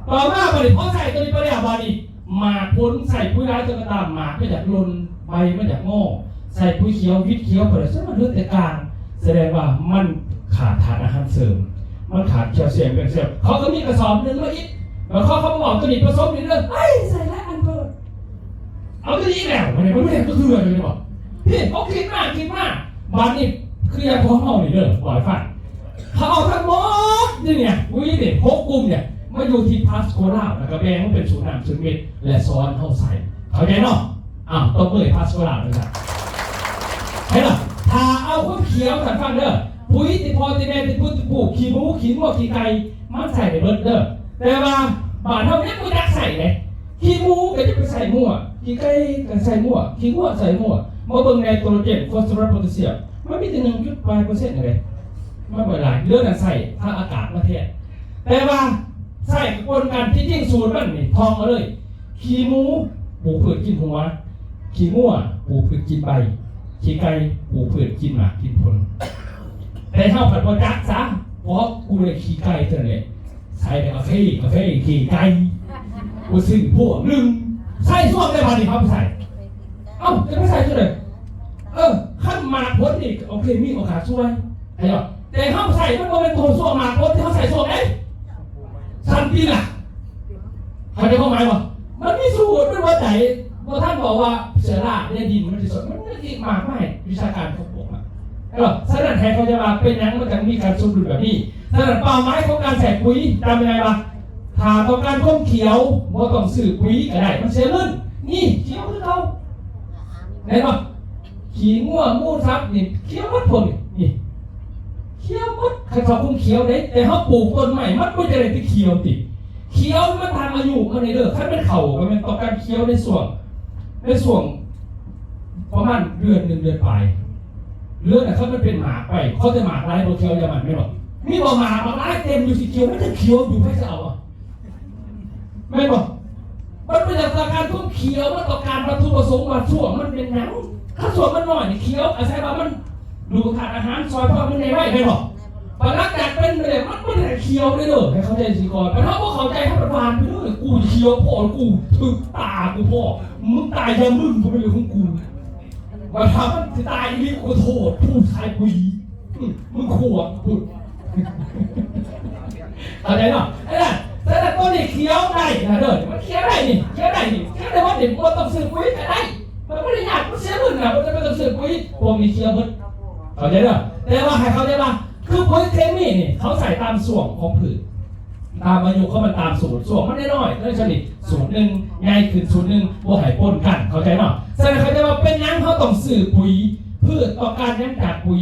ต่อมาบัดนี้พอใส่ตัวนี้ไปแล้วบัดนี้หมากพ้นใส่ปุ๋ยร้ายตัวกระตามหมากไม่จากลนใบไม่จากงอใส่ปุ๋ยเขียววิตเขียวเปิดซึ่งมันเลือดแต่กลางแสดงว่ามันขาดธาตุอาหารเสริมมันขาดแคลเซียมเป็นเซลล์เขาก็มีกระสอบนึงมาอีกแล้วเขาบอกตัวนี้ผสมในเรื่องใส่แล้วอันเบิร์ดเอาตัวนี้แล้วมันไม่ได้ก็คืออะไรเลยบอกพี่เขาคิดมากบัดนี้คือยาพอเอานี่เด้อปล่อยฟันเขาเอาทั้งหมดนี่เนี่ยวิธี6 กลุ่มเนี่ยมาอยู่ที่พาสโคล่าแล้วก็แบ่งมันเป็นศูนย์น้ำศูนย์เม็ดและซ้อนเข้าใส่เข้าใจเนาะต้องเปิดพาสโคล่าเลยครับเห็นหรอถ้าเอาข้าวเขียวถัดฟังเด้อปุ๋ยติพอติแม่ติพูดปลูกขี้หมูขี้งัวขี้ไก่มันใส่ในเบิร์ดเด้อแต่ว่าบาดเท่านี้กูอยากใส่เลยขี้หมูก็จะไปใส่มั่วขี้ไก่ก็ใส่มั่วขี้งัวใส่มั่วมาเบิ่งในโตรเจนฟอสฟอรัสโพแทสเซียมมันมีแต่1.5%เลยไม่เป็นไรเรื่องนั้นใส่ถ้าอากาศมาเทศแต่ว่าใส่กระบวนการที่จริงสูตรมันนี่ทองมาเลยขี้หมู ปลูกพืชกินหัวขี้งัวปลูกพืชกินใบขี้ไก่ปลูกพืชกินหมากกินผลแต่เท่าผัดบะจักซะเพราะกูเลยขี้ไก่เท่านั้นใส่แต่กาแฟขี้ไก่กูซื้อพวกหนึ่งใส่ช่วงได้มาดิครับใส่เอ้าจะไม่ใส่ช่วยเลยขั้นหมากผลอีกโอเคมีโอกาสช่วยไอ้หรอแต่เขาใส่มันก็เป็นตัวช่วงหมากผลที่เขาใส่ช่วงไหนสันปีล่ะเขาจะเข้าหมายว่ามันมีสูตรมันว่าใจว่าท่านบอกว่าเสือราเนี่ยดินมันจะสดมันไม่ดีมากไม่วิชาการเขาบอกมาไอ้หรอสนั่นแทนเขาจะมาเป็นยังมันจะมีการสมดุลแบบนี้สนั่นเป้าหมายของการใส่ปุ๋ยจำยังไงวะถ้าต้องการข้มเขียวว่าต้องสื่อปุ๋ยก็ได้มันเสียลื่นนี่เขียวคือเราไหนวะขี้งัวมูซับนี่เขียวมัดผลนี่เขียวมัดใครชอบคุ้มเขียวได้แต่เขาปลูกต้นใหม่มันก็จะได้ที่เขียวติเขียวมันทางอายุมันในเด้อถ้าเป็นเข่าก็เป็นต่อการเขียวในส่วนประมาณเดือน1 เดือนปลายเลือดเขามันเป็นหมากไปเขาจะหมากลายโบเขียวจะมันไม่หรอกมีบ่หมากลายเต็มอยู่สีเขียวไม่จะเขียวอยู่ไม่จะเอาไม่บอกมันเป็นจากการทุ่มเขียวมันต่อการวัตถุประสงค์มาช่วงมันเป็นหนังถ้าส่วนมันหน่อยเขียวอาศัยว่ามันดูขาดอาหารซอยเพราะมันในไร่ไม่บอกปลักจากเป็นเลยมันไม่ได้เคี้ยวได้เลยให้เขาใจสิก่อนแต่ถ้าพวกเขาใจเขาประวานไปเลยกูเคี้ยวพ่อกูถึกตากูพ่อมึงตายยังมึงกูเป็นเรื่องของกูว่าถ้ามันจะตายนี่กูโทษพูดชายกูมึงขวดพูดอะไรเนาะไอ้นั่นแต่ตัวนี้เคี้ยวได้นะเด้อมันเคี้ยวได้นี่เคี้ยวได้ว่าเด็กมันต้องซื้อปุ๋ยได้มันไม่ได้ยากมันเสียเงินนะมันจะไม่ต้องซื้อปุ๋ยพวกนี้เคี้ยวหมดเข้าใจเนาะแต่ว่าให้เขาใจว่าคือปุ๋ยเคมีนี่เขาใส่ตามส่วนของผืชตามอายุเขามันตามสูตรส่วนมันน้อยๆนั่นชนิดสูตรหนึ่งง่ายขึ้นสูตรหนึ่งว่าหายปนกันเข้าใจเนาะแสดงเขาจะว่าเป็นยังเขาต้องสื่อปุ๋ยพืชต่อการยังจากปุ๋ย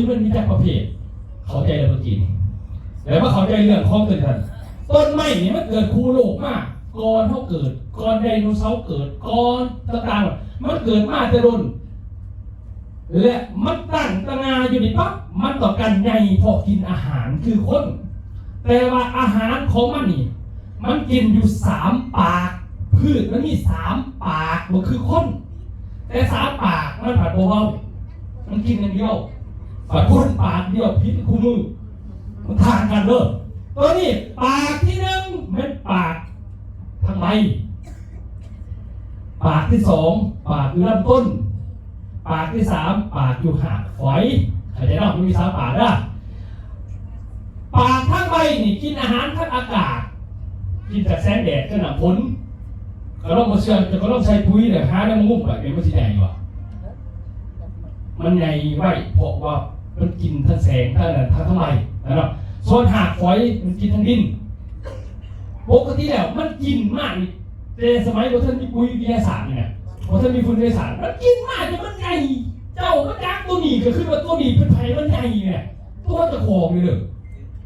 มันมีจากประเภทเข้าใจแล้วเมื่อกี้แล้วว่าเข้าใจเรื่องข้อเกิดกันต้นไม้นี่มันเกิดคูโลกมากก่อนเขาเกิดก่อนไดโนเสาร์เกิดก่อนต่างๆมันเกิดมาแต่รุ่นและมันตั้งตระงาอยู่ในปั๊บมันต่อกันใหญ่พอกินอาหารคือคนแต่ว่าอาหารของมันนี่มันกินอยู่3 ปากพืชมันมี3 ปากมันคือคนแต่3 ปากมันผัดเบาๆมันกินอย่างเดียวผัดคนปากเดียวพิษคู่มือมันทานกันเลยตัวนี้ปากที่1เป็นปากทางใบปากที่2ปากอยู่ลำต้นปากที่3ปากอยู่หางฝอยเข้าใจเนาะมันมี3 ปากนะปากทั้งใบนี่กินอาหารทั้งอากาศกินจากแสงแดดก็หนักผลก็ต้องมาเชื่อจะก็ต้องใช้ปุ๋ยเนี่ยหาได้งุ่มแบบเป็นมันสีแดงอยู่อ่ะมันใหญ่ไว้เพราะว่ามันกินทั้งแสงทั้งใบนะครับส่วนหากฝอยมันกินทั้งดินปกติแล้วมันกินมากนี่แต่สมัยเราท่านมีปุ๋ยวิทยาศาสตร์เนี่ยพอท่านมีฝุ่นวิทยาศาสตร์มันกินมากจนมันใหญ่เจ้ามันยักษ์ตัวนี้ก็คือว่าตัวนี้เป็นไผ่มันใหญ่เนี่ยตัวตะคองเลย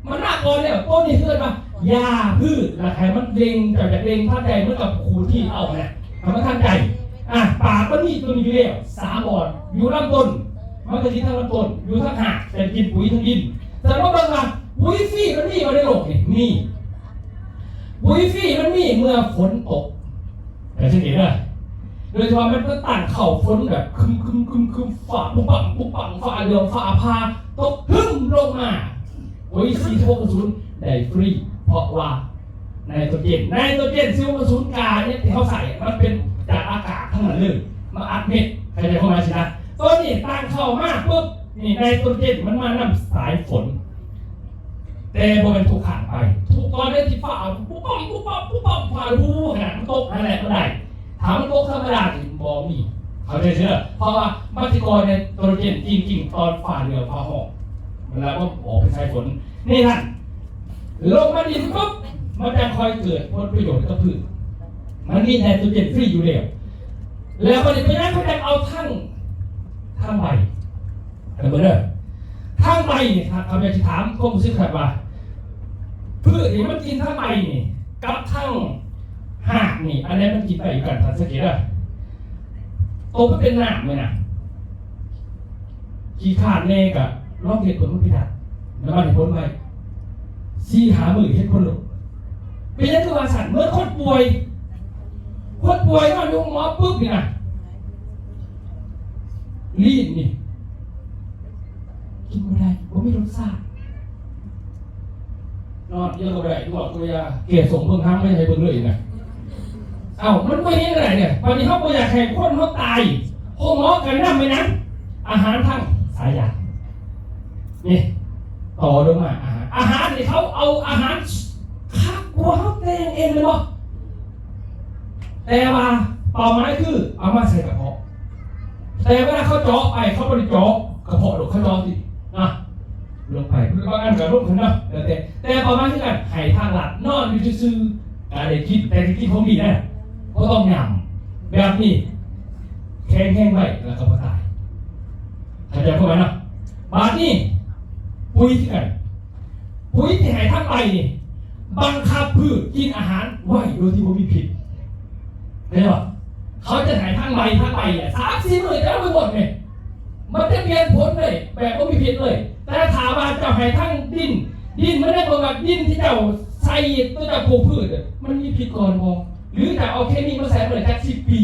มันน่ากลัวเนี่ยตัวนี้คืออะไรยาพืชราคามันเร่งจากเร่งท่าใจเหมือนกับขูดที่เอาเนี่ยทำให้ท่านใจปากมันนี่ตัวนี้อยู่แล้ว3 บอดอยู่ลำต้นมันก็กินทั้งลำต้นอยู่ทั้งหางแต่กินปุ๋ยทั้งดินแต่ว่าบางวันปุ๋ยฟรีมันมีมาในโลกนี่มีปุ๋ยฟรีมันมีเมื่อฝนตกแต่สังเกตเลยโดยเฉพาะมันก็ตั้งเข่าฝนแบบคึมฝ่าปุ๊บปังฝ่าเรืองฝ่าพาตกหึ่มลงมาโอ้ย460ได้ฟรีเพราะว่าไนโตรเจน460กาเนี่ยที่เขาใส่มันเป็นจากอากาศทั้งนั้นเลยมาอัดเม็ดใครจะเข้ามาสินะตัวนี้ตั้งเข่ามากปุ๊บนี่ไนโตรเจนมันมานำสายฝนแต่พอมันถูกขังไปถูกตอนได้ที่ฝ่าปุ๊บปังฝ่ารู้ขนาดมันตกอะไรก็ได้ถามมันโตธรรมดาถึงบอมีเขาจะเชื่อเพราะว่ามัติกรในโตรเจนจริงตอนฝ่าเรือฝ่าหอกเวลาก็ออกไปใช้ฝนนี่ท่านลงมาดินปุ๊บมันจะคอยเกิดผลประโยชน์กับพืชมันมีไนโตรเจนฟรีอยู่แล้วมันจะไปนั่งเขาจะเอาทั้งใบเหมือนเดิมทั้งใบเนี่ยครับเขาจะถามกรมศิลปากรว่าพืชนี่มันกินทั้งใบนี่กับทั้งหากนี่อันนี้มันกินไปอยู่กันทันสังเกตได้โตมันเป็นหนามเลยนะขี้ขาดเนกะลองเห็ดผลมันพิจารแล้วมันเห็ดผลไป4-5 มื้อเห็ดผลหลงเป็นยังคือว่าสั่นเมื่อคนป่วย คนป่วยนอนอยู่หมอปุ๊บนี่นะรีดนี่กินไม่ได้ผมไม่รสชาตินอนเยอะก็ไม่ได้ทุกคนตัวยาเกศส่งเบิ่งทั้งไม่ใช่เบิ่งเลยนะเอ้ามันไม่ได้อะไรเนี่ยตอนนี้เขาไม่อยากให้คนเขาตายห้องหมอกันนั่งไปนั้นอาหารทั้งสายยานี่ต่อลงมาอาหารนี่เขาเอาอาหารคักหัวเขาแต่งเองเลยบ่แต่ว่าเป้าหมายคือเอามาใส่กระเพาะแต่เวลาเขาเจาะไปเขาไม่ได้เจาะกระเพาะหรอกเขาเจาะสินะลงไปเพื่อบางอันกับลูกเขาเนาะแต่เป้าหมายคือการไข่ทางหลักนอนอยู่ซื่อๆอะไรคิดแต่ที่เขามีนะเขาต้องยำแบบนี้แข็งๆไว้แล้วก็พอตายเข้าใจเข้าไปเนาะบาดนี้ปุ๋ยที่ไหนปุ๋ยที่ไหนทั้งใบนี่บังคับพืชกินอาหารไว้โดยที่ไม่มีผิดเห็นป่ะเขาจะไหนทั้งใบอ่ะ3-4 มื้อจะไม่หมดเนี่ยมันจะเปลี่ยนผลเลยแบบไม่มีผิดเลยแต่ถามว่าเจ้าไหทั้งดินไม่ได้บอกว่าดินที่เจ้าใส่ตัวเจ้าปลูกพืชมันมีผิดก่อนพอหรือจะเอาเคมีมาใส่เลยจาก10 ปี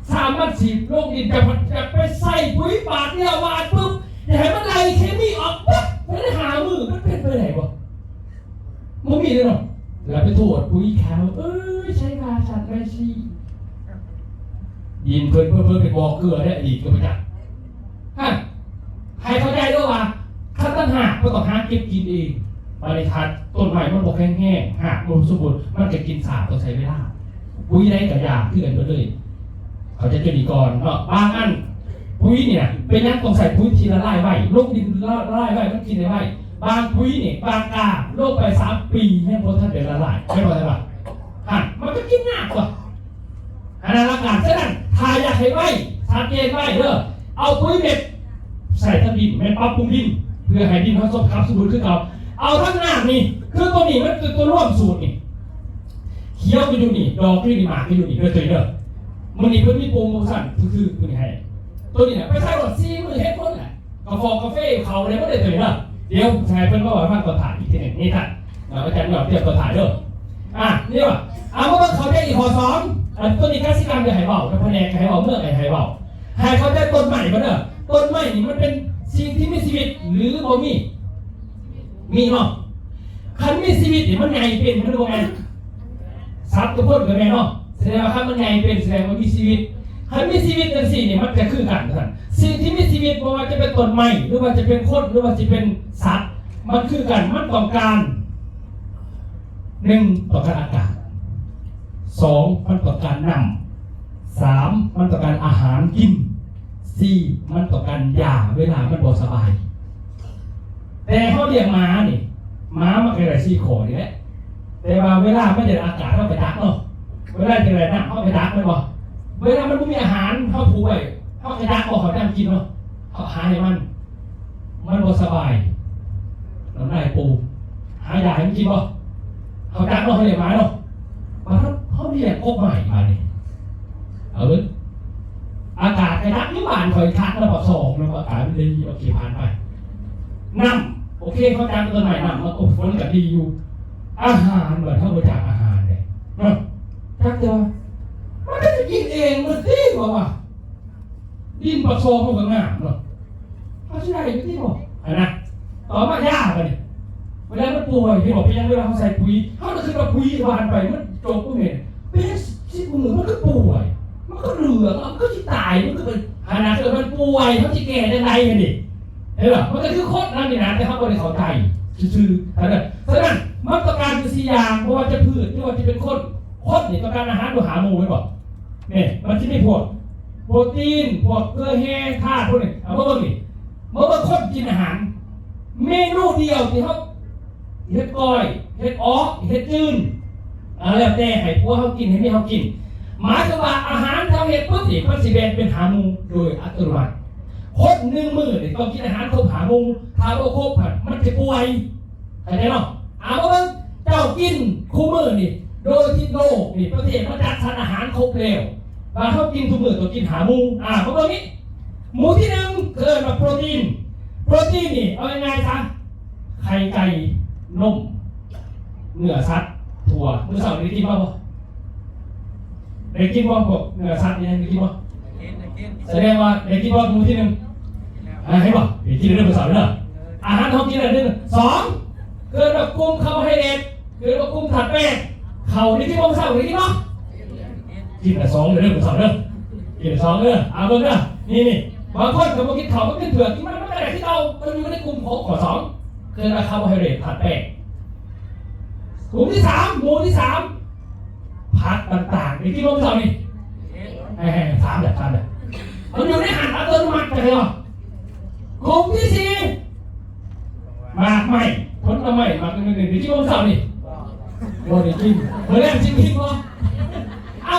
3-10โลกดินจะไปใส่ปุ๋ยปาดเนี่ยวาดปุ๊บอย่าให้มันไล่เคมีออกปุ๊บไม่ได้หามือมันเป็นไปไหนวะมันมีเลยเนาะแล้วไปโทษปุ๋ยขาวใช้ราชันไม่ชียินเพื่อนไปบอกเกลือได้อีกก็ไม่จัดฮะใครเข้าใจด้วยว่าถ้าตั้งหากก็ต้องหาเก็บกินเองบริษัทต้นไม้มันบอกแห้งๆหากมันสมบูรณ์มันจะกินสาบต้องใช้เวลาปุ๋ยได้กับยาที่กันไปเลยเขาจะดีก่อนเนาะบางอันปุ๋ยเนี่ยเป็นยังต้องใส่ปุ๋ยทีละไร่ไว้โรคดินละไร่ไว้มันกินได้ไว้บางปุ๋ยเนี่ยบางกาโรคไป3 ปีให้พอท่านเดือนละไร่ไม่พอใช่ปะมันก็กินยากกว่าอันนั้นละกันฉะนั้นถ้าอยากให้ไว้ชัดเจนไว้เด้อเอาปุ๋ยเม็ดใส่ทั้งดินแม่นปรับปรุงดินเพื่อให้ดินเขาสมครับสมบูรณ์ขึ้นเอาทั้งหน้านี่คือตัวนี้มันคือตัวร่วมสูตรนี่เขียวไปดูนี่ดอกที่นี่หมากไปดูนี่เด้อเด้อมันนี่เพื่อนมีโปรโมชั่นคือมันให้ตัวนี้เนี่ยไปใช้หมด4 มื้อเฮ็ดคนแหละกาแฟเขาอะไรไม่ได้เลยเด้อเดี๋ยวชายเพิ่นก็บอกว่าตัวถ่ายอีกทีนึงนี่ท่านอาจารย์บอกเทียบตัวถ่ายเด้อนี่ว่ะเมื่อเขาได้อีกข้อ2ตัวนี้กสิกรรมจะให้เบาถ้าแผนกให้เบาเมื่อให้เบาให้เขาได้ต้นใหม่มาเด้อต้นใหม่นี่มันเป็นสิ่งที่มีชีวิตหรือบ่มีเนาะคันมีชีวิตนี่มันไงเป็นมันบ่แม่นสัตว์ก็พูดกันแม่เนาะแสดงว่าคันมันไงเป็นแสดงว่ามีชีวิตคันมีชีวิตจังซี่นี่มันจะคือกันท่านสิ่งที่มีชีวิตบ่ว่าจะเป็นต้นไม้หรือว่าจะเป็นคนหรือว่าจะเป็นสัตว์มันคือกันมันต้องการ1ต้องการอากาศ2มันต้องการน้ำ3มันต้องการอาหารกิน4มันต้องการยาเวลามันบ่สบายแต่เขาเรียกม้านี่ม้ามันก็ได้4 ข้อนี่แหละแต่ว่าเวลาไม่ได้อากาศเข้าไปดักเนาะเวลาจะอะไรน้ำเข้าไปดักไม่บ่เวลามันไม่มีอาหารเข้าผูไว้เข้าไปดักเขาจะกินเนาะเขาหาให้มันบ่สบายน้ำลายปูหายาให้มันกินบ่เขาดักเนาะเขาเรียกม้าเนาะมาเขาเรียกกบใหม่มาเนี่ยอากาศไอ้ดักที่บ้านคอยทักแล้วพอ2แล้วอากาศมันดีโอเคผ่านไปน้ำโอเคเขาดักต้นใหม่น้ำมันฝนก็ดีอยู่อาหารเหมือนเขาบริจาคอาหารเลยทักเจอมันก็จะกินเองมันดีกว่าดินปลาโซมันก็งามเนาะเขาใช่ได้ที่บอกนะต่อมาหญ้าไปเนี่ยเวลามันป่วยที่บอกไปยังเวลาเขาใส่ปุ๋ยเขาจะขึ้นมาปุ๋ยบานไปมันโจมพวกเนี่ยเป็น10 มื้อมันก็ป่วยมันก็เหลืองมันก็จะตายมันก็เป็นขนาดเกิดมันป่วยเขาจะแก่ได้ไงกันดิเห็นหรอมันก็คือโคตรนั่นนี่นะแต่เขาไม่ได้เข้าใจซื่อๆฉะนั้นมันต้องการคือ4 อย่างเพราะว่าจะพืชไม่ว่าจะเป็นคนนี่ต้องการอาหารโดยหาหมูไว้บอกเนี่ยมันจะไม่พวกโปรตีนพวกเกลือแห้งธาตุพวกนี้เอาเมื่อกี้เมื่อคนกินอาหารเมนูเดียวที่เขาเห็ดก้อยเห็ดอ้อเห็ดจืนแล้วแต่ให้พวกเขากินให้ไม่เขากินหมายถึงว่าอาหารทำเห็ดปุ๊บนี่มันสิเป็นหาหมูโดยอัตโนมัติคน1 มื้อนี่ต้องกินอาหารครบหาหมูถ้าบ่ครบมันจะป่วยเข้าใจเนาะเมื่อเจ้ากินคู่มื้อนี่โดยที่โลกนี่ประเทศมันจัดสรรอาหารครบแล้วบางเขากินทุกมื้อต้องกินหาหมูเพราะว่านี้หมูที่1เกิดมาโปรตีนนี่เอาง่ายๆซะไข่ไก่นมเนื้อสัตว์ถั่วมื้อเช้านี้กินบ่ ได้กินว่าพวกเนื้อสัตว์เนี่ยได้กินว่าแสดงว่าได้กินว่ามูที่หนึ่งให้บอกได้กินเรื่องภาษาเนอะอาหารท้องกินอะไรหนึ่งสองเกิดแบบกลุ่มคาร์โบไฮเดรตเกิดแบบกลุ่มถัดแป้งเขาได้กินว่าภาษาได้กินว่ากินแต่สองเรื่องภาษาเนอะกินแต่สองเรื่องเอาเบิ่งเนอะนี่บางคนก็มากินเขาก็กินเผือกกินมันไม่ได้ที่เรามันอยู่ในกลุ่มของข้อสองเกิดคาร์โบไฮเดรตถัดแป้งกลุ่มที่สามหมู่ที่สามผักต่างๆนี่ที่พวกเรานี่ถามแบบมันอยู่ในอาหารอัตโนมัติเลยเหรอกลุ่มที่สี่หมากไหมผลไม้หมากอื่นๆที่พวกเรานี่โดนกินเมื่อแรกจริงกินวะ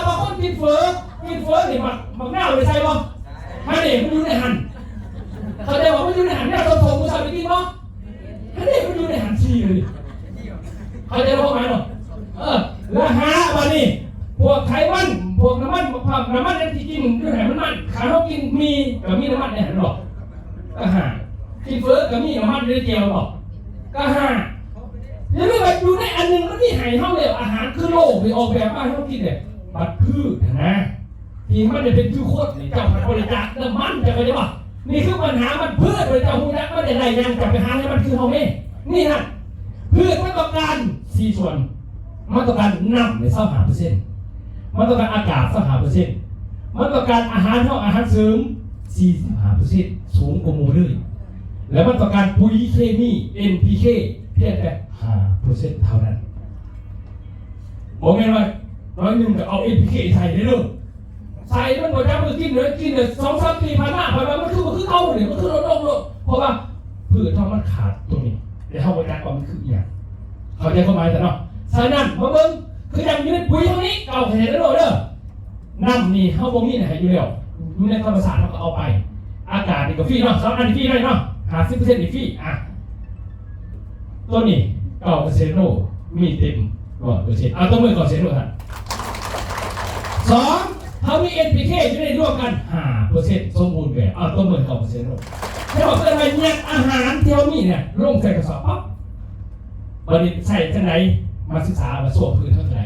บางคนกินเฟ้อนี่หมักหน้าเลยใช่ปะถ้าเด็กมันอยู่ในอาหารเขาจะบอกว่าอยู่ในอาหารเนี่ยเราโทรมุสาไปกินปะถ้าเด็กมันอยู่ในอาหารชีเลยเขาจะรู้ไหมเนาะแล้วหามานี่พวกไขมันพวกน้ำมันที่กินด้วยไหนมันขาเขากินมีกับมีน้ำมันในอาหารหรอกก็หากินเฟ้อกับมีน้ำมันในเกลียวหรอกก็หายังไม่แบบอยู่ในอันหนึ่งก็มีไห่เท่าเลยอาหารคือโลกไปออกแบบมาให้เขากินเนี่ยบัดพืชนะที่มันจะเป็นพืชโคตรเจ้าพันบริจาคน้ำมันจะไปได้ปะนี่คือปัญหามันพืชโดยเจ้าหูยักษ์ไม่ได้ไรยังจะไปหาให้มันคือเขาไม่นี่ฮะพืชมันต้องการ4 ส่วนมันต้องการน้ำใน25%มันต้องการอากาศ25%มันต้องการอาหารเท่าอาหารเสริม45%สูงกว่าหมู่เลยแล้วมันต้องการปุ๋ยเคมี NPK เพียงแค่5%เท่านั้นบอกไงว่า100ก็เอา NPK ใส่ได้เลยใส่มันก็จะมือกินเลย2-3 ปีผ่านมามันคือเอาเนี่ยมันคือลดเพราะว่าพืชเท่ามันขาดตรงนี้แต่เท่าบริการมันคืออย่างเข้าใจความหมายแต่เนาะฉะนั้นมาเบิ่งคืออย่างอยู่ในปุ๋ยเท่านี้เก่าเห็นแล้วเด้อน้ำนี่เขาบ่มีไหนอยู่แล้วอยู่ในธรรมศาสตร์เขาก็เอาไปอากาศนี่ก็ฟรีเนาะ2 อันนี่ฟรีได้เนาะ50%นี่ฟรีตัวนี้9%โลมีเต็ม100%เอาตัวมือก่อนเสียด้วยครับ2เขามี NPK อยู่ในร่วมกัน 5% สมบูรณ์แบบเอาตัวมือ9%โลให้บอกเกิดอะไรเนี่ยอาหารที่เขามีเนี่ยลงใส่กระสอบปั๊บบัดนี้ใส่ที่ไหนมาศึกษามาสวมพื้นเท่าไหร่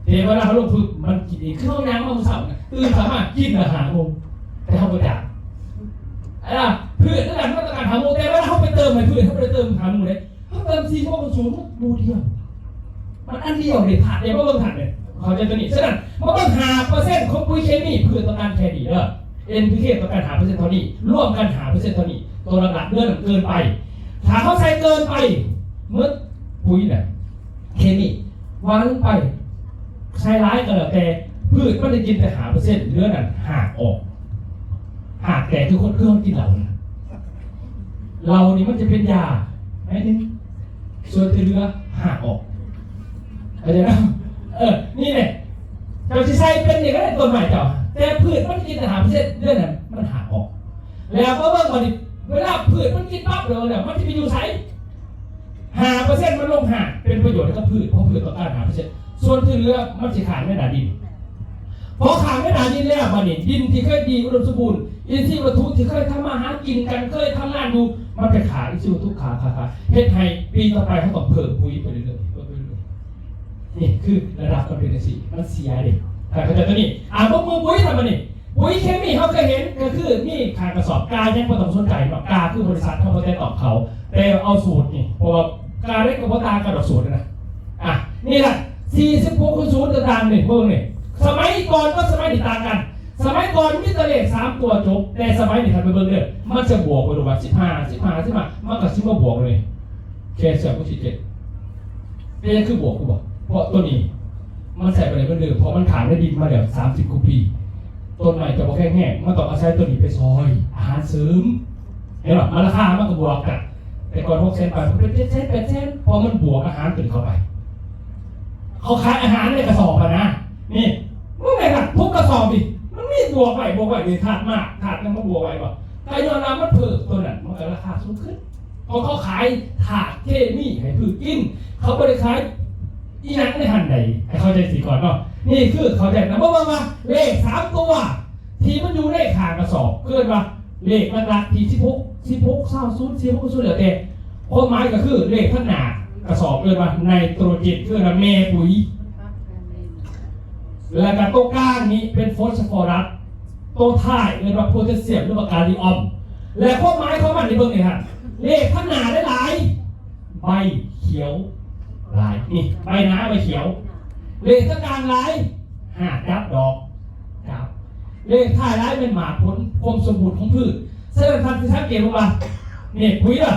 เทเวลาเขาลงพื้นมันกินเองคือห้องน้ำมันสาวตื่นสามารถกินอาหารงงแต่เขาประจักษ์พืชนั่นแหละมาตรการหาโมแต่เวลาเขาไปเติมให้พืชเขาไปเติมหาโมเลยเขาเติม4 โมงสูงดูเดียวมันอันเดียวเด็ดขาดเดี๋ยวก็เบิ่งถัดเลยเขาจะตัวนี้ฉะนั้นมันต้อง5%ของปุ๋ยเคมีพืชต้องการแค่นี้NPK ต้องการ5%เท่านี้ร่วมกัน5%เท่านี้ตัวหลักๆเลื่อนเกินไปถ้าเขาใส่เกินไปเมื่อปุ๋ยเนี่ยเคมีวางลงไปใช้ร้ายก็แล้วแต่พืชมันจะกินแต่5%เนื้อนั่นหักออกหักแต่คือคนเครื่องกินเหล่านี่มันจะเป็นยาไหมนี่ส่วนที่เหลือหักออกเข้าใจไหมนี่เนี่ยเราจะใช้เป็นอย่างนั้นต้นใหม่เจ้าแต่พืชมันกินแต่5%เนื้อนั่นมันหักออกแล้วก็เมื่อวันนี้เวลาพืชมันกินปั๊บเลยเนี่ยมันจะไปอยู่ไส5%มันลงหักเป็นประโยชน์กับพืชเพราะพืชต้องการ5%ส่วนที่เหลือมันจะขาดไม่หนาดินพอขาดไม่หนาดินแล้วมันนี่ดินที่เคยดีอุดมสมบูรณ์อินทรีย์วัตถุที่เคยทำมาหากินกันเคยทำงานดูมันไปขาดอินทรีย์วัตถุขาเฮ็ดให้ปีต่อไปเขาต้องเพิ่มปุ๋ยไปเรื่อยๆนี่คือระดับการเป็นสิมันเสียดิแต่เขาจะตัวนี้พวกมือปุ๋ยทำมันนี่ปุ๋ยเคมีเขาเคยเห็นก็คือนี่ขายกระสอบกายังไม่ต้องสนใจหรอกกาคือบริษัทเขาไม่ได้ตอบเขาแต่เอาสูตรนี่เพราะว่ากาเล็กกับตากระดอกสูตรนะนี่แหละ46 สูตรต่างๆนี่พวกนี่สมัยก่อนก็สมัยที่ต่างกันสมัยก่อนมีตัวเลข3 ตัวจบแต่สมัยนี้ทำไปเบิ่งเด้อมันจะบวกไปดูว่า15มันก็สิมาบวกเลยแค่เสียก็17เป็นคือบวกกูบอกเพราะตัวนี้มันใส่ไปในเดิมเพราะมันขาดได้ดินมาแล้ว30 กว่าปีต้นใหม่จะบอกแห้งๆมันต้องอาศัยตัวนี้ไปซอยอาหารเสริมเห็นหรอมันราคามันก็บวกกันแต่ก่อน6 เซนไปเป็น7 เซนพอมันบวกอาหารตื่นเข้าไปเขาขายอาหารในกระสอบนะนี่เมื่อไงครับทุกกระสอบดิมันมีบวกไปเลยถาดมากถาดนั้นมันบวกไปป่ะไก่ยอน้ำมันเพิ่มตัวนั้นมันก็ราคาสูงขึ้นพอเขาขายถาดเคมีให้พืชกินเขาไม่ได้ขายอีนักในหันใดให้เข้าใจสีก่อนเนาะนี่คือเขาใจนะว่าเลข3 ตัวที่มันอยู่ในขากระสอบเกินว่าเลขหลักๆที่16 เหลือแต่ความหมายก็คือเลขขนาดกระสอบเกินว่าไนโตรเจนคือแม่ปุ๋ย แล้วก็ตัวกลางนี้เป็นฟอสฟอรัสตัวท้ายเรียกว่าโพแทสเซียมหรือว่าการิออมและข้อหมายของมันในเบื้องนี้ฮะเลขข้างหน้าได้หลายใบเขียวลายนี่ใบหน้าใบเขียวเลขข้างกลางลาย5 จับดอกครับเลขท้ายลายเป็นหมากผลความสมบูรณ์ของพืชเส้นทันที่ชัดเจนว่าเนี่ยปุ๋ยอ่ะ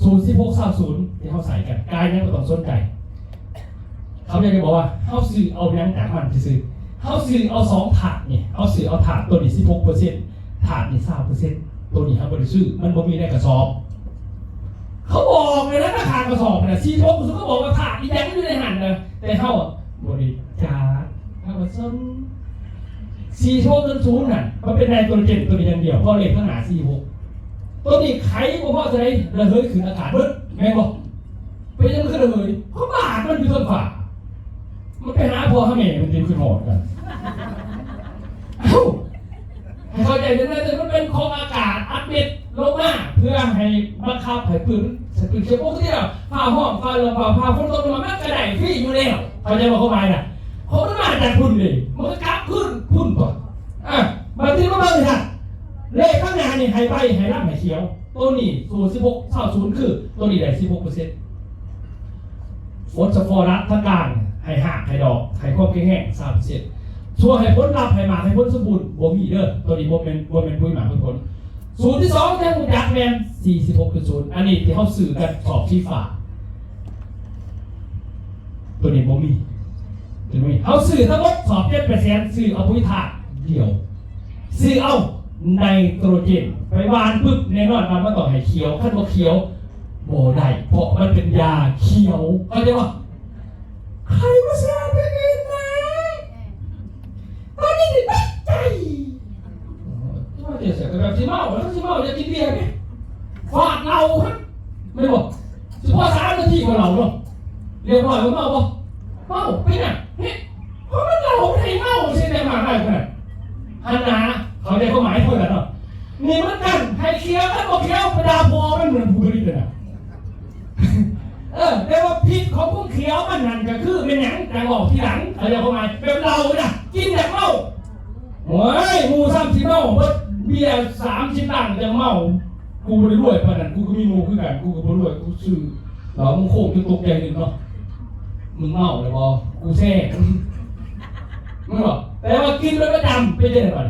01630ที่เขาใส่กันกายยังไม่ต้องสนใจเขาจะบอกว่าเขาซื้อเอายังจากมันซื้อเขาซื้อเอา2 ถาดเนี่ยเขาซื้อเอาถาดตัวนี้16%ถาดนี้3%ตัวนี้เขาบริสุทธิ์มันบ่มีในกระสอบเขาบอกเลยนะถ้าถาดกระสอบเนี่ย46%เขาบอกว่าถาดนี้ยังไม่อยู่ในหันนะแต่เขาบริจาคเขาผสม4600น่ะมันเป็นไนโตรเจนตัวนี้อย่างเดียวเพราะเลขข้างหน้า46ตัวนี้ไขบ่พอจะได้ระเหยขึ้นอากาศเบิดแม่นบ่เป็นยังไงขึ้นระเหยเขาบาดมันอยู่ต้นฝ่ามันไปหาพ่อหาแม่มันเป็นขึ้นหอดกันเอ้าให้เข้าใจด้วยนะมันเป็นของอากาศอัดเม็ดลงมาเพื่อให้บังคับให้ปืนสกิลเชื้อพวกที่เราผ่าห้องผ่าเรือผ่าฝนตกลงมามันกระไดฟรีอยู่แล้วเข้าใจว่าเขาหมายน่ะเขาไม่มาจากคุณเลยมันก็กลับขึ้นพุ่นก่อนบางทีมันมาเลยค่ะเลขข้างหน้านี่ให้ใบให้รับให้เขียวตัวนี้016คือตัวนี้ได้16%ฟอสฟอรัสทั้งกลางให้หักให้ดอกให้ควบแห้ง3%ช่วยให้ผลรับให้หมากให้ผลสมบูรณ์บ่มีเด้อตัวนี้บ่เป็นปุ๋ยหมากผลสูตรที่2แท่งจักแมน46.0อันนี้ที่เขาสื่อกันสอบที่ฝาตัวนี้บ่มีเขาสื่อทั้งหมดสอบ7%สื่อเอาปุ๋ยถาดเดียวสื่อเอาไนโตรเจนไปวานปึ๊บแน่นอนมันต้องให้เขียวขั้นว่าเขียวโบได้เพราะมันเป็นยาเขียวเข้าใจป่ะใครมาเสียไปกินนะตอนนี้ตั้งใจว่าจะเสียกับแบบซีเมาแล้วซีเมาจะกินเบียร์ไหมฝาดเราครับไม่บอกเฉพาะ3 นาทีของเราเนาะเรียบร้อยว่าเมาป่ะเมาไปไหนเฮ้ยเพราะมันเราไม่เมาใช่ไหมมาได้ขนาดฮันนาเขาได้เขาหมายเท่านั้นเนาะนี่มันกันให้เคี้ยวกันบอกเคี้ยวไปดาพอมันเหมือนผู้บริสุทธิ์นะแต่ว่าพิษของพวกเคี้ยวมันนั่นก็คือเป็นหยังแต่บอกทีหลังเขาจะเขาหมายแบบเราเนี่ยกินแบบเมาโอ้ยมู30 เมาเบียร์30 ตังค์จะเมากูบริรวยขนาดกูก็มีมูคือกันกูก็บริรวยกูซื้อเรามึงโคกจนตกใจหนึ่งเนาะมึงเมาเลยบอกูแซ่มึงบอกแต่ว่ากินเป็นประจำเป็นยังไงบ้าง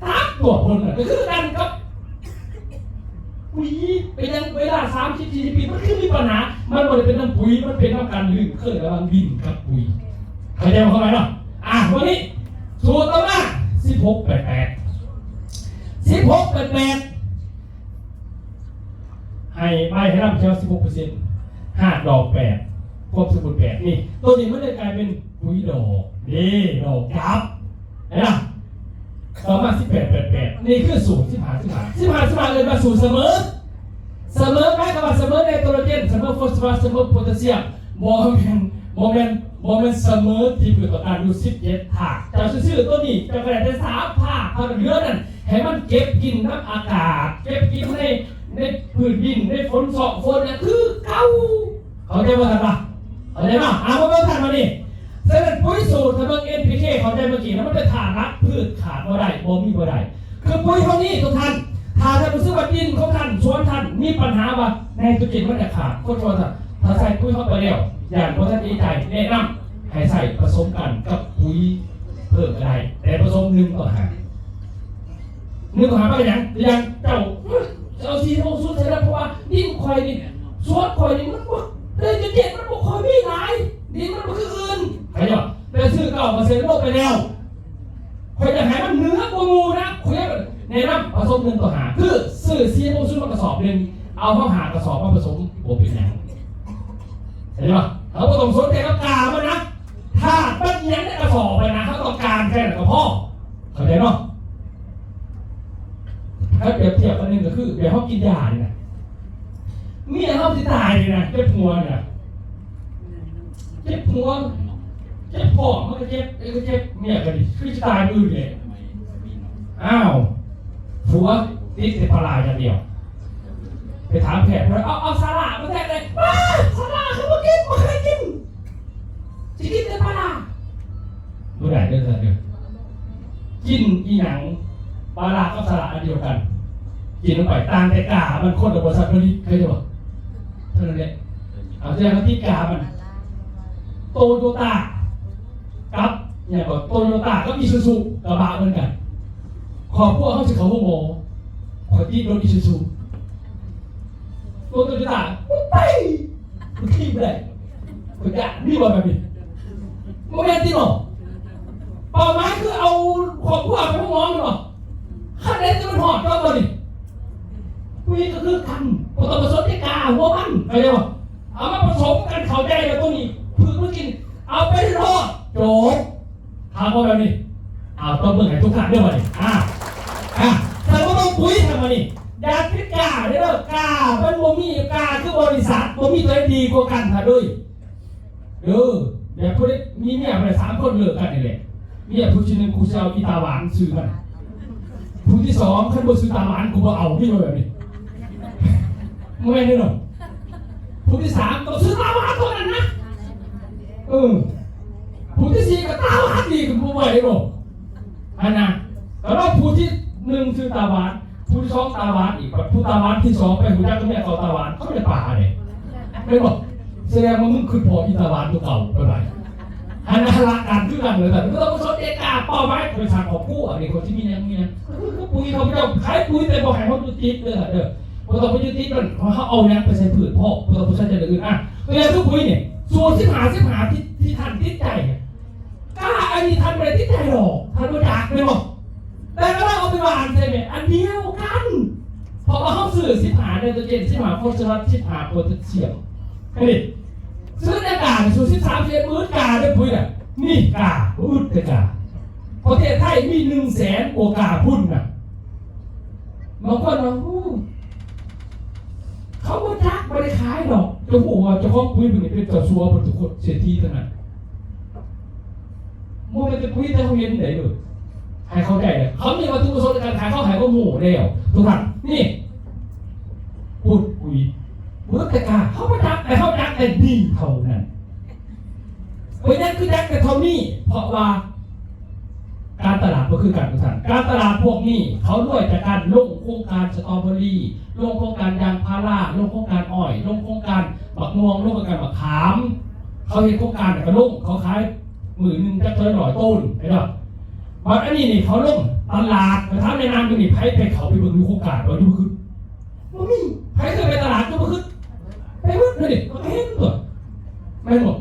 ตักตัวคนน่ะก็คือกันครับปุ๋ยเป็นยังเวลา30-40 ปีมันคือมีปัญหามันไม่ได้เป็นน้ำปุ๋ยมันเป็นน้ำการลื่นเคลื่อนระหว่างดินกับปุ๋ยเข้าใจมั้ยเข้าใจเนาะวันนี้สูตรต่อมา1688ให้ใบให้รับเชียว16% 5 ดอก 8ควบสมุด8นี่ตัวนี้มันจะกลายเป็นปุ๋ยดอกนี่ดอกจับเห็นไหมต่อมา1888นี่คือสูตร15เลยมาสูตรเสมอไหมคำว่าเสมอไนโตรเจนเสมอฟอสฟอรัสเสมอโพแทสเซียมโมเมนต์เสมอที่เกิดต่อการอยู่17 ถาดจะชื่อตัวนี้จะกระจายเป็น3 ภาคภาคเหนือนั่นให้มันเก็บกินน้ำอากาศเก็บกินในพื้นดินในฝนนั่นคือเก่าเขาใจว่าทันปะเข้าใจป่ะมาเบิ่งทันมาดิเสร็จปุ๋ยสูตรเบิ่ง NPK เขาใจเมื่อกี้นะมันเป็นฐานรักพืชขาดบ่ได้บ่มีบ่ได้คือปุ๋ยเท่านี้ทุกท่านถ้ารู้สึกว่าดินของท่านสวนท่านมีปัญหาว่าในตัวจิตมันจะขาดโคตรท่านถ้าใส่ปุ๋ยเข้าไปแล้วอย่างพอท่านดีใจแนะนำให้ใส่ผสมกันกับปุ๋ยเพิ่มอะไรแต่ผสม1 ต่อ 5เป็นอย่างเจ้าซีโมซุนใช่ไหมเพราะว่าดินคอยนี่สวนคอยนี่มันเลยจะเจ็บมันบอกคอยไม่หลายดินมันคืออื่นใครจะแต่ซื้อเก่ามาเซ็นโลกไปแล้วคอยจะหายมันเนื้อกว่างูนะคุยในน้ำผสม1 ต่อ 5คือซื้อซีโมซุนมากระสอบนึงเอาเข้าหากระสอบมาผสมโอเป็นอย่างเห็นไหมเขาผสมสนแต่กับกามันนะถ้ามันเย็นในกระสอบไปนะเขาต้องการแค่ไหนกับพ่อเข้าใจเนาะถ้าเปรียบเทียบอันนึงก็คือเดี๋ยวเขากินยาเนี่ยนะเมียเขาจะตายเลยนะเจ็บหัวเนี่ยเจ็บหัวเจ็บพ่อมันก็เจ็บไอ้ก็เจ็บเมียก็ดิคือจะตายมือเลยอ้าวผัวติดแต่ปลาอย่างเดียวไปถามแพทย์ว่าเอาสาระมาแทนเลยสาระคือมากินมาใครกินจะกินแต่ปลา เมื่อไหร่เด้อท่านเด้อกินอีหยังปลาร้ากับสลัดอันเดียวกันกินลงไปต่างแต่กามันคนละบริษัทมันนี่เคยจะบอกเท่านั้นแหละเอาแสดงว่าที่กามันโตโยต้ากับเนี่ยบอกโตโยต้าก็มีซูซูกระบะเหมือนกันขอบพวกเขาจะเขาพวกโมขอที่รถอีซูซูโตโยต้าไปมันขี้ไปเลยคุณจะนี่ว่าแบบนี้โมเมนต์ที่หนอเป้าหมายคือเอาขอบพวกไปพวกน้องหรอขั้นเด็ดจะมันหอดก็ตัวนี้คุยก็คือกันผสมผสมที่กาหัวมันไปเลยว่ะเอามาผสมกันเข้าใจแล้วตัวนี้คือเมื่อกินเอาไปทอดโจ๊กทำมาแบบนี้เอาต้องเบิ่งให้ทุกท่านด้วยนี่แต่ว่าต้องปุ๋ยทำมานี่ยาพิษกาเด้อกาเป็นโมมี่กาคือบริษัทโมมี่ตัวดีกว่ากันค่ะด้วยแบบพวกนี้มีเมียไป3 คนเลิกกันนี่แหละเมียผู้ชนึงกูจะเอาอีตาหวานซื้อมันผู้ที่2ขั้นบนซื้อตาหวานกูก็เอาพี่มาแบบนี้ไม่ได้หรอกผู้ที่3ต้องซื้อตาหวานเท่านั้นนะผู้ที่4ก็ตาหวานดีกับผู้ไม่ได้หรอกอันนั้นแล้วผู้ที่1ซื้อตาหวานผู้ที่2ตาหวานอีกผู้ตาหวานที่2ไปหูยักษ์ก็แม่เขาตาหวานเขาไม่ได้ป่าเลยไม่บอกแสดงว่ามึงคือพออีตาหวานตัวเก่าไปไหนอันนั้นละการคือกันเลยแต่ไม่ต้องมาสนใจกาเป้าหมายบริษัทของกู้อะไรคนที่มีเนี่ยคือปุ๋ยเขาไม่ต้องขายปุ๋ยแต่บอกให้เขาดูติดเลยพอต้องไปยืดติดมันเขาเอาเนี่ยไปใส่ผืนพ่อพอต้องไปใส่ใจอื่นตัวอย่างทุกปุ๋ยเนี่ยส่วนที่หาที่ทันติดใจกล้าอันนี้ทันไปติดใจหรอกทันมาจากไม่บอกแต่ก็ต้องเอาไปวางใช่ไหมอันเดียวกันพอเขาซื้อ15ไนโตรเจน15ฟอสฟอรัส15โพแทสเซียมนี่ซื้อในกาสูตร13เซนมือกาด้วยปุ๋ยน่ะนี่กาอืดแต่กาประเทศไทยมี100,000 กว่ากาพุ่นน่ะบางคนว่าเขาไม่รักไม่ได้ขายหรอกเจ้าหัวเจ้าของปุ๋ยเป็นเจ้าซัวเป็นทุกคนเสียทีเท่านั้นโมเป็นจะปุ๋ยแต่เขาเห็นไหนเลยให้เขาได้เลยเขามีวัตถุประสงค์ในการขายเขาขายก็หมูแล้วทุกท่านนี่พูดปุ๋ยเมื่อแต่กาเขาไม่รักแต่เขารักแต่ดีเท่านั้นเพราะนั้นคือรักแต่เท่านี้เพราะว่าการตลาดก็คือการประสานการตลาดพวกนี้เขาด้วยจากการลงโครงการสตรอเบอรี่ลงโครงการยางพาราลงโครงการอ้อยลงโครงการบักม่วงลงโครงการบักขามเขาเห็นโครงการแต่ก็ลงเขาขาย10,000จะ100 ต้นเห็นป่ะบัดอันนี้นี่เขาลงตลาดกระทำในนามนี่ไพ่ไปเขาไปเบิ่งดูโครงการว่าดูคือมันมีไพ่เคยไปตลาดดูคือไปเบิ่งเลยเขาเห็นตัวไม่หมด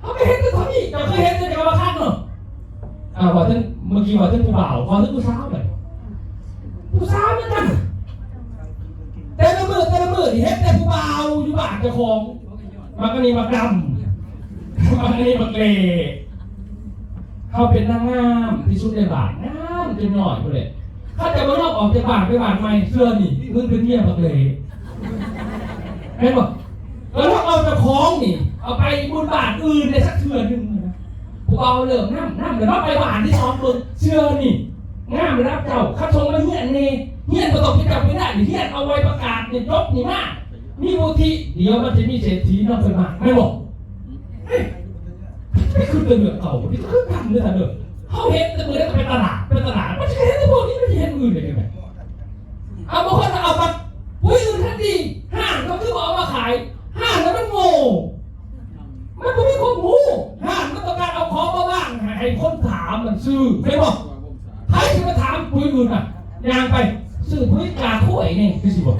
เขาไม่เห็นตัวเขานี่เราเคยเห็นแต่จะมาฆ่าเนาะว่าท่านเมื่อกี้ว่าท่านผู้บ่าวว่าท่านผู้สาวเลยผู้สาวเหมือนกันแต่ละมือที่เห็นแต่ผู้บ่าวอยู่บ้านเจ้าของมันก็นี่มากรำมันก็นี่มาเกลเขาเป็นนางงามที่สุดในบ้านงามจนหน่อยเลยถ้าจะมาลอกออกจากบ้านไปบ้านใหม่เสื้อนี่มึงเป็นเมียมาเกลเห็นป่ะแล้วเอาเจ้าของนี่เอาไปบุญบาทอื่นในสักเทื่อนึงผู้เอาเริ่มน้ำเดี๋ยวเราไปบ้านที่2 คนเชื่อนี่งามรับเจ้าข้าชงมาเฮียนนี่เฮียนประสบที่จับไม่ได้เฮียนเอาไว้ประกาศเนี่ยยกนี่มากมีบุตรเดี๋ยวมันจะมีเศรษฐีนอกไปมาไม่บอกไม่คือเรื่องเก่าที่คือทำเรื่องเดิมเขาเห็นแต่เมื่อได้ไปตลาดมันจะเห็นแต่พวกนี้ไม่เห็นอื่นเลยไงเอาบางคนเอาไปอุ้ยอื่นทันทีห้างเขาคือเอามาขายห้างแล้วมันโง่มันไม่มีคนรู้ห้างมันต้องการเอาของมาบ้างให้คนถามมันซื้อไม่บอกใครจะมาถามปุ๋ยอื่นอ่ะยางไปซื้อปุ๋ยกาถ้วยนี่คือสิบอก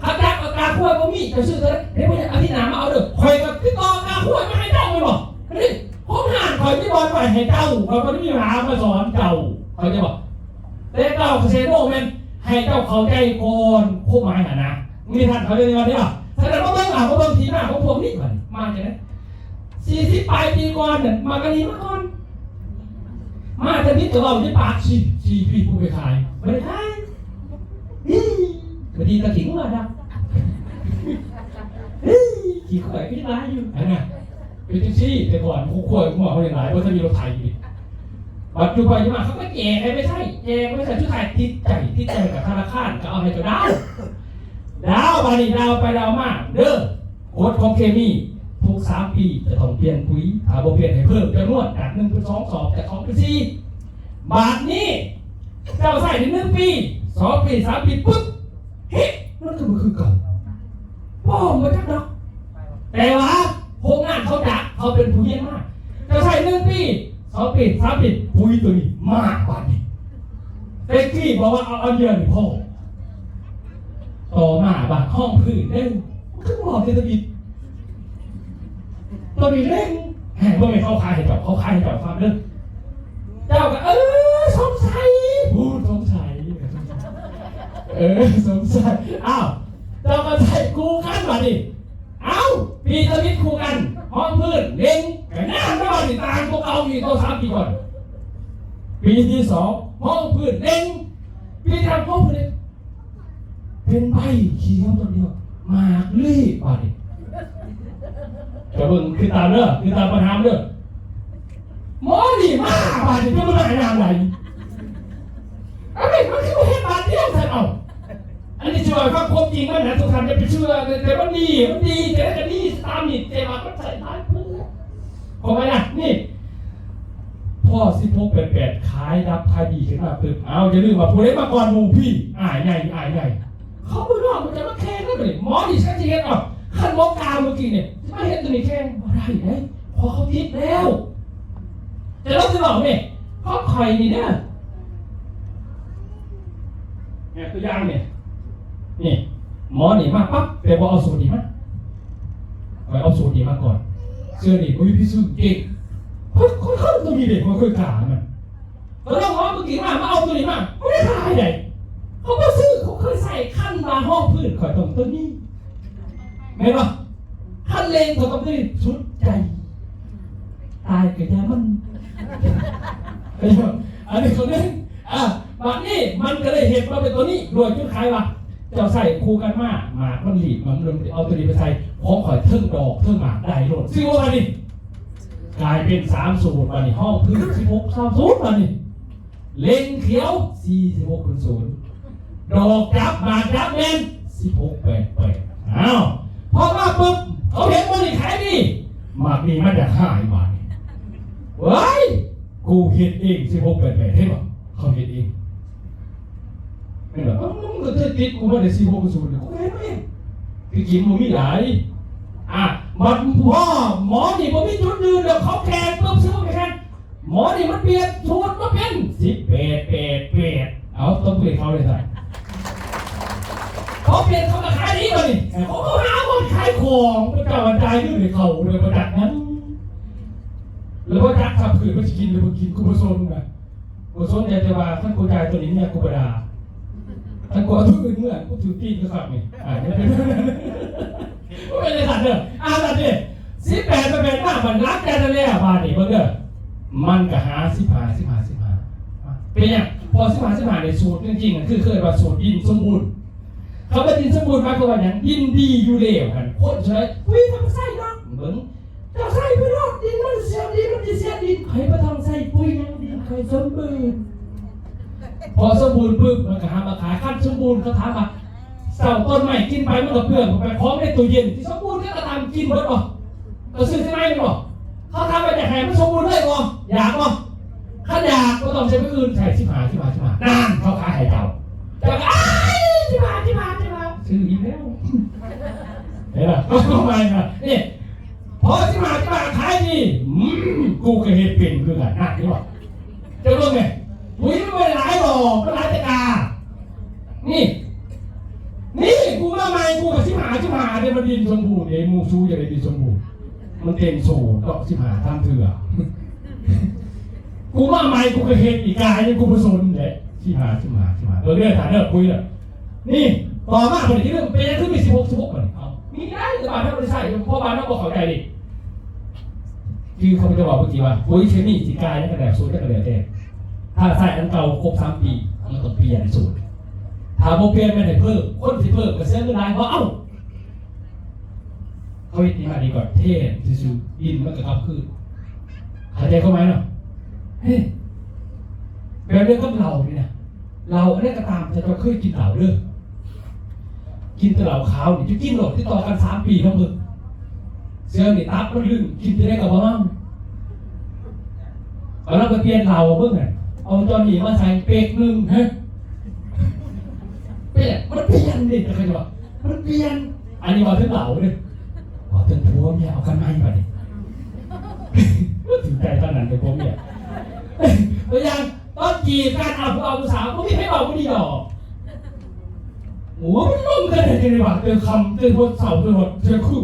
ข้าจ้างกาถ้วยก็มีจะซื้อเลยเดี๋ยวอาทิตย์หน้ามาเอาเด้อคอยกับพี่ต่อกาถ้วยมาให้เจ้าไม่บอกนี่ห้องห่านคอยที่บอลไปให้เจ้าคอยก็ไม่มีหามาสอนเจ้าคอยจะบอกแต่เจ้าเซโน่เป็นให้เจ้าเขาใจก่อนคู่หมายหานะมีท่านเขาเรียกว่าที่ว่าแสดงว่าเบื้องหลังของเบื้องทีหน้าของพวกนี้มาจากไหน40 ปลายปีก่อนเนี่ยมากันนี้มาก่อนมาแต่นิดกับเราที่ปากชีพี่ผู้ไปขายไม่ได้ขายบางทีตะขิงมาดับขี่ข่อยพี่ร้ายอยู่ไอ้เนี่ยเป็นจิ๊ซี่แต่ก่อนคู่ข่อยคู่หมอเขาอย่างไรเพราะจะมีรถไถอยู่ปัจจุบันมาเขาก็แจกไม่ใช่ชุดไทยติดใจกับธนาคารก็เอาให้เจ้าดาวมานี่ดาวไปดาวมาเด้อโค้ดของเคมีพ ทุก3 ปีจะต้องเปลี่ยนปุ๋ยถ้าบ่เปลี่ยนให้เพิ่มจำนวนจาก1เป็น2 2จาก2เป็น4บาทนี้เจ้าใส่ใน1 ปี2 ปี3 ปีปุ๊บเฮ้มันก็มันคือเก่าพ่อมาจักดอกแต่ว่าโครงงานเขาจักเขาเป็นผู้เยี่ยมมากเจ้าใส่1 ปี2 ปี3 ปีปุ๋ยตัวนี้มากกว่านี้เต็กที่บอกว่าเอาเยอะนี่พ่อต่อมาบาดห้องพื้นเด้งขึ้นบอกเศรษฐกิจตัวนี้เร่งแห่งว่าไม่เข้าคายให้จับเข้าคายให้จับฟังเรื่องเจ้าก็สงสัยพูดสงสัยสงสัยอ้าวเจ้าก็ใส่คู่กันมาดิปีตะวิทคู่กันห้องพื้นเร่งแต่หน้าไม่ว่าติดตามพวกเอาอีกตัว3 ปีก่อนปีที่2ห้องพื้นเร่งปีที่3ห้องพื้นเร่งเป็นใบเขียวตัวเดียวหมากลี่ป่ะดิจะเบิ่งคือตามเด้อคือตามประธานเด้อหมอนี่มากป่ะดิจะมาไหนนามไหนมันคือเห็นบาดเดียวใช่เอาอันนี้ช่วยฟังความจริงมันนะทุกท่านจะไปเชื่อแต่มันดีแต่ก็ดีตามนี่แต่ว่ามันใส่ร้ายเพื่อพอไหมนะนี่พ่อ1688ขายดับขายดีขึ้นมาปึ๊บเอาอย่าลืมว่าผู้เล่นมาก่อนหมู่พี่อายใหญ่เขาไม่รู้มันจะมาแข่งกันเลยหมอดิฉันจะเห็นอ่ะขั้นหมอกาเมื่อกี้เนี่ยไม่เห็นตัวนี้แข่งอะไรเนี่ยพอเขาคิดแล้วแต่เราจะบอกเนี่ยเขาไข่นี่นะเนี่ยตัวอย่างเนี่ยนี่หมอนี่มาปั๊บแต่พอเอาสูตรนี้มาเอาสูตรนี้มาก่อนเสื้อนี่พี่ซื้อเก่งค่อยตัวนี้เด็กค่อยขามันแล้วหมอเมื่อกี้มาเอาตัวนี้มาไม่ได้ขายไหนเขาก็ซื้อเขาเคยใส่ขั้นมาห้องพื้นข่อยตรงตัวนี้เห็นปะขั้นเลนเขาต้องได้ชุดใจตายกับยามันอันนี้เขาเล่นแบบนี้มันก็เลยเห็นว่าเป็นตัวนี้รวยจุดขายว่ะเจ้าใส่คู่กันมากหมากมันหลีบมันเอาตัวนี้ไปใส่พร้อมข่อยเทิงดอกเทิงหมากได้โหลดซื้อว่านี่กลายเป็น3 สูตรมานี่ห้องพื้น16 3 สูตรมานี่เลนเขียว46 ดอกจับมาจับเล่น1688อ้าวพอมาปุ๊บเขาเห็นว่านี่ขายดีมากดีมันจะ5 บาทเว้ยกูเห็นเอง1688เห็นป่ะเขาเห็นเองไม่หรอกมึงก็จะติดกูมาได้46 เลยกูเห็นเองคือกินมึงมีหลายมันพ่อหมอนี่มันมีจุดยืนเดี๋ยวเขาแข่งปุ๊บซื้อไปแข่งหมอนี่มันเปลี่ยนสูตรมาเป็น1888เอาต้องเปลี่ยนเขาเลยสิเขาเปลี่ยนเขามาขายนี้เลยเขาหาคนขายของพระเจ้าวันใจด้วยในเขาเลยประดับนั้นแล้วว่าจักขับขืนมันจะกินหรือมันกินกูผสมนะกูผสมใจแต่ว่าท่านกูใจตัวนี้เนี่ยกูประดาท่านกูทุกอื่นเมื่อกูถือตีนก็ขับนี่ไม่ได้สัตว์เด้อสัตว์ดิ18มันเป็นมากมันรักกันเลยบาดนี่เบิ่งเด้อมันก็หา15เป็นอย่างพอ15ในสูตรจริงๆคือเคยว่าสูตรดินสมบูรณ์เขาเป็นดินสมบูรณ์มาคือว่าอย่างดินดีอยู่แล้วกันโคตรเฉยทำไส้เนาะเบิ่งจะใส่ไปรอดดินมันเสียดินใครมาทำใส่ปุ๋ยยังดินใครสมบูรณ์พอสมบูรณ์ปุ๊บมันก็หามาขายขั้นสมบูรณ์เขาถามว่าเสาต้นใหม่กินไปมันก็เปลือกไปพร้อมในตู้เย็นที่สมบูรณ์ก็ตามกินหมดป่ะก็ซื้อใช่ไหมป่ะเขาทำไปแต่แห่มันสมบูรณ์ได้ป่ะอยากป่ะถ้าอยากก็ต้องใช้ไปอื่นใส่ชิบหายนั่นเขาขายให้เจ้าชิบหายซื้ออีกแล้วเห็นป่ะก็ทำไมนะนี่พอชิบหายขายดีกูก็เห็นเป็นคือกันนั่นนี่ป่ะจะรู้ไงปุ๋ยไม่หลายหรอกไม่หลายแต่กานี่กูมาใหม่กูกับชิบหายเนี่ยมันดินสมบูรณ์เองมูซูอย่างไรดินสมบูรณ์มันเต็มโซ่ดอกชิบหายทำเถื่อกูมาใหม่กูก็เห็นอีกกายยังกูผสมเลยชิบหายเรื่องฐานเรื่องคุยเลยนี่ต่อมาคนที่เรื่องเป็นยังขึ้นมี16คนมีได้แต่บ้านเราไม่ใช่เพราะบ้านเราบอกเข้าใจดิคือเขาจะบอกเมื่อกี้ว่าปุ๋ยเคมีสีกายนี่กระแดกสูตรนี่กระแดกแดงถ้าใส่อันเก่าครบ3 ปีมันต้องเปลี่ยนสูตรถามโมเปลี่ยนไม่ได้เพิ่มคนที่เพิ่มก็เสียเงินรายเพราะเขาวิธีมาดีก่อนเท่ซื่อดินมันก็ครับคือหายใจเข้าไหมเนาะเฮ้ยเป็นเรื่องกับเราเนี่ยนะเราอันนี้ก็ตามแต่เราเคยกินเหล้าเรื่องกินแต่เหล้าขาวนี่จะกินหลอดที่ต่อกัน3 ปีทั้งหมดเ สื้อนี่ตับมันลึงกินจะได้กับบ้างเอาแล้วไปเปลี่ยนเราเพิ่งไงเอาจอหนีมาใส่เป๊กหนึ่งฮะเปลี่ยนมันเปลี่ยนดิใครบอกมันเปลี่ยนอันนี้ว่าถึงเหล่าเลยว่าถึงพัวเนี่ยเอากันไม่ไปดิถึงใจตอนนั้นเป็นพัวเนี่ยตัวอย่างตอนจีบการเอาผู้สาวก็ไม่ให้เอาก็ดีดอกโอ้มันลงกันเลยจังเลยว่ะเจอคำเจอคนเสาเจอหดเจอคู่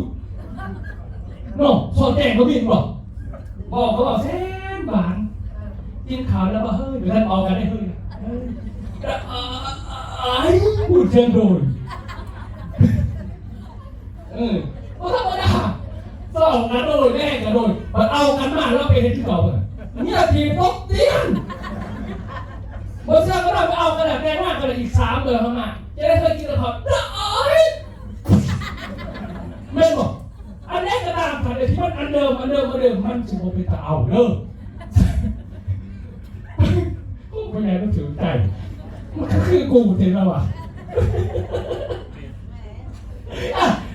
น้องสอดแจงเขาบินบอกเขาบอกแซนบานกินข่าวแล้วว่าเฮ้ยเดี๋ยวท่านออกกันได้เฮ้ยไอ้พูดเชิงโดนเพราะธรรมดาสองกันโดนแม่กันโดนมันเอากันมาแล้วเป็นที่เก่าเลยนี่ทีพกเตี้ยนบนเสื้อก็เราไปเอากันแบบแรงมากกันอีก3 เดือนเข้ามาจะได้เคยกินกระเพาะแม่บอกอันนี้ก็ตามผ่านที่มันอันเดิมมันสุโขเป็นตาเอาเด้อผู้ใหญ่ต้องถือใจมันก็คือกูเห็นแล้วว่ะ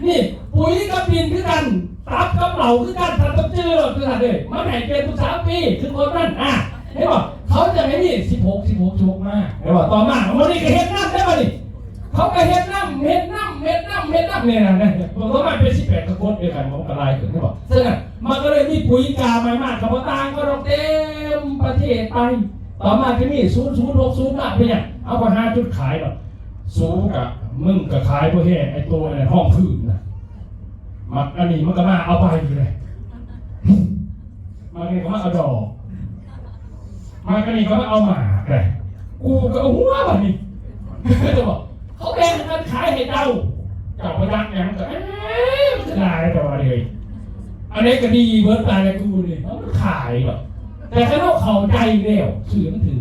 นี่ปุ๋ยกับดินคือกันตับกับเหล่าคือกันทำต้องเจอคือกันเลยมาไหนเป็นทุก3 ปีคือคนนั้นเห็นป่ะเขาจะไม่นี่16 มากเห็นป่ะต่อมาวันนี้ก็เฮ็ดน้ำได้ป่ะนี่เขาก็เฮ็ดน้ำเนี่ยนะมันก็มาเป็น18 กระโดดด้วยกันมันก็ลายขึ้นใช่ป่ะซึ่งมันก็เลยมีปุ๋ยกาไม่มากกับต่างก็เราเต็มประเทศไปต่อมาที่นี่0060นะเป็นยังเอาไป5 จุดขายหรอกสูงกับมึงกับขายพวกแห่ไอตัวในห้องพื้นนะมันอันนี้มันก็มาเอาไปเลยมันนี่ก็มาเอาดอกมันก็นี่ก็มาเอาหมาเลยกูก็เอาหัวแบบนี้จะบอกเขาแบ่งกันขายให้เจ้าไปดังอย่างก็มันจะได้ต่อเลยอันนี้ก็ดีเบิร์ตตายเลยกูเลยมันขายแบบแต่ถ้าเราเข้าใจเร็วสื่อมันถือ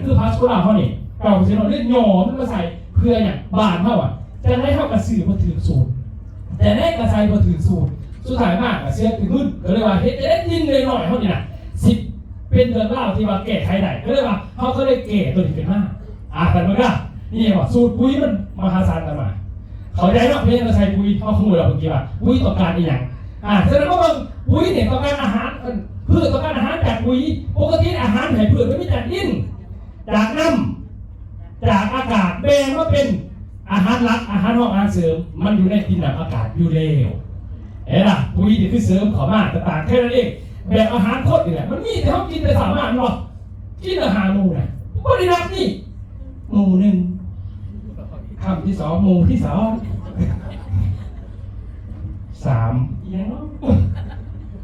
คือพาสโกลาเขาเนี่ยเก่าเสียหน่อยเล่นหย่อมันมาใส่เพื่อเนี่ยบานเท่าจะได้เท่ากับสื่อมาถือสูตรแต่ได้กระใสมาถือสูตรสุดท้ายมากเสียขึ้นก็เลยว่าเฮ็ดจะได้ยินเลยหน่อยเท่านี้นะ10 เป็นเดือนเล่าที่ว่าแก่ไขได้ก็เลยว่าเขาก็เลยแก่ตัวนี้เป็นมากกันมั้งนะนี่ว่าสูตรปุ๋ยมันมหาศาลกันมาเขาใจว่าเพื่อนกระใสปุ๋ยเขาขโมยเราเมื่อกี้ว่าปุ๋ยต้องการอีกอย่างแสดงว่าปุ๋ยเนี่ยต้องการอาหารพืชต้องการอาหารจากปุ๋ยปกติอาหารให้พืชไม่จากดินจากน้ำจากอากาศแบ่งว่าเป็นอาหารหลักอาหารห้องอาหารเสริมมันอยู่ในดินกับอากาศอยู่แล้วปุ๋ยนี่คือเสริมขอมาต่างๆแค่นั้นเองแบบอาหารโคตรนี่แหละมันมีแต่เขากินแต่สามารถหรอกินอาหารหมูนะบริรับนี่หมู1คำที่2หมูที่2 3ยัง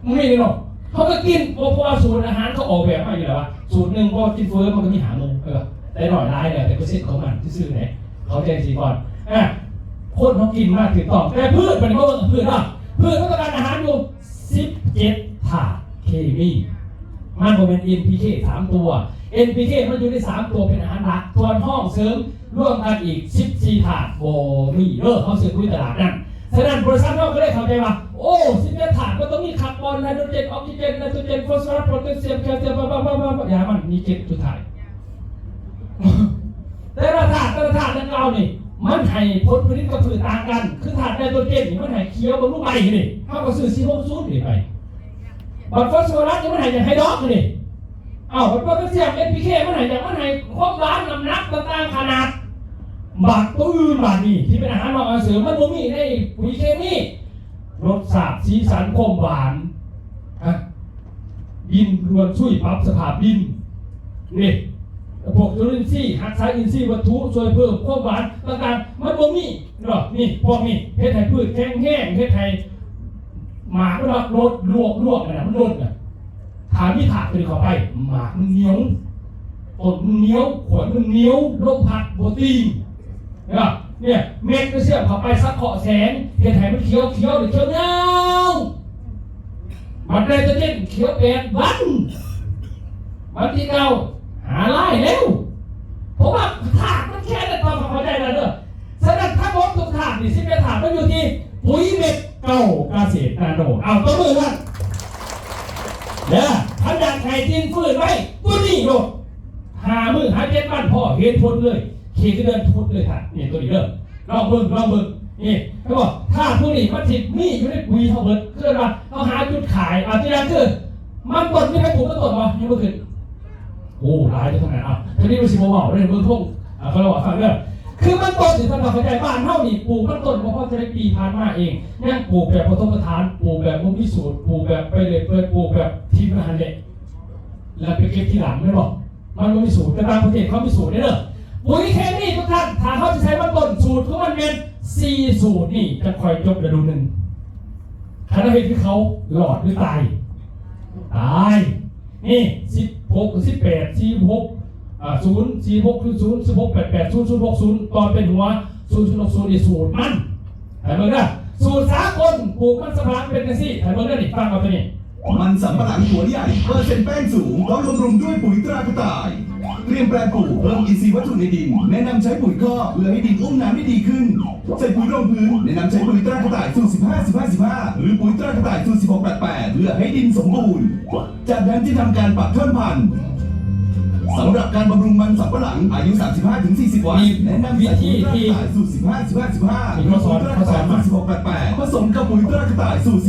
ไม่ได้หรอกเขาก็กินเพราะว่าสูตรอาหารเขาออกแบบมาอยู่แล้วว่าสูตร1พอกินเฟิร์สมันก็มีหาหมูแต่หน่อยร้ายเลยแต่ก็เซ็ตของมันที่ซื้อไหนเขาแจ้งสีก่อนคนเขากินมากถึงต้องแต่พืชมันก็พืชพืชต้องการอาหารอยู่17 ถาดเคมีมันก็เป็น NPK 3 ตัว NPK มันอยู่ใน3 ตัวเป็นอาหารหลักส่วนห้องเสริมร่วมกันอีก14 ถาดโบมีเขาซื้อคุยตลาดนั่นฉะนั้นบริษัทเราก็ได้เข้าใจว่าโอ้17 ถาดก็ต้องมีคาร์บอนไนโตรเจนออกซิเจนไนโตรเจนฟอสฟอรัสโพแทสเซียมแคลเซียมยามันมี7 จุดถ่ายแต่ละถาดนั้นเรานี่มันให้ผลผลิตกับพืชต่างกันคือถาดไนโตรเจนนี่มันให้เคี้ยวบนลูกใบนี่เขาก็ซื้อ460นี่ไปบัตรฟอสฟอรัสนี่มันให้อย่างไฮดรอกนี่บัตรโพแทสเซียม NPK มันให้อย่างมันให้ความหวานน้ำหนักต่างๆขนาดบัตรตัวอื่นบัตรนี่ที่เป็นอาหารอาหารเสริมมันบ่มีในปุ๋ยเคมีรสชาติสีสันความหวานดินรวนช่วยปรับสภาพดินนี่พวกจุลินทรีย์หักสายอินทรีย์วัตถุช่วยเพิ่มความหวานต่างๆมันบ่มีหรอกนี่พวกนี้เฮ็ดให้พืชแห้งเฮ็ดให้หมากมันลดลวกนะมันลดถามีถาดไปเข้าไปหมากมันเหนียวต้นมันเหนียวขวดมันเหนียวลมพัดโปรตีนเนี่ยเม็ดก็เชื่อมเข้าไปสักเคาะแสงเฮ็ดให้มันเขียวหรือเขียวเงามันได้จะเด่นเขียว8 วันวันที่9หาไล่เร็วเพราะว่าถาดมันแค่ได้ตามเข้าใจแล้วเด้อฉะนั้นถ้าบอกทุกถาดนี่11 ถาดมันอยู่ที่ปุ๋ยเม็ดเก่าเกษตรนาโนตัวมือกันถ้าอยากไข่จีนฟื้นไว้ตัวนี้โลด5 มื้อหา7 วันพ่อเห็นผลเลยขี่เดินพุดเลยค่ะนี่ตัวนี้เด้อลองเบิ่ง นี่เขาบอกถ้าผู้นี้มันถิดมีอยู่ในปุ๋ยเขาเบิดคือว่าเขาหาจุดขายที่แรกคือมันต้นไม่ให้ปลูกมันต้นวะยังไม่ขึ้นโอ้หลายจะขนาดทีนี้ดูสิโมบอกเลยเบื้องต้นเขาเลยว่าฟังเรื่องคือมันต้นถึงตลอดเข้าใจบ้านเท่านี่ปลูกมันต้นเพราะจะได้ปีผ่านมาเองยังปลูกแบบผสมผสานปลูกแบบมุมพิสูจน์ปลูกแบบไปเลยปลูกแบบทีมงานเลยแล้วไปเก็บทีหลังไม่บอกมันไม่มีสูตรแต่บางประเทศเขามีสูตรได้เลยปุ๋ยเคมีทุกท่านถ้าเขาจะใช้มันต้นสูตรของมันเป็น4 สูตรนี่จะคอยจบฤดูหนึ่งคณะเหตุที่เขาหลอดหรือตายนี่16 18 46 046คือ0 16 88 0060ตอนเป็นหัว0060อีสูตรมันแต่เมื่อนะสูตรสากลปลูกมันสำปะหลังเป็นกันสิแต่เมื่อนะนี่ฟังเอาตัวนี้มันสำปะหลังหัวใหญ่เปอร์เซ็นต์แป้งสูงต้องบำรุงด้วยปุ๋ยตรากระต่ายเตรียมแปลงปลูกเพิ่มอินทรีย์วัตถุในดินแนะนำใช้ปุ๋ยคอกเพื่อให้ดินอุ้มน้ำได้ดีขึ้นใส่ปุ๋ยรองพื้นแนะนำใช้ปุ๋ยตรากระต่ายสูตร15 หรือปุ๋ยตรากระต่ายสูตร16 88เพื่อให้ดินสมบูรณ์จากนั้นที่ทำการปักท่อนพันธุ์สำหรับการบำรุงมันสำปะหลังอายุ 35-40 วันแนะนำใส่ปุ๋ยตรากระต่ายสูตร15 หรือปุ๋ยตรากระต่ายสูตร16 88ผสมกับปุ๋ยตรากระต่ายสูตร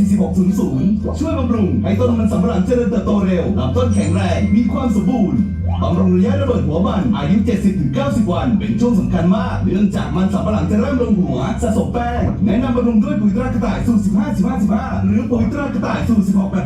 4600ช่วยบำรุงให้ต้นมันสำปะหลังเจริญเติบโตเร็วลำต้นแข็งแรงมีความสมบูรณ์บำรุงระยะระเบิดหัวมันอายุ 70-90 วันเป็นช่วงสำคัญมากเนื่องจากมันสำปะหลังจะเริ่มลงหัวสะสมแป้งแนะนำบำรุงด้วยปุ๋ยตรากระต่ายสูตร15 หรือปุ๋ยตรากระต่ายสูตร16